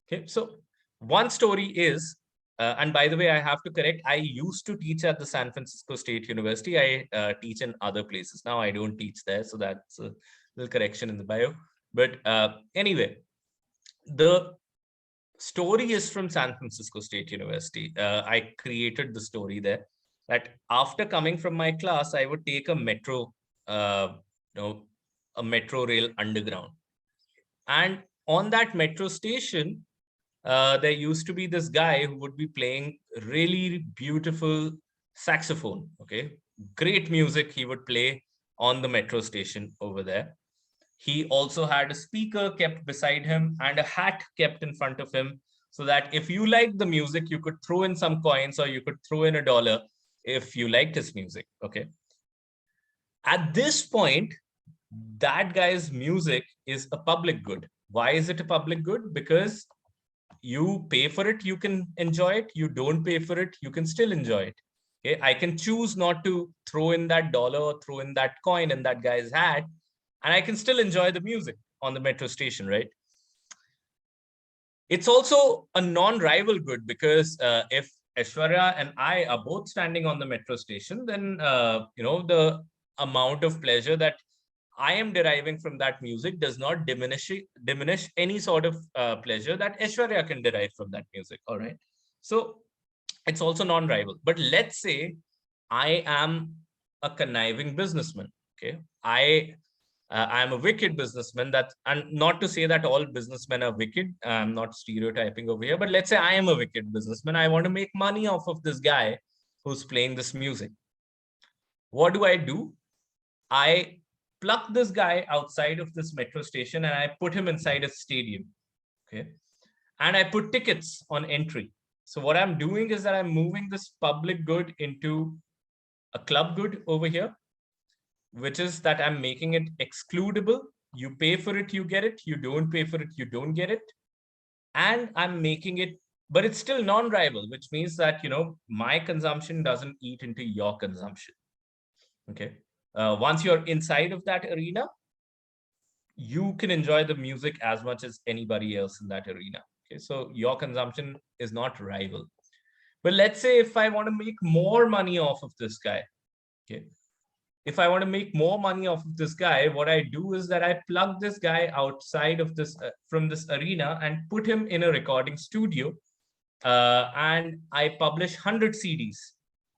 Okay, so one story is, and by the way, I have to correct, I used to teach at the San Francisco State University. I teach in other places. Now I don't teach there. So that's a little correction in the bio. But anyway, the story is from San Francisco State University. I created the story there that after coming from my class, I would take a metro, a metro rail underground. And on that metro station, there used to be this guy who would be playing really beautiful saxophone. Okay, great music he would play on the metro station over there. He also had a speaker kept beside him and a hat kept in front of him, so that if you liked the music, you could throw in some coins or you could throw in $1 if you liked his music. Okay. At this point, that guy's music is a public good. Why is it a public good? Because you pay for it, you can enjoy it. You don't pay for it, you can still enjoy it. Okay. I can choose not to throw in that $1 or throw in that coin in that guy's hat, and I can still enjoy the music on the metro station, right? It's also a non-rival good because if Aishwarya and I are both standing on the metro station, then the amount of pleasure that I am deriving from that music does not diminish any sort of pleasure that Aishwarya can derive from that music. All right. So it's also non-rival. But let's say I am a conniving businessman. Okay. I'm a wicked businessman. And not to say that all businessmen are wicked. I'm not stereotyping over here, but let's say I am a wicked businessman. I want to make money off of this guy who's playing this music. What do? I pluck this guy outside of this metro station and I put him inside a stadium. Okay. And I put tickets on entry. So what I'm doing is that I'm moving this public good into a club good over here, which is that I'm making it excludable. You pay for it, you get it. You don't pay for it, you don't get it. And I'm making it, but it's still non-rival, which means that, my consumption doesn't eat into your consumption. Okay. Once you're inside of that arena, you can enjoy the music as much as anybody else in that arena. Okay. So your consumption is not rival. But let's say if I want to make more money off of this guy, okay. If I want to make more money off of this guy, what I do is that I plug this guy outside of this, from this arena and put him in a recording studio. And I publish 100 CDs.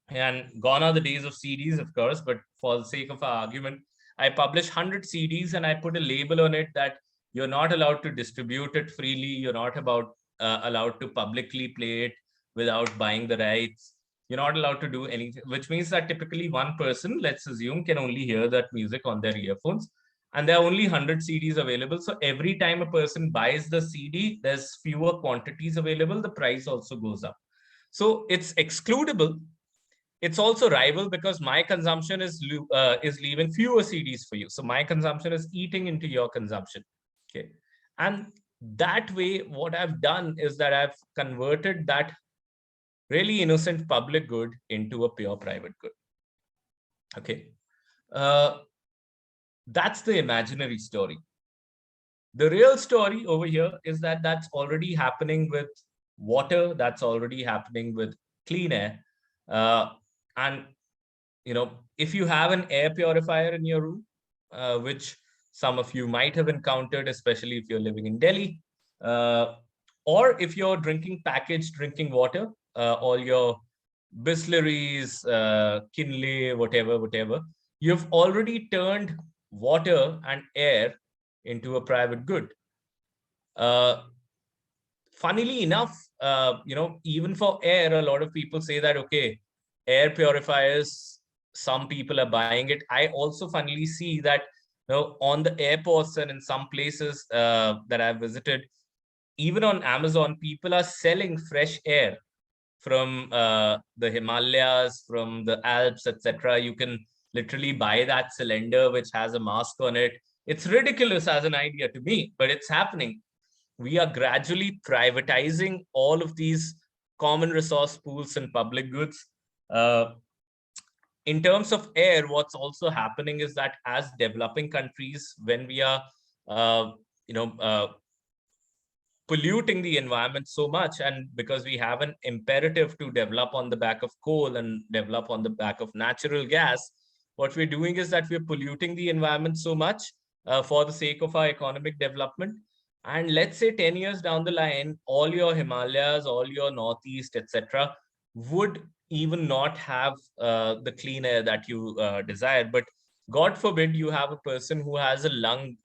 And gone are the days of CDs, of course, but for the sake of our argument, I publish 100 CDs and I put a label on it that you're not allowed to distribute it freely. You're not allowed to publicly play it without buying the rights. You're not allowed to do anything, which means that typically one person, let's assume, can only hear that music on their earphones. And there are only 100 CDs available. So every time a person buys the CD, there's fewer quantities available. The price also goes up. So it's excludable. It's also rival because my consumption is leaving fewer CDs for you. So my consumption is eating into your consumption. Okay. And that way, what I've done is that I've converted that really innocent public good into a pure private good. Okay. That's the imaginary story. The real story over here is that that's already happening with water, that's already happening with clean air. And if you have an air purifier in your room, which some of you might have encountered, especially if you're living in Delhi, or if you're drinking packaged drinking water, all your Bisleries, Kinley, whatever, you've already turned water and air into a private good. Funnily enough, even for air, a lot of people say that, okay, air purifiers, some people are buying it. I also funnily see that on the airports and in some places that I've visited, even on Amazon, people are selling fresh air from the Himalayas, from the Alps, etc. You can literally buy that cylinder which has a mask on it. It's ridiculous as an idea to me, but it's happening. We are gradually privatizing all of these common resource pools and public goods. In terms of air, what's also happening is that as developing countries, when we are, polluting the environment so much, and because we have an imperative to develop on the back of coal and develop on the back of natural gas, what we're doing is that we're polluting the environment so much for the sake of our economic development. And let's say 10 years down the line, all your Himalayas, all your Northeast, etc., would even not have the clean air that you desire. But God forbid you have a person who has a lung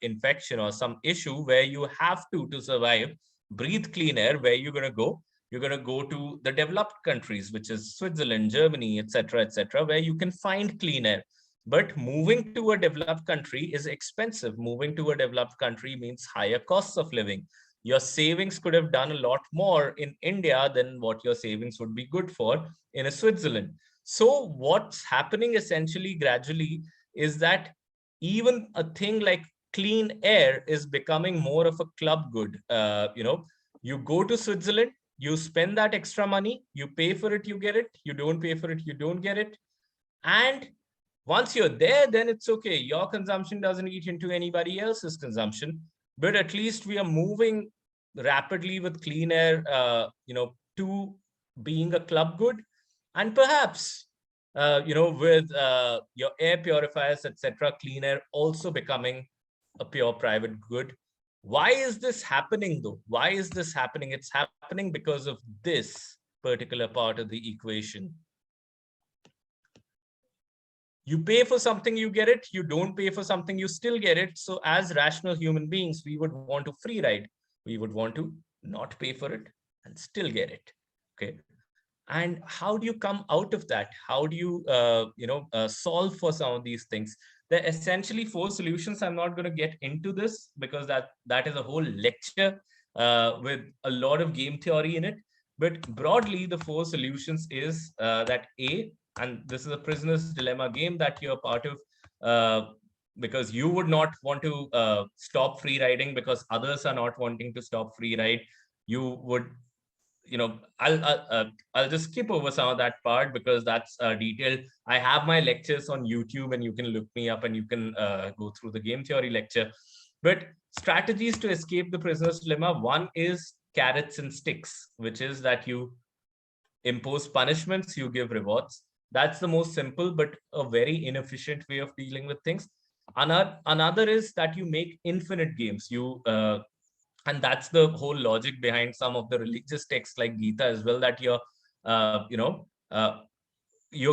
infection or some issue where you have to survive, breathe clean air. Where you're going to go? You're going to go to the developed countries, which is Switzerland, Germany, etc., where you can find clean air. But moving to a developed country is expensive. Moving to a developed country means higher costs of living. Your savings could have done a lot more in India than what your savings would be good for in a Switzerland. So what's happening essentially gradually is that even a thing like clean air is becoming more of a club good. You go to Switzerland, you spend that extra money, you pay for it, you get it. You don't pay for it, you don't get it. And once you're there, then it's okay. Your consumption doesn't eat into anybody else's consumption. But at least we are moving rapidly with clean air, to being a club good. And perhaps, with your air purifiers, etc., clean air also becoming a pure private good. Why is this happening, though? Why is this happening? It's happening because of this particular part of the equation. You pay for something, you get it. You don't pay for something, you still get it. So as rational human beings, we would want to free ride. We would want to not pay for it and still get it. Okay. And how do you come out of that? How do you, solve for some of these things? There are essentially 4 solutions. I'm not going to get into this because that is a whole lecture with a lot of game theory in it. But broadly, the 4 solutions is that A, and this is a prisoner's dilemma game that you're part of, because you would not want to stop free riding because others are not wanting to stop free ride. You would, I'll just skip over some of that part because that's detailed. I have my lectures on YouTube and you can look me up and you can go through the game theory lecture. But strategies to escape the prisoner's dilemma. One is carrots and sticks, which is that you impose punishments, you give rewards. That's the most simple, but a very inefficient way of dealing with things. Another is that you make infinite games. And that's the whole logic behind some of the religious texts like Gita as well, that you're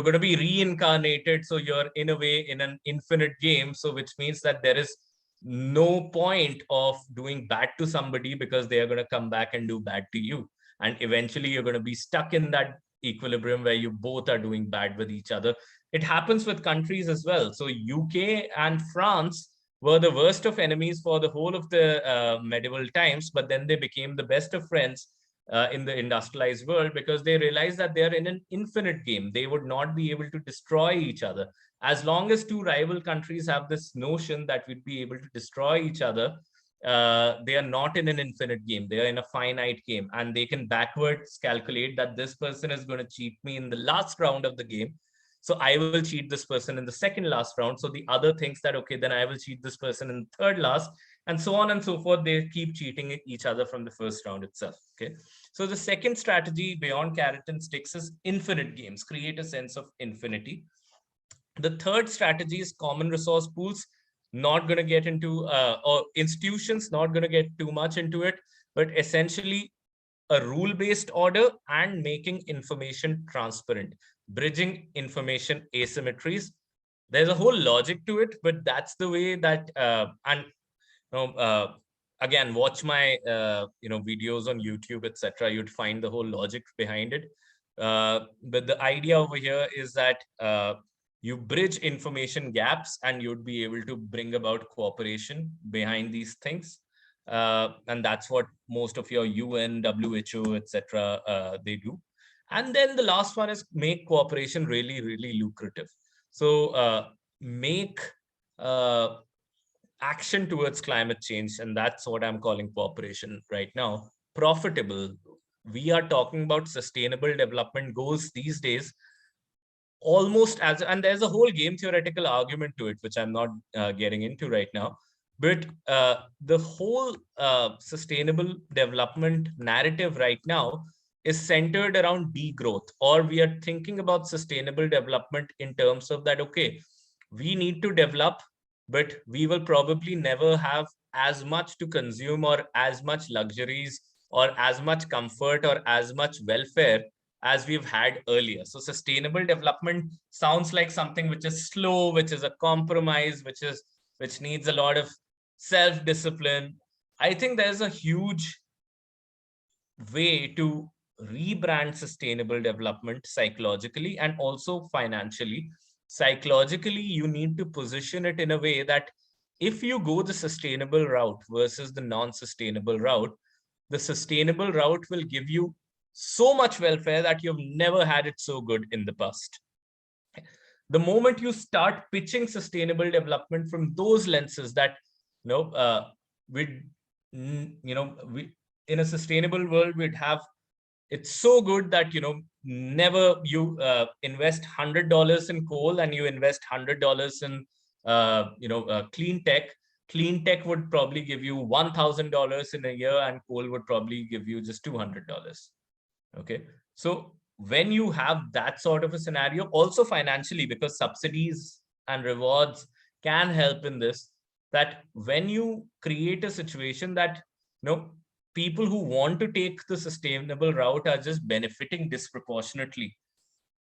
going to be reincarnated. So you're in a way in an infinite game. So which means that there is no point of doing bad to somebody because they are going to come back and do bad to you. And eventually you're going to be stuck in that equilibrium where you both are doing bad with each other. It happens with countries as well. So UK and France were the worst of enemies for the whole of the medieval times, but then they became the best of friends in the industrialized world because they realized that they're in an infinite game. They would not be able to destroy each other. As long as 2 rival countries have this notion that we'd be able to destroy each other, they are not in an infinite game. They are in a finite game, and they can backwards calculate that this person is going to cheat me in the last round of the game. So I will cheat this person in the second last round. So the other thinks that, okay, then I will cheat this person in the third last, and so on and so forth. They keep cheating each other from the first round itself. Okay. So the second strategy beyond carrot and sticks is infinite games, create a sense of infinity. The third strategy is common resource pools, not going to get into, or institutions, not going to get too much into it, but essentially a rule-based order and making information transparent, bridging information asymmetries. There's a whole logic to it, but that's the way that, again, watch my, videos on YouTube, etc. You'd find the whole logic behind it. But the idea over here is that you bridge information gaps and you'd be able to bring about cooperation behind these things. And that's what most of your UN, WHO, etc. They do. And then the last one is make cooperation really, really lucrative. So make action towards climate change, and that's what I'm calling cooperation right now, profitable. We are talking about sustainable development goals these days, almost as, and there's a whole game theoretical argument to it, which I'm not getting into right now. But the whole sustainable development narrative right now is centered around degrowth, or we are thinking about sustainable development in terms of that, okay, we need to develop, but we will probably never have as much to consume or as much luxuries or as much comfort or as much welfare as we've had earlier. So sustainable development sounds like something which is slow, which is a compromise, which needs a lot of self-discipline. I think there's a huge way to rebrand sustainable development psychologically and also financially. Psychologically, you need to position it in a way that if you go the sustainable route versus the non-sustainable route, the sustainable route will give you so much welfare that you've never had it so good in the past. The moment you start pitching sustainable development from those lenses that, we in a sustainable world, we'd have, it's so good that, never you invest $100 in coal and you invest $100 in, clean tech would probably give you $1,000 in a year and coal would probably give you just $200. Okay. So when you have that sort of a scenario, also financially, because subsidies and rewards can help in this, that when you create a situation that, people who want to take the sustainable route are just benefiting disproportionately,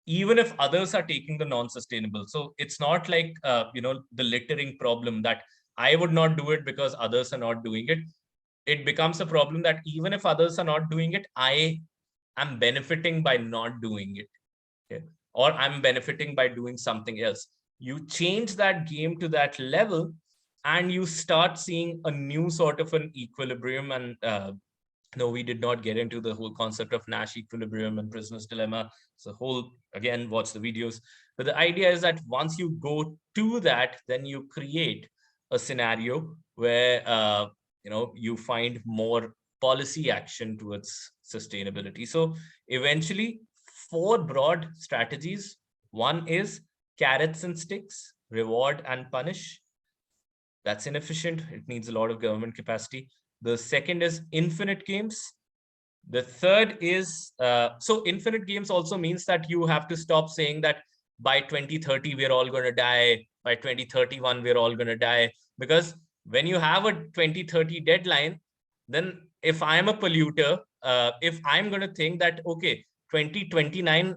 even if others are taking the non-sustainable. So it's not like, the littering problem that I would not do it because others are not doing it. It becomes a problem that even if others are not doing it, I am benefiting by not doing it. Okay? Or I'm benefiting by doing something else. You change that game to that level and you start seeing a new sort of an equilibrium. And no, we did not get into the whole concept of Nash equilibrium and prisoner's dilemma. So again, watch the videos. But the idea is that once you go to that, then you create a scenario where, you find more policy action towards sustainability. So eventually, 4 broad strategies. One is carrots and sticks, reward and punish. That's inefficient. It needs a lot of government capacity. The second is infinite games. The third is, so infinite games also means that you have to stop saying that by 2030, we're all going to die. By 2031, we're all going to die. Because when you have a 2030 deadline, then if I'm a polluter, if I'm going to think that, okay, 2029,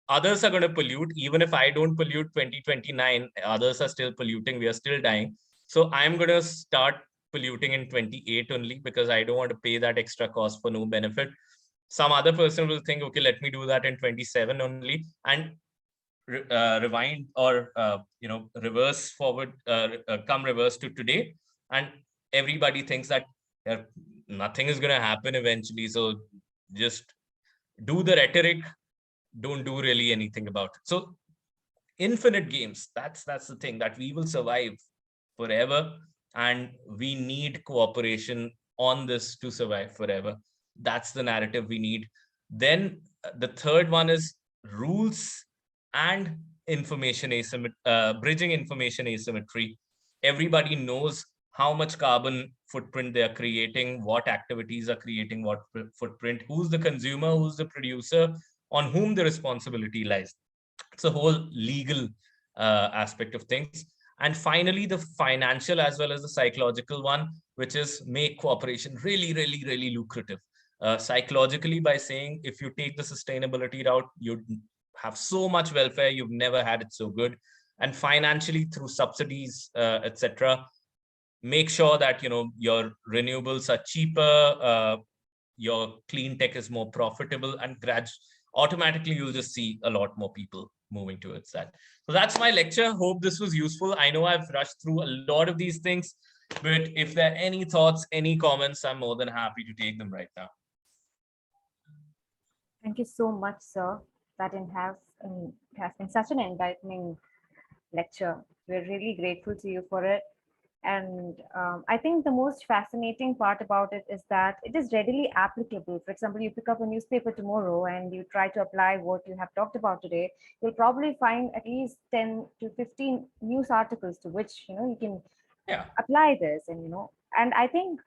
others are going to pollute, even if I don't pollute 2029, others are still polluting, we are still dying. So I'm going to start polluting in 28 only because I don't want to pay that extra cost for no benefit. Some other person will think, okay, let me do that in 27 only, and rewind or reverse forward, come reverse to today, and everybody thinks that nothing is going to happen eventually. So just do the rhetoric, don't do really anything about it. So infinite games, that's the thing, that we will survive forever, and we need cooperation on this to survive forever. That's the narrative we need. Then the third one is rules and bridging information asymmetry. Everybody knows how much carbon footprint they are creating, what activities are creating what footprint, who's the consumer, who's the producer, on whom the responsibility lies. It's a whole legal aspect of things. And finally, the financial as well as the psychological one, which is make cooperation really, really, really lucrative. Psychologically, by saying if you take the sustainability route, you have so much welfare, you've never had it so good. And financially, through subsidies, etc., make sure that your renewables are cheaper, your clean tech is more profitable, and automatically you'll just see a lot more people moving towards that. So that's my lecture. Hope this was useful. I know I've rushed through a lot of these things, but if there are any thoughts, any comments, I'm more than happy to take them right now. Thank you so much, sir. That has been such an enlightening lecture. We're really grateful to you for it. And I think the most fascinating part about it is that it is readily applicable. For example, you pick up a newspaper tomorrow and you try to apply what you have talked about today, you'll probably find at least 10 to 15 news articles to which you can apply this. And I think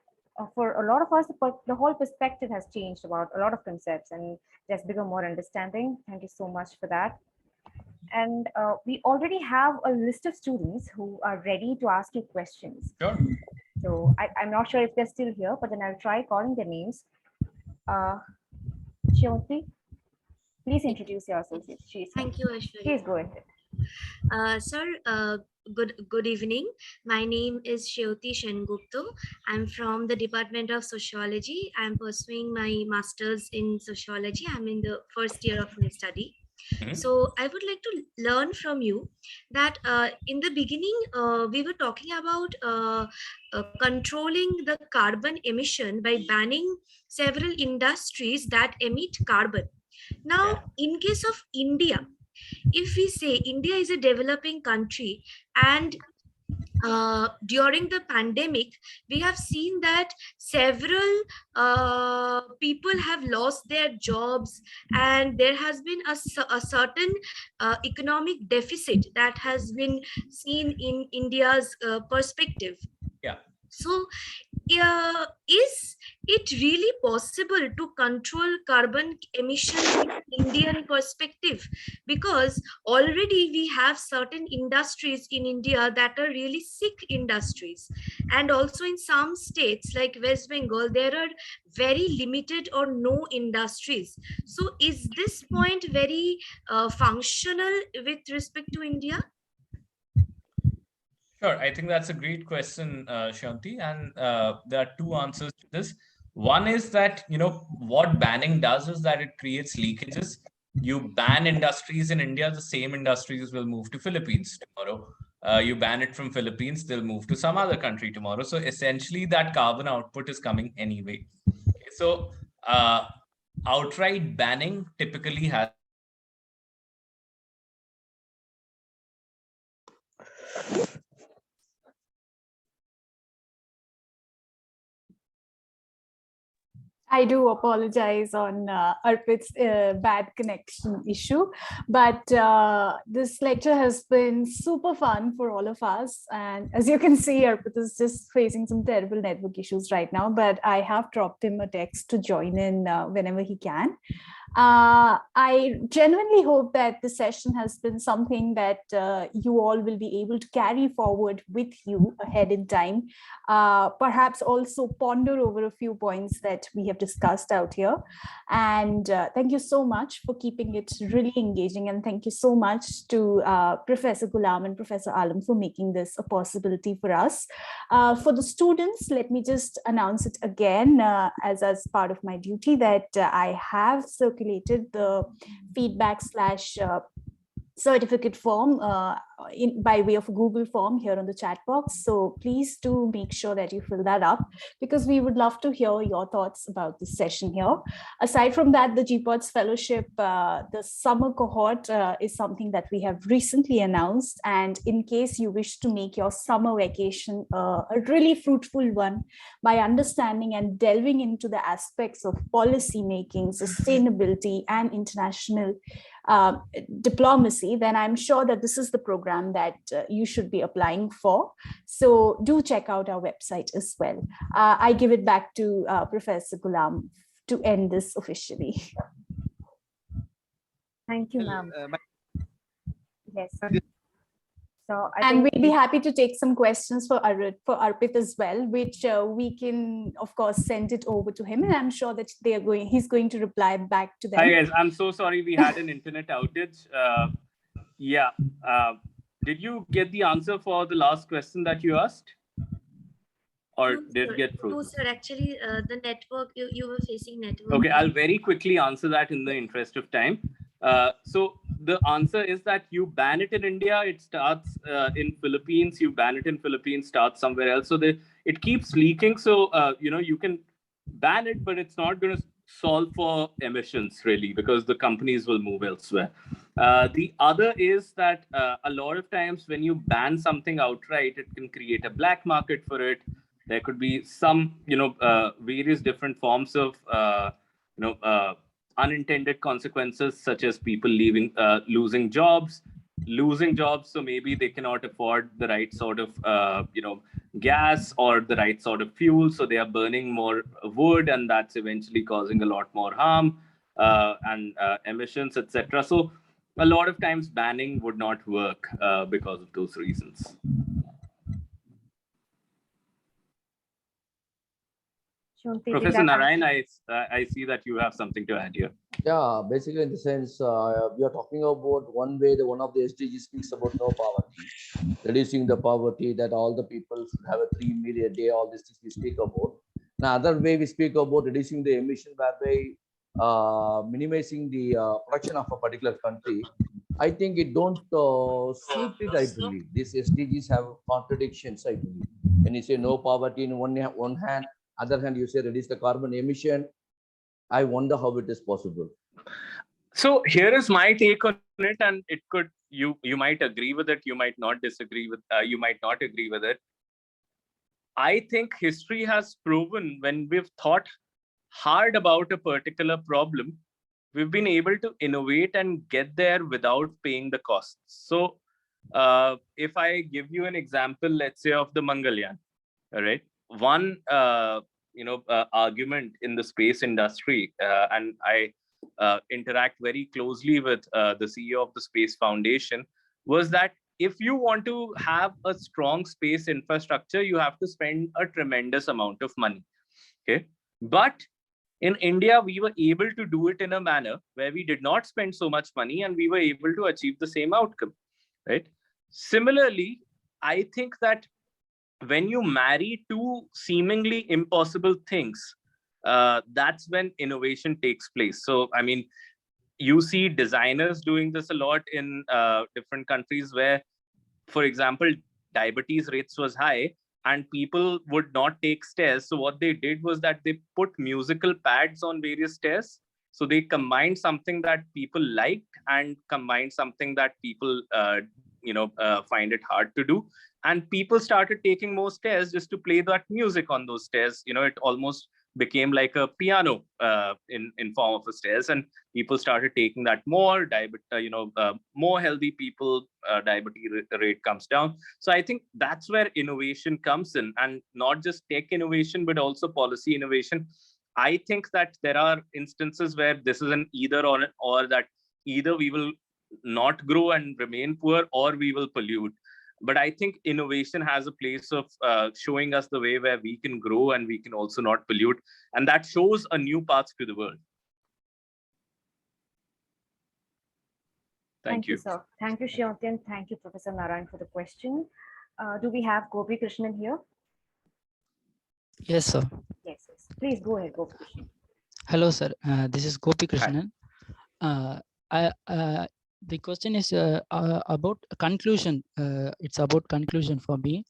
for a lot of us, the whole perspective has changed about a lot of concepts, and there's become more understanding. Thank you so much for that. And we already have a list of students who are ready to ask you questions. Sure. So I'm not sure if they're still here, but then I'll try calling their names. Shivati, please introduce yourself. Thank you, Aishwarya. Please go ahead. Sir, good evening. My name is Shivati Shengupta. I'm from the Department of Sociology. I'm pursuing my master's in sociology. I'm in the first year of my study. So I would like to learn from you that in the beginning, we were talking about controlling the carbon emission by banning several industries that emit carbon. Now, in case of India, if we say India is a developing country, and during the pandemic, we have seen that several people have lost their jobs, and there has been a certain economic deficit that has been seen in India's perspective. So is it really possible to control carbon emissions in Indian perspective? Because already we have certain industries in India that are really sick industries. And also in some states like West Bengal, there are very limited or no industries. So is this point very functional with respect to India? Sure, I think that's a great question, Shanti, and there are two answers to this. One is that, what banning does is that it creates leakages. You ban industries in India, the same industries will move to Philippines tomorrow. You ban it from Philippines, they'll move to some other country tomorrow. So essentially that carbon output is coming anyway. Okay, so outright banning typically has I do apologize on Arpit's bad connection issue, but this lecture has been super fun for all of us. And as you can see, Arpit is just facing some terrible network issues right now, but I have dropped him a text to join in whenever he can. I genuinely hope that the session has been something that you all will be able to carry forward with you ahead in time. Perhaps also ponder over a few points that we have discussed out here. And thank you so much for keeping it really engaging. And thank you so much to Professor Ghulam and Professor Alam for making this a possibility for us. For the students, let me just announce it again as part of my duty that I have circulated the feedback / certificate form by way of a Google form here on the chat box. So please do make sure that you fill that up, because we would love to hear your thoughts about this session here. Aside from that, the GPODS Fellowship, the summer cohort is something that we have recently announced. And in case you wish to make your summer vacation a really fruitful one by understanding and delving into the aspects of policy making, sustainability, and international diplomacy, then I'm sure that this is the program that you should be applying for. So do check out our website as well. I give it back to Professor Ghulam to end this officially. Thank you, ma'am. Yes. So And we'll be happy to take some questions for Arpit as well, which we can, of course, send it over to him. And I'm sure that he's going to reply back to them. Hi guys, I'm so sorry we had an internet outage. Did you get the answer for the last question that you asked? Or No, did sir. it get frozen? No, sir. Actually, the network, you were facing network. Okay, I'll very quickly answer that in the interest of time. So the answer is that you ban it in India, it starts in Philippines, you ban it in Philippines, starts somewhere else. So it keeps leaking. So, you can ban it, but it's not going to solve for emissions really, because the companies will move elsewhere. The other is that a lot of times when you ban something outright, it can create a black market for it. There could be some, various different forms of, unintended consequences, such as people losing jobs. So maybe they cannot afford the right sort of, gas or the right sort of fuel. So they are burning more wood, and that's eventually causing a lot more harm and emissions, etc. So a lot of times banning would not work because of those reasons. Professor Narayan, I see that you have something to add here. Yeah, basically in the sense, we are talking about one way, one of the SDGs speaks about no poverty, reducing the poverty, that all the people should have a 3 meal a day, all these things we speak about. Another way we speak about reducing the emission, whereby minimizing the production of a particular country. I think it don't suit it, I believe. These SDGs have contradictions, I believe. When you say no poverty in one hand, other hand, you say reduce the carbon emission. I wonder how it is possible. So here is my take on it, and it could you might agree with it, you might not disagree with, you might not agree with it. I think history has proven when we've thought hard about a particular problem, we've been able to innovate and get there without paying the costs. So if I give you an example, let's say of the Mangalyaan, all right? One argument in the space industry, and I interact very closely with the CEO of the Space Foundation, was that if you want to have a strong space infrastructure, you have to spend a tremendous amount of money. Okay, but in India, we were able to do it in a manner where we did not spend so much money, and we were able to achieve the same outcome. Right? Similarly, I think that when you marry two seemingly impossible things, that's when innovation takes place. So, I mean, you see designers doing this a lot in different countries where, for example, diabetes rates was high and people would not take stairs. So what they did was that they put musical pads on various stairs. So they combined something that people liked and combined something that people find it hard to do. And people started taking more stairs just to play that music on those stairs. It almost became like a piano in form of a stairs, and people started taking that more. More healthy people, diabetes rate comes down. So I think that's where innovation comes in, and not just tech innovation, but also policy innovation. I think that there are instances where this is an either or that either we will not grow and remain poor, or we will pollute. But I think innovation has a place of showing us the way where we can grow and we can also not pollute. And that shows a new path to the world. Thank you, sir. Thank you, Shyanti, and thank you, Professor Narayan, for the question. Do we have Gopi Krishnan here? Yes, sir. Yes. Please go ahead, Gopi Krishnan. Hello, sir. This is Gopi Krishnan. the question is about conclusion. It's about conclusion for me.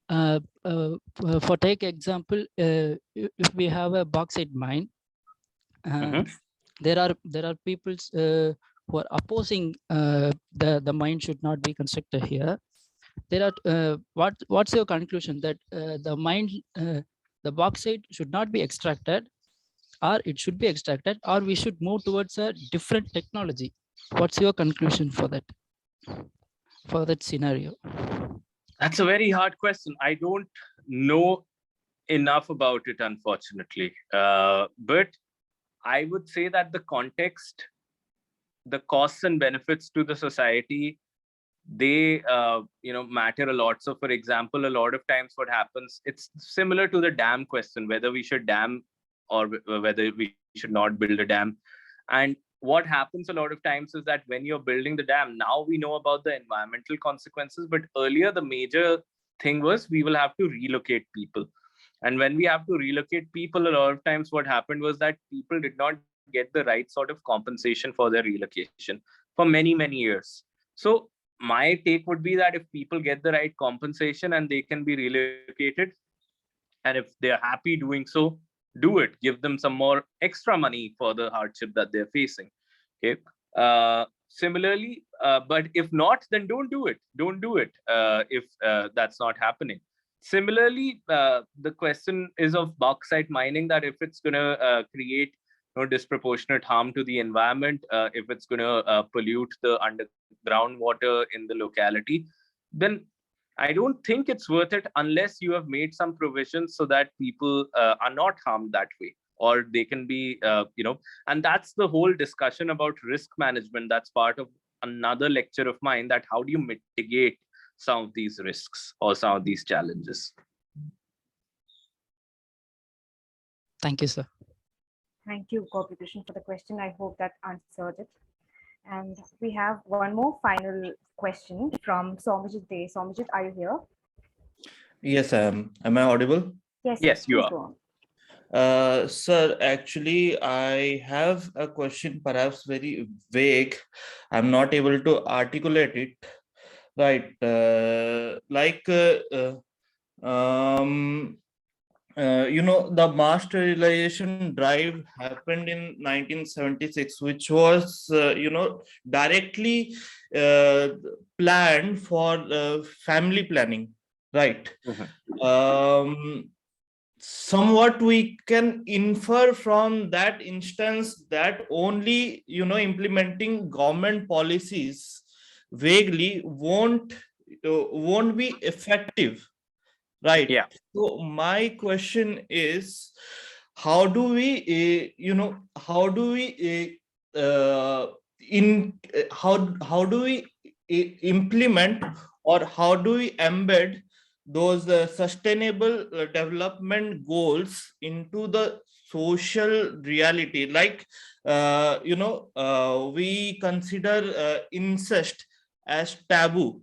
For take example, if we have a bauxite mine, there are people who are opposing the mine should not be constructed here. There are what's your conclusion that the mine, the bauxite should not be extracted, or it should be extracted, or we should move towards a different technology? What's your conclusion for that scenario? That's a very hard question. I don't know enough about it, unfortunately. But I would say that the context, the costs and benefits to the society, they matter a lot. So for example, a lot of times what happens, it's similar to the dam question, whether we should dam or whether we should not build a dam. And what happens a lot of times is that when you're building the dam, now we know about the environmental consequences, but earlier the major thing was we will have to relocate people. And when we have to relocate people, a lot of times what happened was that people did not get the right sort of compensation for their relocation for many, many years. So my take would be that if people get the right compensation and they can be relocated, and if they're happy doing so, do it. Give them some more extra money for the hardship that they're facing. Okay. Similarly, but if not, then don't do it. Don't do it if that's not happening. Similarly, the question is of bauxite mining, that if it's going to create disproportionate harm to the environment, if it's going to pollute the underground water in the locality, then I don't think it's worth it unless you have made some provisions so that people are not harmed that way, or they can be, and that's the whole discussion about risk management. That's part of another lecture of mine, that how do you mitigate some of these risks or some of these challenges. Thank you, sir. Thank you, Gopi-Krishnan, for the question. I hope that answered it. And we have one more final question from Somajit Dey. Somajit, are you here? Yes, I am. Am I audible? Yes, you are. Sir, actually, I have a question, perhaps very vague. I'm not able to articulate it. Right. The mass sterilization drive happened in 1976, which was, directly planned for family planning, right? Somewhat we can infer from that instance that only, implementing government policies vaguely won't be effective, right? Yeah. So my question is, how do we how do we implement, or how do we embed those sustainable development goals into the social reality? Like we consider incest as taboo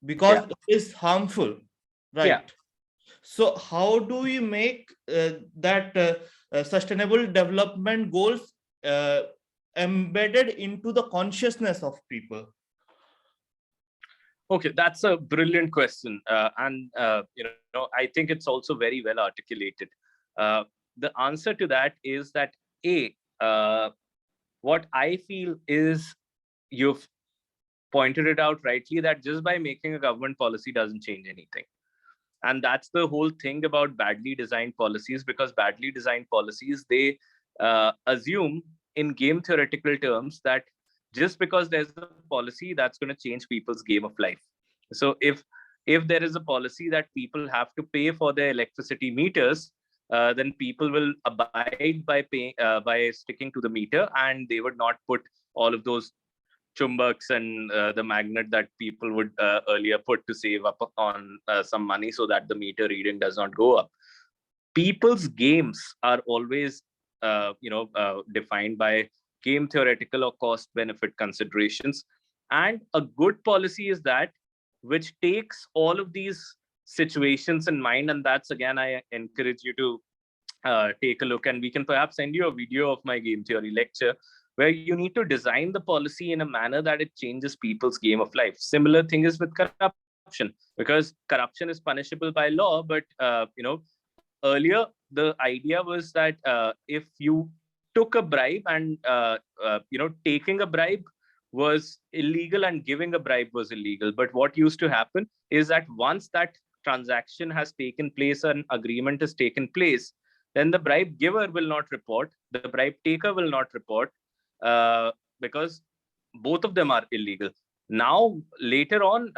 because it is harmful, right? Yeah. So how do we make that sustainable development goals embedded into the consciousness of people? Okay, that's a brilliant question. And I think it's also very well articulated. The answer to that is that, what I feel is, you've pointed it out rightly, that just by making a government policy doesn't change anything. And that's the whole thing about badly designed policies, because badly designed policies, they assume in game theoretical terms that just because there's a policy, that's going to change people's game of life. So if there is a policy that people have to pay for their electricity meters, then people will abide by sticking to the meter, and they would not put all of those chumbaks and the magnet that people would earlier put to save up on some money so that the meter reading does not go up. People's games are always defined by game theoretical or cost benefit considerations, and a good policy is that which takes all of these situations in mind. And that's, again, I encourage you to take a look, and we can perhaps send you a video of my game theory lecture where you need to design the policy in a manner that it changes people's game of life. Similar thing is with corruption, because corruption is punishable by law, but earlier the idea was that if you took a bribe and taking a bribe was illegal and giving a bribe was illegal. But what used to happen is that once that transaction has taken place, an agreement has taken place, then the bribe giver will not report, the bribe taker will not report, because both of them are illegal. Now, later on,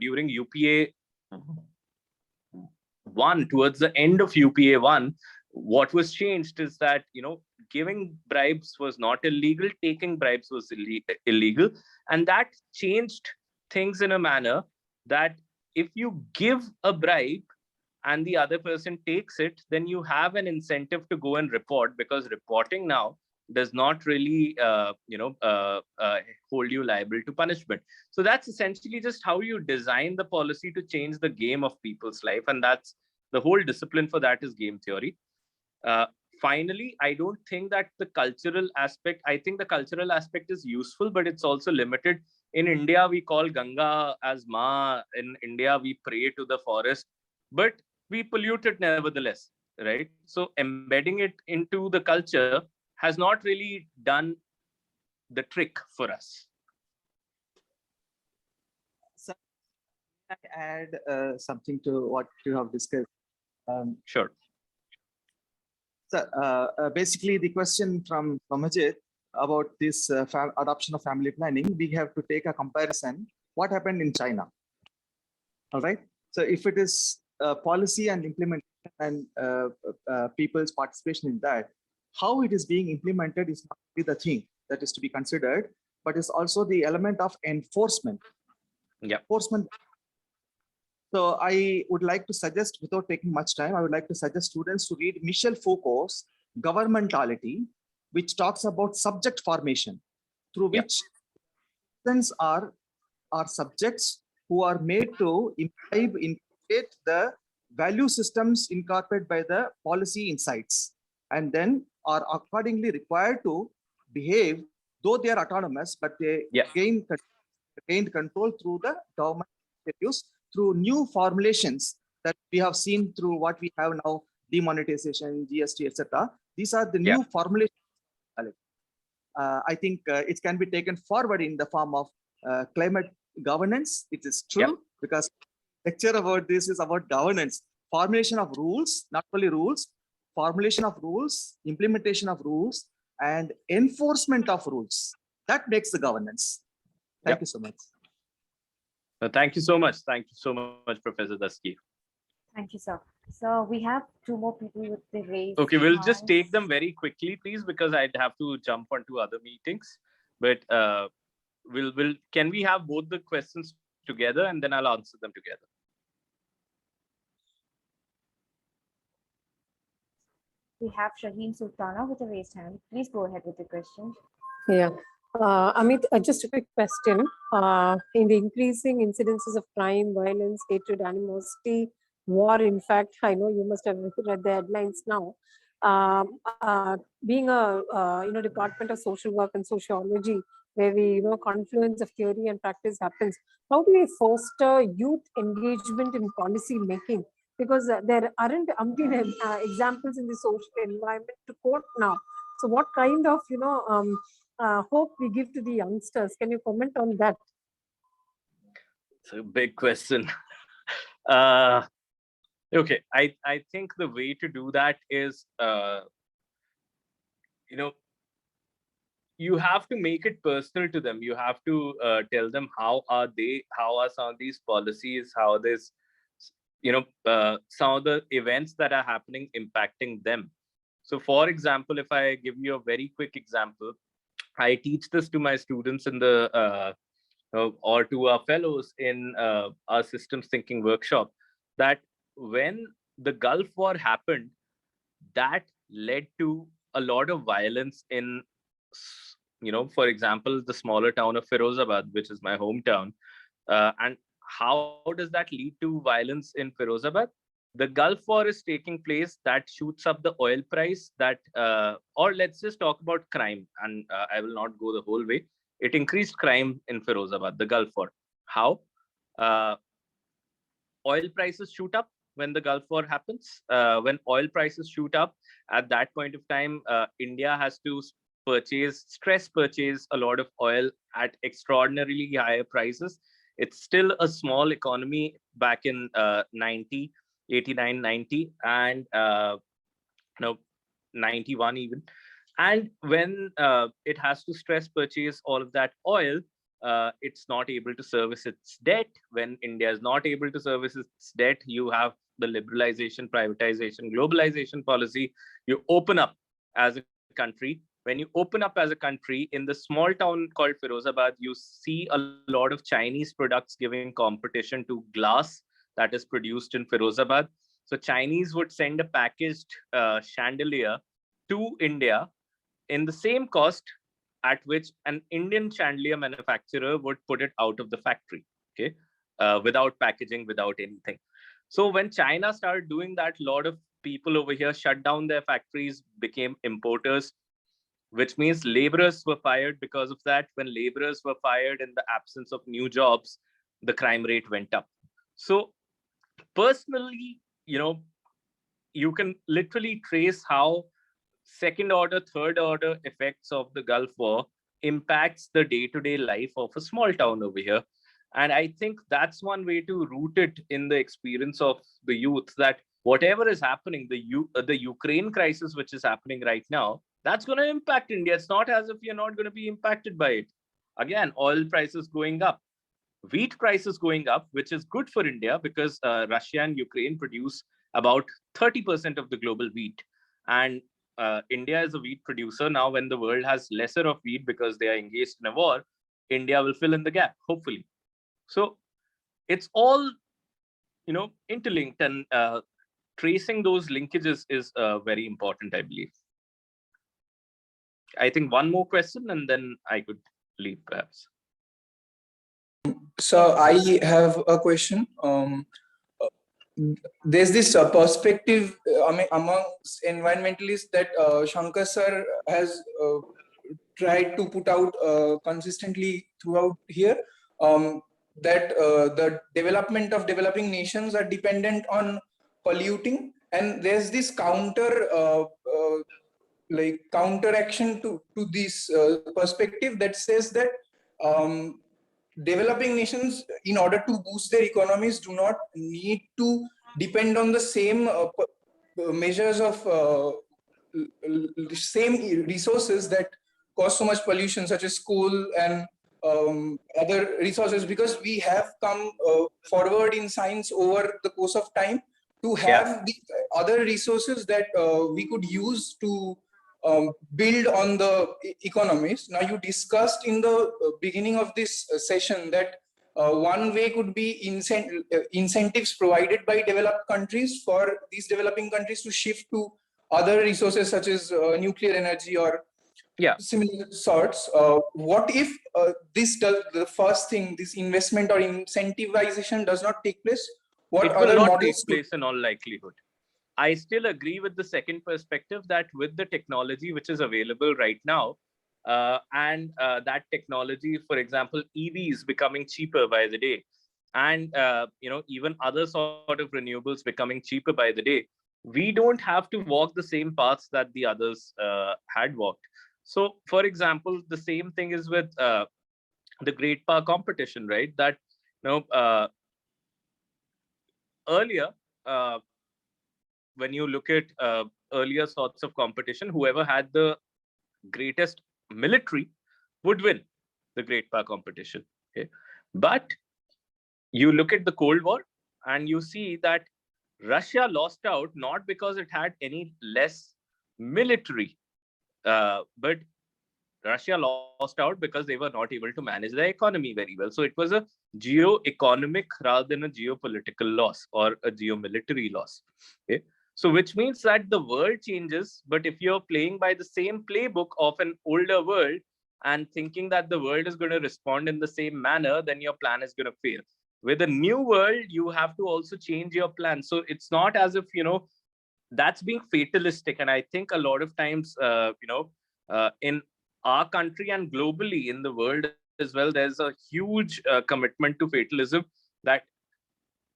during UPA 1, towards the end of UPA 1, what was changed is that, giving bribes was not illegal, taking bribes was illegal. And that changed things in a manner that if you give a bribe and the other person takes it, then you have an incentive to go and report, because reporting now does not really, hold you liable to punishment. So that's essentially just how you design the policy to change the game of people's life. And that's the whole discipline for that is game theory. Finally, I don't think that the cultural aspect, I think the cultural aspect is useful, but it's also limited. In India, we call Ganga as Ma. In India, we pray to the forest, but we pollute it nevertheless, right? So embedding it into the culture has not really done the trick for us. So I add something to what you have discussed. Sure. So basically the question from Ajit about this adoption of family planning, we have to take a comparison. What happened in China? All right. So if it is policy and implementation and people's participation in that, how it is being implemented is not really the thing that is to be considered, but it's also the element of enforcement. Yeah. Enforcement. So I would like to suggest, without taking much time, I would like to suggest students to read Michel Foucault's Governmentality, which talks about subject formation, through which citizens are subjects who are made to incorporate the value systems incorporated by the policy insights, and then are accordingly required to behave, though they are autonomous, but they gain control through the government initiatives, through new formulations that we have seen through what we have now, demonetization, GST, etc. These are the new formulations. I think it can be taken forward in the form of climate governance. It is true because lecture about this is about governance, formulation of rules, not only rules, formulation of rules, implementation of rules, and enforcement of rules. That makes the governance. Thank you so much. Thank you so much. Thank you so much, Professor Daski. Thank you, sir. So we have 2 more people with the raised Okay, we'll hands. just take them very quickly, please, because I'd have to jump onto other meetings. But can we have both the questions together and then I'll answer them together? We have Shaheen Sultana with a raised hand. Please go ahead with the question. Yeah. Amit, just a quick question. In the increasing incidences of crime, violence, hatred, animosity, war, in fact, I know you must have read the headlines now. Being a Department of Social Work and Sociology, where we confluence of theory and practice happens, how do we foster youth engagement in policy making? Because there aren't examples in the social environment to quote now. So what kind of hope we give to the youngsters? Can you comment on that? It's a big question. Okay, I think the way to do that is, you have to make it personal to them. You have to tell them how are some of these policies, how this, some of the events that are happening impacting them. So for example, if I give you a very quick example, I teach this to my students in the or to our fellows in our systems thinking workshop, that when the Gulf War happened, that led to a lot of violence in, for example, the smaller town of Firozabad, which is my hometown. And how does that lead to violence in Firozabad? the Gulf War is taking place, that shoots up the oil price, that or let's just talk about crime, and I will not go the whole way. It increased crime in Firozabad, the Gulf War. How? Oil prices shoot up when the Gulf War happens. When oil prices shoot up, at that point of time, India has to stress purchase a lot of oil at extraordinarily higher prices. It's still a small economy back in 89, 90, and 91 even. And when it has to stress purchase all of that oil, it's not able to service its debt. When India is not able to service its debt, you have the liberalization, privatization, globalization policy. You open up as a country. When you open up as a country, in the small town called Firozabad, you see a lot of Chinese products giving competition to glass that is produced in Firozabad. So Chinese would send a packaged chandelier to India in the same cost at which an Indian chandelier manufacturer would put it out of the factory, okay, without packaging, without anything. So when China started doing that, a lot of people over here shut down their factories, became importers, which means laborers were fired because of that. When laborers were fired in the absence of new jobs, the crime rate went up. So personally, you can literally trace how second order, third order effects of the Gulf War impacts the day-to-day life of a small town over here. And I think that's one way to root it in the experience of the youth, that whatever is happening, the Ukraine crisis, which is happening right now, that's going to impact India. It's not as if you're not going to be impacted by it. Again, oil prices going up, wheat prices going up, which is good for India because Russia and Ukraine produce about 30% of the global wheat. And India is a wheat producer. Now, when the world has lesser of wheat because they are engaged in a war, India will fill in the gap, hopefully. So it's all, interlinked, and tracing those linkages is very important, I believe. I think one more question and then I could leave perhaps. So I have a question. There's this perspective amongst environmentalists that Shankar sir has tried to put out consistently throughout here, that the development of developing nations are dependent on polluting, and there's this counteraction to this perspective that says that developing nations, in order to boost their economies, do not need to depend on the same measures of same resources that cause so much pollution, such as coal and other resources, because we have come forward in science over the course of time to have the other resources that we could use to build on the economies. Now, you discussed in the beginning of this session that one way could be incentives provided by developed countries for these developing countries to shift to other resources such as nuclear energy or similar sorts. What if the first thing, this investment or incentivization does not take place? What it other will not models take place in all likelihood. I still agree with the second perspective that with the technology which is available right now, and that technology, for example, EVs becoming cheaper by the day, and even other sort of renewables becoming cheaper by the day, we don't have to walk the same paths that the others had walked. So, for example, the same thing is with the great power competition, right? That earlier, when you look at earlier sorts of competition, whoever had the greatest military would win the great power competition. Okay, but you look at the Cold War and you see that Russia lost out not because it had any less military, but Russia lost out because they were not able to manage their economy very well. So it was a geo-economic rather than a geopolitical loss or a geo-military loss. Okay. So which means that the world changes, but if you're playing by the same playbook of an older world and thinking that the world is going to respond in the same manner, then your plan is going to fail. With a new world, you have to also change your plan. So it's not as if, that's being fatalistic. And I think a lot of times, in our country and globally in the world as well, there's a huge commitment to fatalism that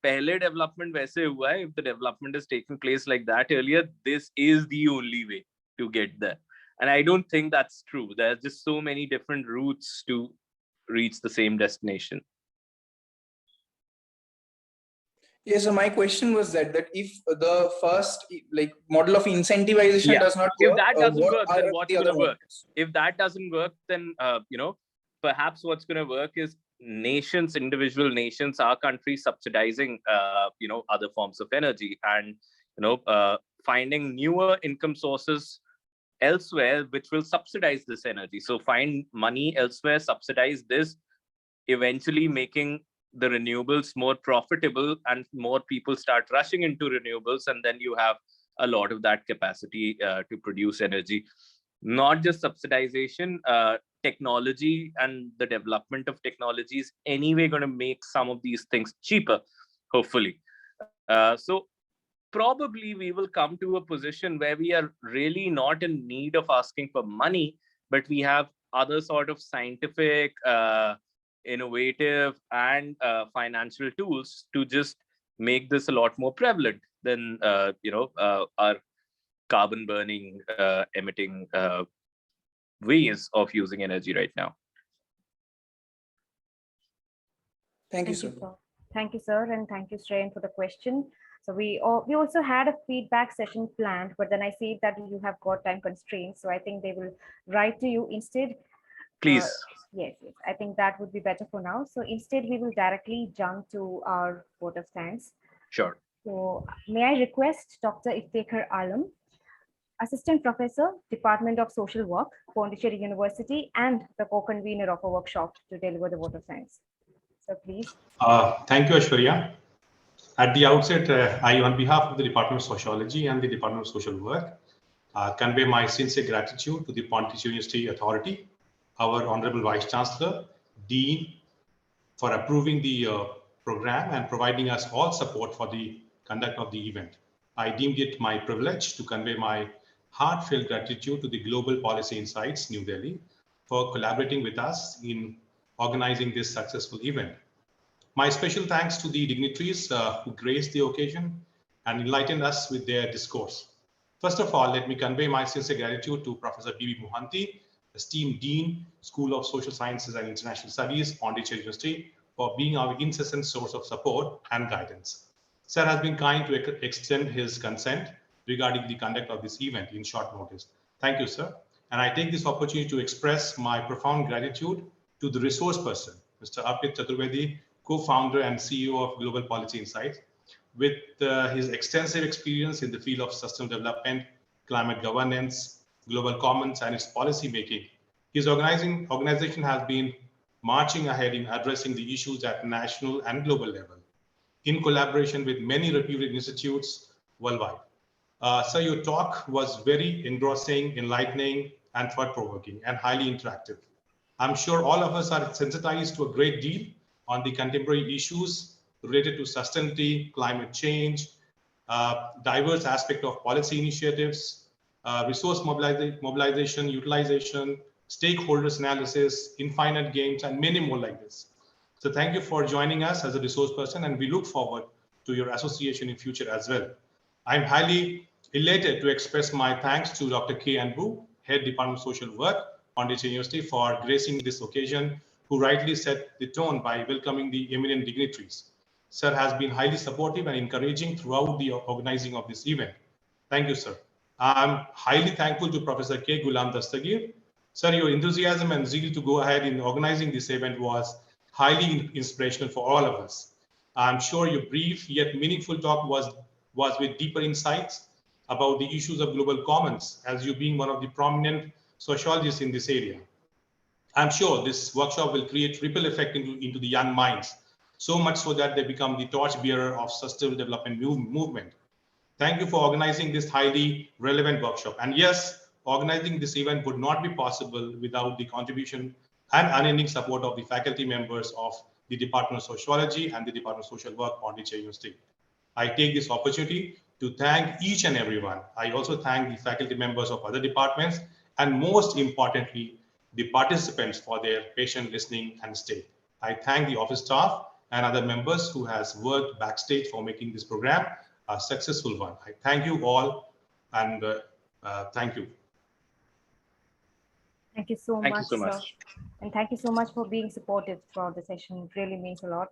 pehle development वैसे हुआ है, if the development is taking place like that earlier, this is the only way to get there. And I don't think that's true. There's just so many different routes to reach the same destination. Yeah, so my question was that if the first model of incentivization does not work, if that doesn't work, then what's the going to other work? models? If that doesn't work, then perhaps what's going to work is nations, individual nations, our country subsidizing other forms of energy, and finding newer income sources elsewhere which will subsidize this energy. So find money elsewhere, subsidize this, eventually making the renewables more profitable, and more people start rushing into renewables, and then you have a lot of that capacity to produce energy. Not just subsidization, technology and the development of technology is anyway going to make some of these things cheaper, hopefully. So probably we will come to a position where we are really not in need of asking for money, but we have other sort of scientific, innovative and financial tools to just make this a lot more prevalent than our carbon burning, emitting ways of using energy right now. Thank you, sir. Thank you, sir, and thank you, Shreyan, for the question. So we also had a feedback session planned, but then I see that you have got time constraints, so I think they will write to you instead. Please. Yes, I think that would be better for now. So instead, we will directly jump to our vote of thanks. Sure. So may I request Dr. Iftekhar Alam, Assistant Professor, Department of Social Work, Pondicherry University, and the co-convener of a workshop to deliver the vote of thanks. So please. Thank you, Aishwarya. At the outset, I, on behalf of the Department of Sociology and the Department of Social Work, convey my sincere gratitude to the Pondicherry University Authority, our Honorable Vice Chancellor, Dean, for approving the program and providing us all support for the conduct of the event. I deemed it my privilege to convey my heartfelt gratitude to the Global Policy Insights, New Delhi, for collaborating with us in organizing this successful event. My special thanks to the dignitaries who graced the occasion and enlightened us with their discourse. First of all, let me convey my sincere gratitude to Professor Bibi Mohanty, esteemed Dean, School of Social Sciences and International Studies, Pondicherry University, for being our incessant source of support and guidance. Sir has been kind to extend his consent regarding the conduct of this event in short notice. Thank you, sir. And I take this opportunity to express my profound gratitude to the resource person, Mr. Arpit Chaturvedi, co-founder and CEO of Global Policy Insights. With his extensive experience in the field of sustainable development, climate governance, global commons, and its policy making, his organization has been marching ahead in addressing the issues at national and global level, in collaboration with many reputed institutes worldwide. Sir, your talk was very engrossing, enlightening, and thought-provoking, and highly interactive. I'm sure all of us are sensitized to a great deal on the contemporary issues related to sustainability, climate change, diverse aspect of policy initiatives, resource mobilization, utilization, stakeholders analysis, infinite games, and many more like this. So thank you for joining us as a resource person, and we look forward to your association in future as well. I'm highly elated to express my thanks to Dr. K. Anbu, Head Department of Social Work, Pondicherry University, for gracing this occasion, who rightly set the tone by welcoming the eminent dignitaries. Sir has been highly supportive and encouraging throughout the organizing of this event. Thank you, sir. I'm highly thankful to Professor K. Ghulam Dastagir. Sir, your enthusiasm and zeal to go ahead in organizing this event was highly inspirational for all of us. I'm sure your brief yet meaningful talk was with deeper insights about the issues of global commons, as you being one of the prominent sociologists in this area. I'm sure this workshop will create ripple effect into the young minds, so much so that they become the torchbearer of sustainable development movement. Thank you for organizing this highly relevant workshop. And yes, organizing this event would not be possible without the contribution and unending support of the faculty members of the Department of Sociology and the Department of Social Work, Pondicherry University. I take this opportunity to thank each and everyone. I also thank the faculty members of other departments, and most importantly, the participants for their patient listening and stay. I thank the office staff and other members who has worked backstage for making this program a successful one. I thank you all, and thank you. Thank you so Thank much, you so sir. much. And thank you so much for being supportive throughout the session. It really means a lot.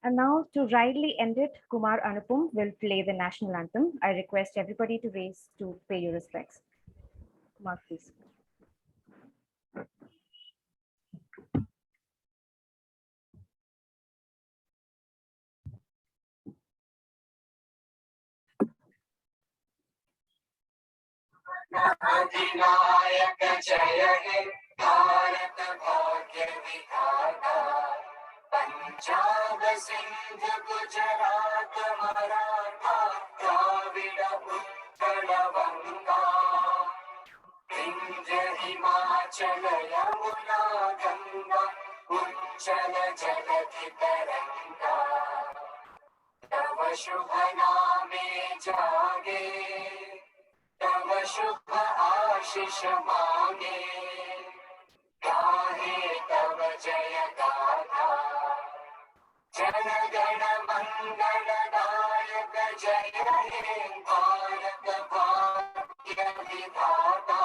And now, to rightly end it, Kumar Anupam will play the national anthem. I request everybody to raise to pay your respects. Kumar, please. अधिनायक जय हे भारत भाग्य विधाता पंजाब सिंध गुजरात मराठा द्राविड उत्कल बंगा विंध्य हिमाचल यमुना गंगा उज्जल जलधि तरंगा तव शुभ नामे जागे तव शुभ आशीष मांगे गाहे तव जय गाथा जन गण मंगल दायक जय हे भारत भाग्य विधाता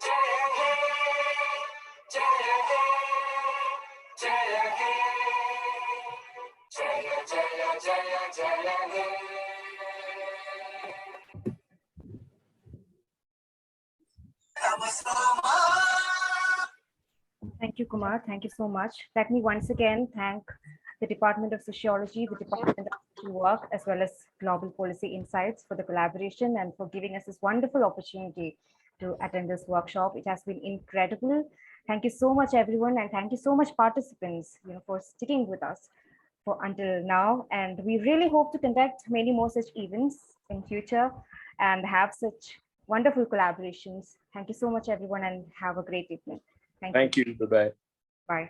जय हे जय हे जय हे जय जय जय जय हे Thank you, Kumar. Thank you so much. Let me once again thank the Department of Sociology, the Department of Social Work, as well as Global Policy Insights for the collaboration and for giving us this wonderful opportunity to attend this workshop. It has been incredible. Thank you so much, everyone, and thank you so much, participants, for sticking with us for until now. And we really hope to conduct many more such events in future and have such wonderful collaborations. Thank you so much, everyone, and have a great evening. Thank you. Bye-bye. Bye.